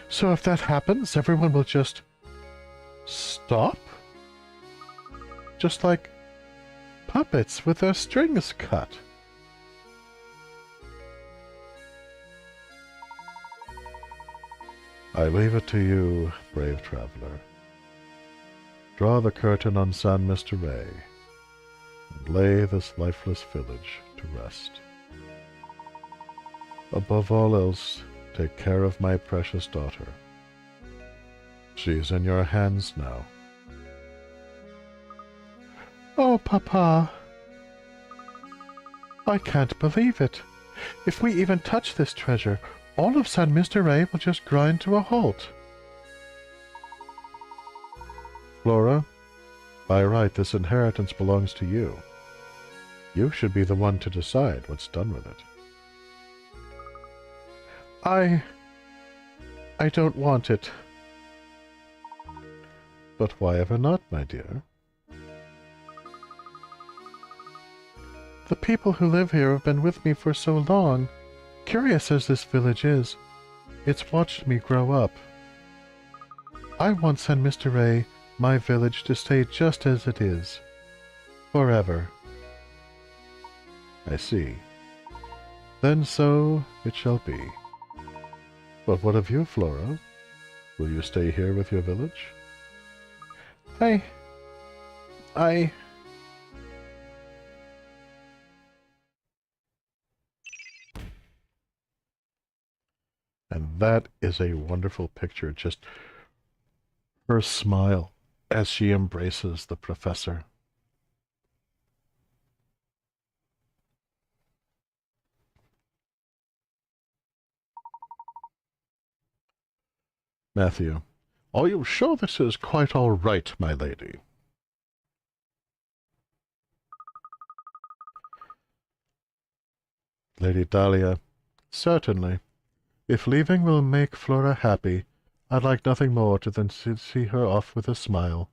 So if that happens, everyone will just stop? Just like puppets with their strings cut. I leave it to you, brave traveler. Draw the curtain on San Mystere and lay this lifeless village to rest. Above all else, take care of my precious daughter. She's in your hands now. Oh, Papa! I can't believe it. If we even touch this treasure, all of San Mystere will just grind to a halt. Flora, by right this inheritance belongs to you. You should be the one to decide what's done with it. I don't want it. But why ever not, my dear? The people who live here have been with me for so long. Curious as this village is, it's watched me grow up. I want San Mystere, my village, to stay just as it is. Forever. I see. Then so it shall be. But what of you, Flora? Will you stay here with your village? I... And that is a wonderful picture, just her smile as she embraces the professor. Matthew, are you sure this is quite all right, my lady? Lady Dahlia, certainly. If leaving will make Flora happy, I'd like nothing more than to see her off with a smile.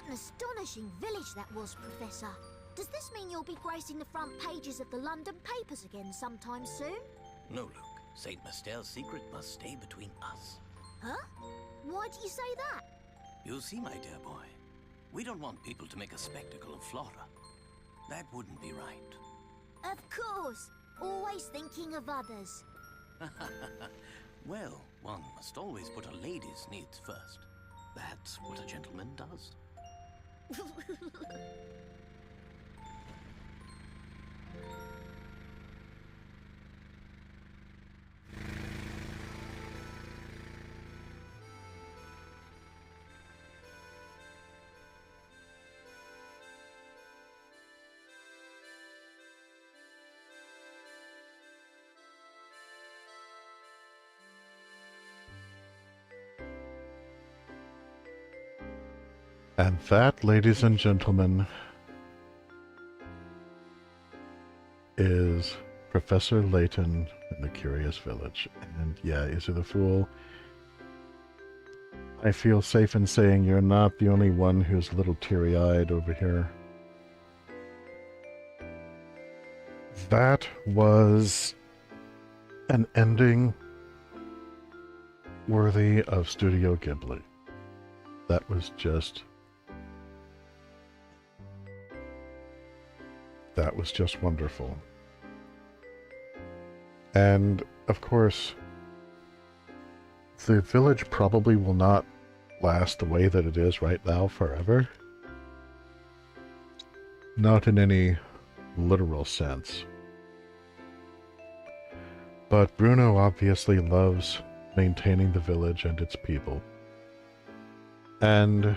What an astonishing village that was, Professor. Does this mean you'll be gracing the front pages of the London papers again sometime soon? No, Luke. St. Mystere's secret must stay between us. Huh? Why do you say that? You see, my dear boy, we don't want people to make a spectacle of Flora. That wouldn't be right. Of course. Always thinking of others. Well, one must always put a lady's needs first. That's what a gentleman does. And that, ladies and gentlemen, is Professor Layton in the Curious Village. And yeah, is he the fool? I feel safe in saying you're not the only one who's a little teary-eyed over here. That was an ending worthy of Studio Ghibli. That was just... that was just wonderful. And, of course, the village probably will not last the way that it is right now forever. Not in any literal sense. But Bruno obviously loves maintaining the village and its people. And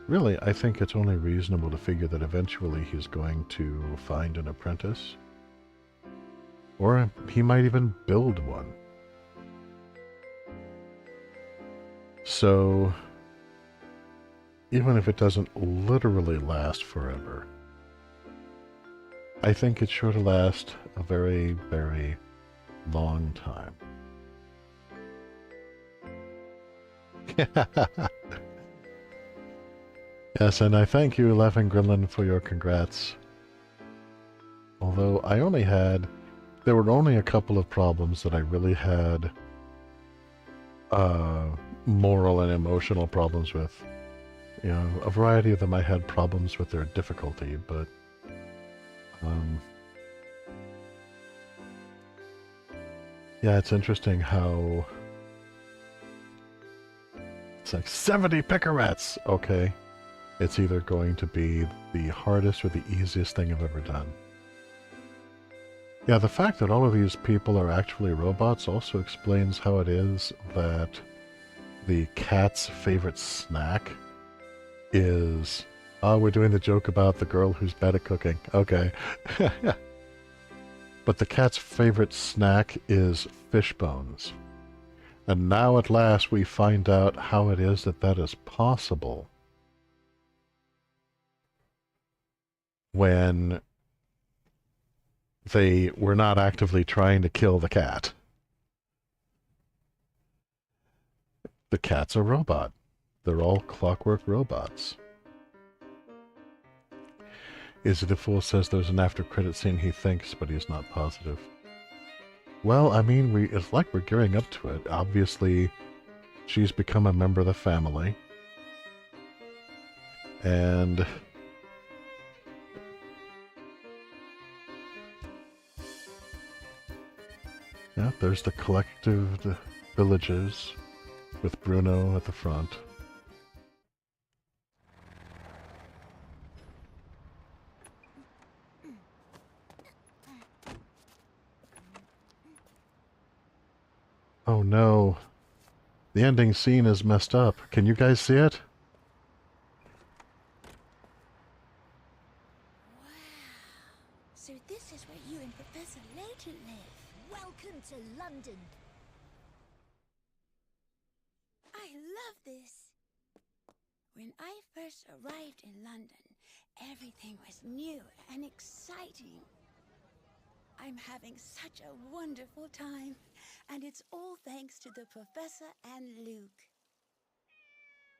really, I think it's only reasonable to figure that eventually he's going to find an apprentice. Or he might even build one. So, even if it doesn't literally last forever, I think it's sure to last a very, very long time. Yes, and I thank you, Laughing Gremlin, for your congrats. Although there were only a couple of problems that I really had moral and emotional problems with. You know, a variety of them I had problems with their difficulty, but yeah, it's interesting how it's like 70 picarets. Okay, it's either going to be the hardest or the easiest thing I've ever done. Yeah, the fact that all of these people are actually robots also explains how it is that the cat's favorite snack is... Oh, we're doing the joke about the girl who's bad at cooking. Okay. But the cat's favorite snack is fish bones. And now at last we find out how it is that that is possible. When they were not actively trying to kill the cat. The cat's a robot. They're all clockwork robots. Izzy the Fool says there's an after-credit scene he thinks, but he's not positive. Well, I mean, it's like we're gearing up to it. Obviously, she's become a member of the family. And... yeah, there's the collective villages with Bruno at the front. Oh no. The ending scene is messed up. Can you guys see it? Wow. So this is where you and Professor Layton live. Welcome to London. I love this. When I first arrived in London, everything was new and exciting. I'm having such a wonderful time, and it's all thanks to the Professor and Luke.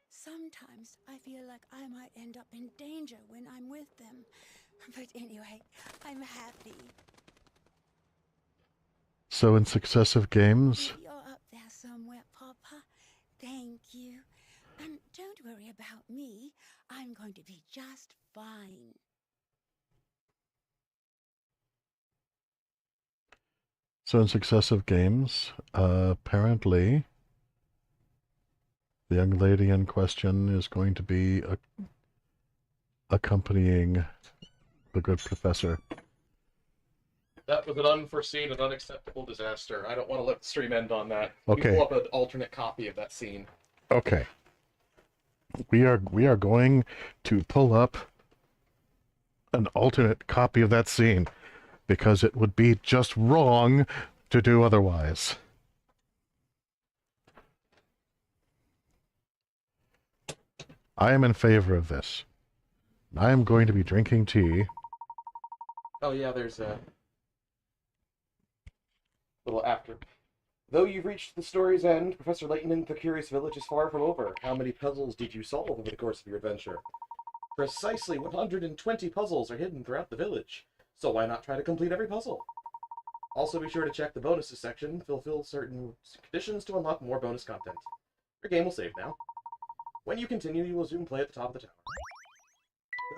Sometimes I feel like I might end up in danger when I'm with them. But anyway, I'm happy. So in successive games, If you're up there somewhere, Papa, thank you. And don't worry about me. I'm going to be just fine. apparently, the young lady in question is going to be accompanying the good professor. That was an unforeseen and unacceptable disaster. I don't want to let the stream end on that. Okay. We pull up an alternate copy of that scene. Okay. We are going to pull up an alternate copy of that scene because it would be just wrong to do otherwise. I am in favor of this. I am going to be drinking tea. Oh yeah, there's a little after. Though you've reached the story's end, Professor Layton in the Curious Village is far from over. How many puzzles did you solve over the course of your adventure? Precisely 120 puzzles are hidden throughout the village, so why not try to complete every puzzle? Also be sure to check the bonuses section, fulfill certain conditions to unlock more bonus content. Your game will save now. When you continue, you will zoom play at the top of the tower.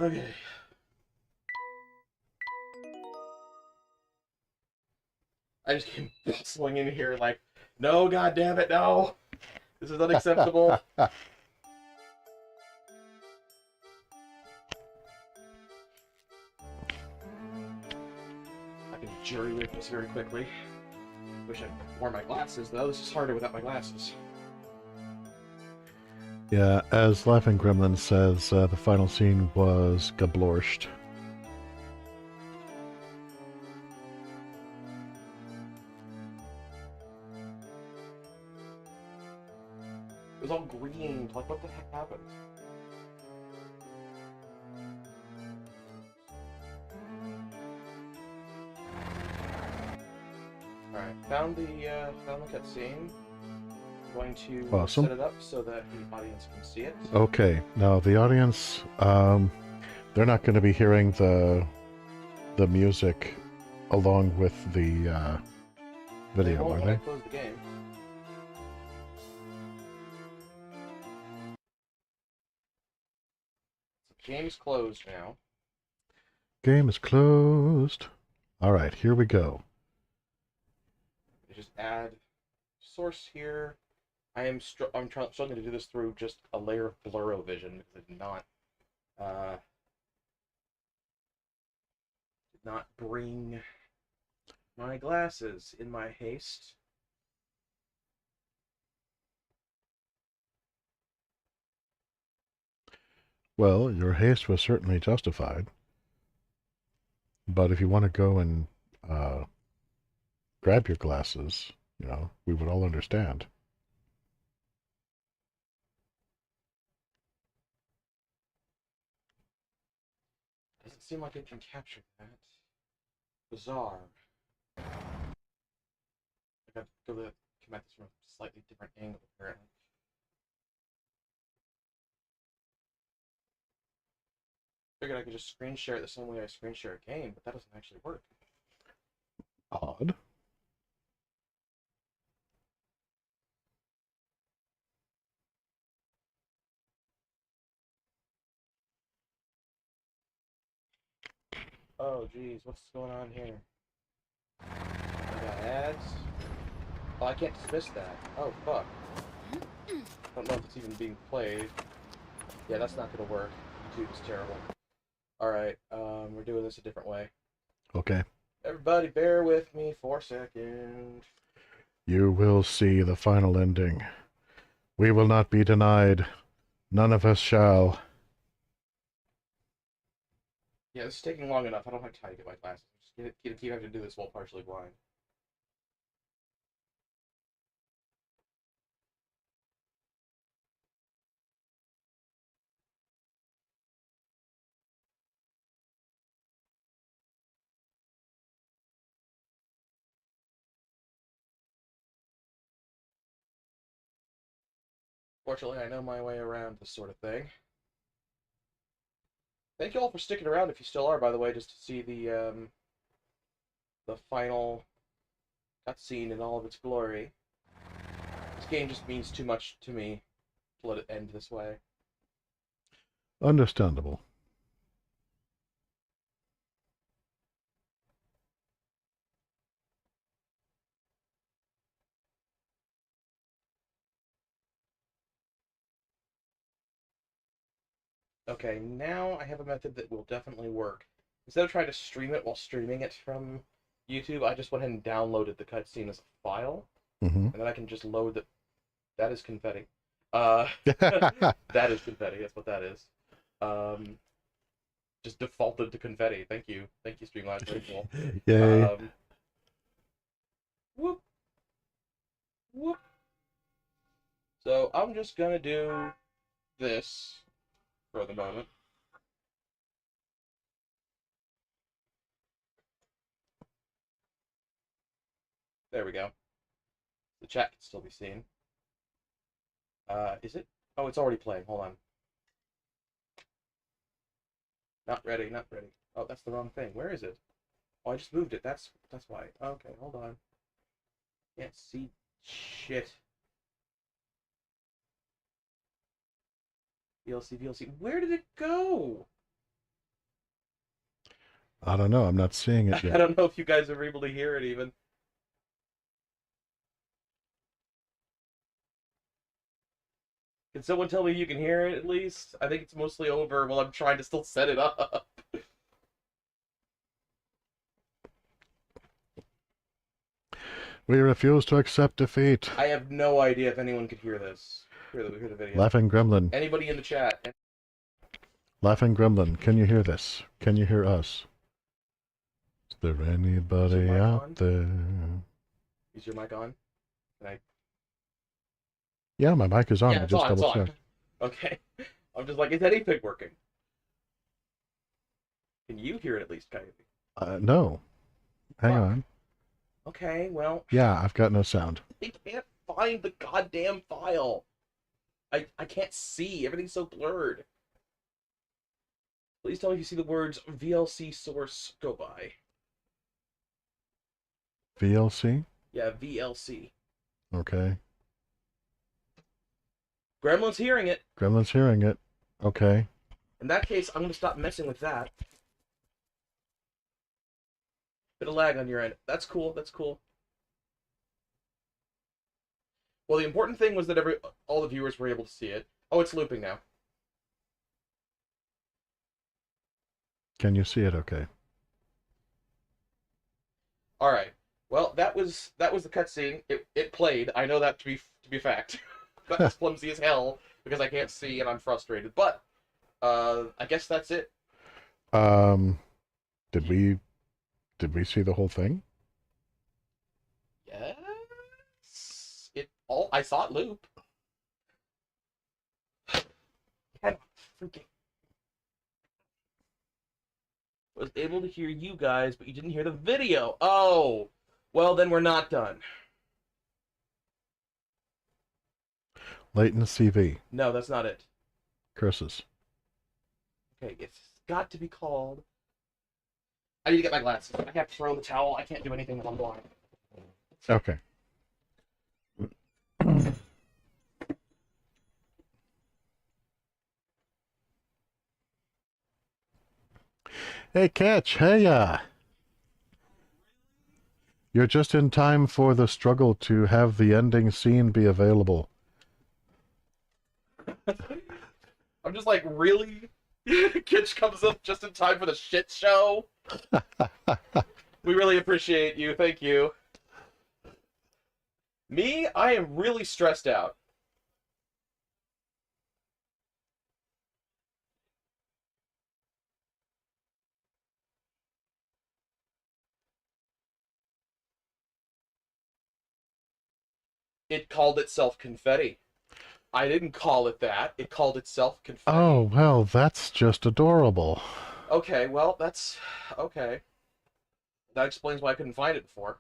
Okay. I just came bustling in here like, no, goddammit, no! This is unacceptable. I can jury rig this very quickly. Wish I wore my glasses, though. This is harder without my glasses. Yeah, as Laughing Gremlin says, the final scene was gablorshed. It was all green. Like, what the heck happened? Alright, found the cutscene. I'm going to Awesome. set it up so that the audience can see it. Okay, now the audience, they're not going to be hearing the music along with the video, won't are when I they? close the game. So game's closed now. Game is closed. All right, here we go. I just add source here. I'm struggling to do this through just a layer of blurro vision because I did not bring my glasses in my haste. Well, your haste was certainly justified. But if you want to go and grab your glasses, you know, we would all understand. Doesn't seem like it can capture that. Bizarre. I got to come at this from a slightly different angle, apparently. Figured I could just screen share it the same way I screen share a game, but that doesn't actually work. Odd. Oh, geez, what's going on here? I got ads. Oh, I can't dismiss that. Oh, fuck. I don't know if it's even being played. Yeah, that's not gonna work. YouTube is terrible. Alright, we're doing this a different way. Okay. Everybody bear with me for a second. You will see the final ending. We will not be denied. None of us shall. Yeah, this is taking long enough. I don't have time to get my glasses. Just keep having to do this while partially blind. Fortunately, I know my way around this sort of thing. Thank you all for sticking around, if you still are, by the way, just to see the final cutscene in all of its glory. This game just means too much to me to let it end this way. Understandable. Okay, now I have a method that will definitely work. Instead of trying to stream it while streaming it from YouTube, I just went ahead and downloaded the cutscene as a file, Mm-hmm. and then I can just load the... That is confetti. That is confetti, that's what that is. Just defaulted to confetti. Thank you. Thank you, Streamlabs. Very cool. Yay. Whoop. Whoop. So I'm just gonna do this for the moment. There we go. The chat can still be seen. Is it? Oh, it's already playing. Hold on. Not ready, not ready. Oh, that's the wrong thing. Where is it? Oh, I just moved it. That's why. Okay, hold on. Can't see shit. VLC. Where did it go? I don't know. I'm not seeing it I yet. don't know if you guys are able to hear it even. Can someone tell me you can hear it at least? I think it's mostly over while I'm trying to still set it up. We refuse to accept defeat. I have no idea if anyone could hear this. Hear the video. Laughing Gremlin. Anybody in the chat? Laughing Gremlin, can you hear this? Can you hear us? Is there anybody mic out on? there? Is your mic on? Can I... Yeah, my mic is on. Yeah, I it's just on, it's double on. checked. Okay. I'm just like, is anything working? Can you hear it at least, Coyote? No. Hang Fuck. on. Okay, well... Yeah, I've got no sound. I can't find the goddamn file. I can't see. Everything's so blurred. Please tell me if you see the words VLC source go by. VLC? Yeah, VLC. Okay. Gremlin's hearing it. Gremlin's hearing it. Okay. In that case, I'm going to stop messing with that. Bit of lag on your end. That's cool, that's cool. Well, the important thing was that all the viewers were able to see it. Oh, it's looping now. Can you see it okay? All right. Well, that was the cutscene. It played. I know that to be fact. That's flimsy as hell because I can't see and I'm frustrated. But I guess that's it. Did we see the whole thing? Yes. I saw it loop. I freaking was able to hear you guys, but you didn't hear the video. Oh, well then we're not done. Layton CV. No, that's not it. Curses. Okay, it's got to be called. I need to get my glasses. I have to throw the towel. I can't do anything if I'm blind. Okay. Hey, Catch. Hey, you're just in time for the struggle to have the ending scene be available. I'm just like, really? Kitch comes up just in time for the shit show? We really appreciate you. Thank you. Me, I am really stressed out. It called itself confetti. I didn't call it that. It called itself confetti. Oh, well, that's just adorable. Okay, well, that's... okay. That explains why I couldn't find it before.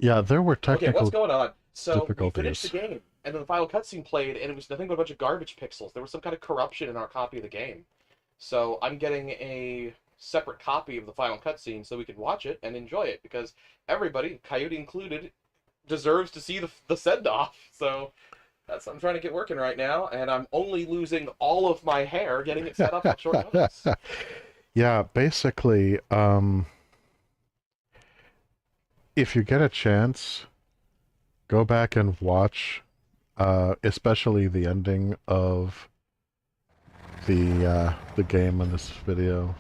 Yeah, there were Okay, technical what's going on? So we finished the difficulties. game, and then the final cutscene played, and it was nothing but a bunch of garbage pixels. There was some kind of corruption in our copy of the game. So I'm getting a separate copy of the final cutscene so we can watch it and enjoy it, because everybody, Coyote included, deserves to see the send-off. So that's what I'm trying to get working right now, and I'm only losing all of my hair getting it set up on short notice. Yeah, basically, if you get a chance, go back and watch, especially the ending of the game in this video.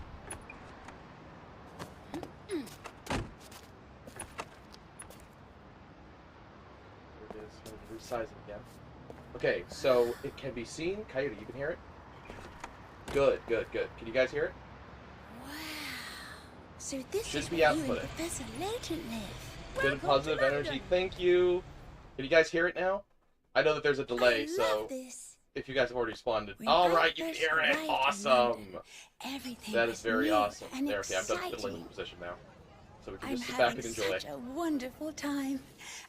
Resizing again. Okay, so it can be seen. Coyote, you can hear it? Good, good, good. Can you guys hear it? Wow. So this Should is be where you and outputted. Professor Layton live. Good and positive energy. Thank you. Can you guys hear it now? I know that there's a delay, I so love this. if you guys have already responded. When All I right, you can first hear it. arrived in Awesome. London, everything That was is very new awesome. and There, okay, I'm done fiddling exciting. with the position now. So we can I'm just sit back having and enjoy. such a wonderful time,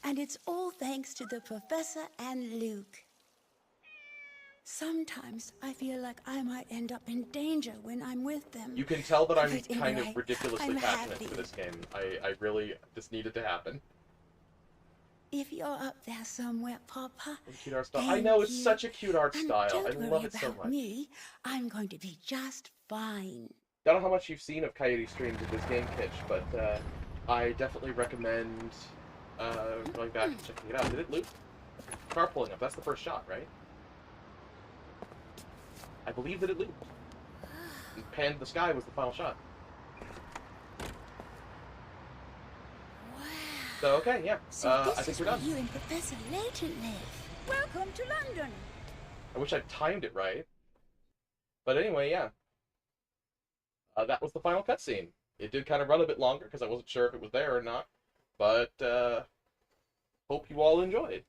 and it's all thanks to the professor and Luke. Sometimes I feel like I might end up in danger when I'm with them. You can tell that I'm But kind anyway, of ridiculously I'm passionate happy. for this game. I really, this needed to happen. If you're up there somewhere, Papa, Cute art style. I thank know, it's you. such a cute art And style. I don't worry love it so about much. me. I'm going to be just fine. I don't know how much you've seen of Coyote streams of this game pitch, but I definitely recommend going back and checking it out. Did it loop? Car pulling up. That's the first shot, right? I believe that it looped. And panned the sky was the final shot. Wow. So, okay, yeah. So I this think is we're where done. you and Professor Layton live. Welcome to London. I wish I'd timed it right. But anyway, yeah. That was the final cutscene. It did kind of run a bit longer because I wasn't sure if it was there or not. But, hope you all enjoyed.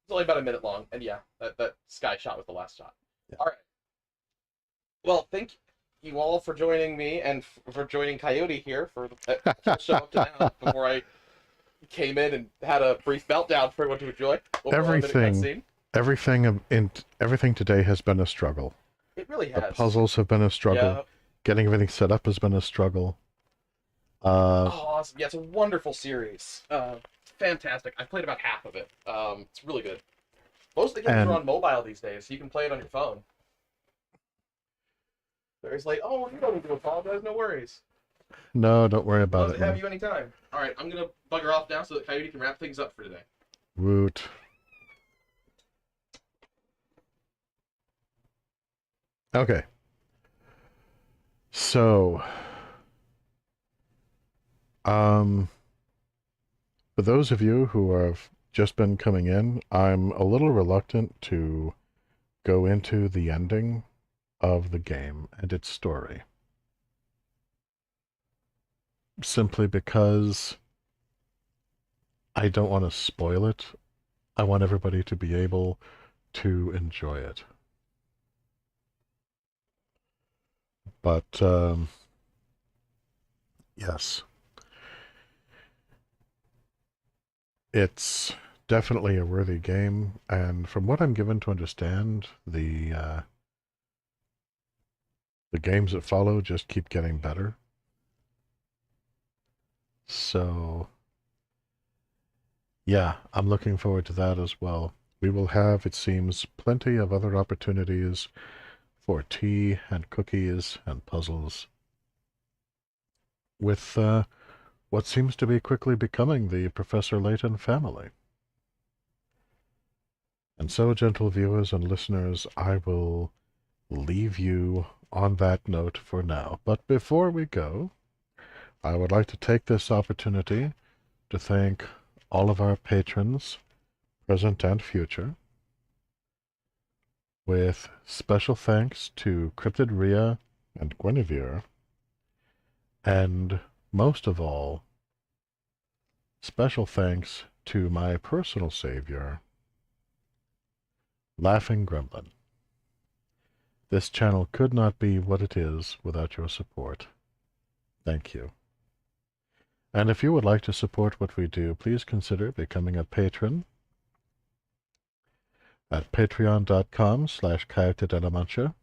It's only about a minute long, and yeah, that sky shot was the last shot. Yeah. All right. Well, thank you all for joining me and for joining Coyote here for the whole show up to now before I came in and had a brief meltdown for everyone to enjoy. Everything today has been a struggle. It really has. The puzzles have been a struggle. Yeah. Getting everything set up has been a struggle. Awesome. Yeah, it's a wonderful series. Fantastic. I've played about half of it. It's really good. Most of the games are on mobile these days, so you can play it on your phone. Barry's like, oh, you don't need to apologize, no worries. No, don't worry about Love it. to have you anytime. Alright, I'm gonna bugger off now so that Coyote can wrap things up for today. Woot. Okay. So, for those of you who have just been coming in, I'm a little reluctant to go into the ending of the game and its story. Simply because I don't want to spoil it. I want everybody to be able to enjoy it. But, yes. It's definitely a worthy game, and from what I'm given to understand, the games that follow just keep getting better. So, yeah, I'm looking forward to that as well. We will have, it seems, plenty of other opportunities for tea and cookies and puzzles with what seems to be quickly becoming the Professor Layton family. And so, gentle viewers and listeners, I will leave you on that note for now. But before we go, I would like to take this opportunity to thank all of our patrons, present and future, with special thanks to Cryptid Rhea and Guinevere, and most of all, special thanks to my personal savior, Laughing Gremlin. This channel could not be what it is without your support. Thank you. And if you would like to support what we do, please consider becoming a patron at patreon.com/Coyote de la Mancha.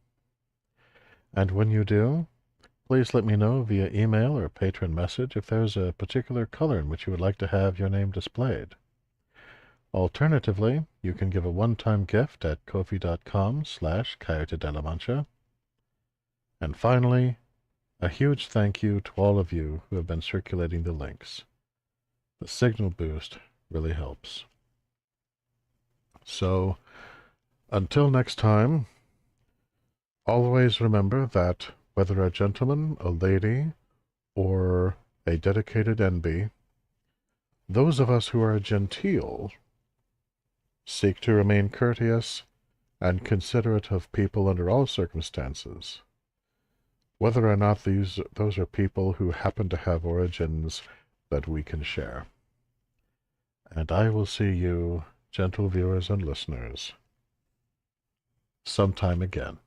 And when you do, please let me know via email or patron message if there's a particular color in which you would like to have your name displayed. Alternatively, you can give a one-time gift at ko-fi.com/Coyote de la Mancha. And finally, a huge thank you to all of you who have been circulating the links. The signal boost really helps. So, until next time, always remember that whether a gentleman, a lady, or a dedicated NB, those of us who are genteel seek to remain courteous and considerate of people under all circumstances, whether or not those are people who happen to have origins that we can share. And I will see you, gentle viewers and listeners, sometime again.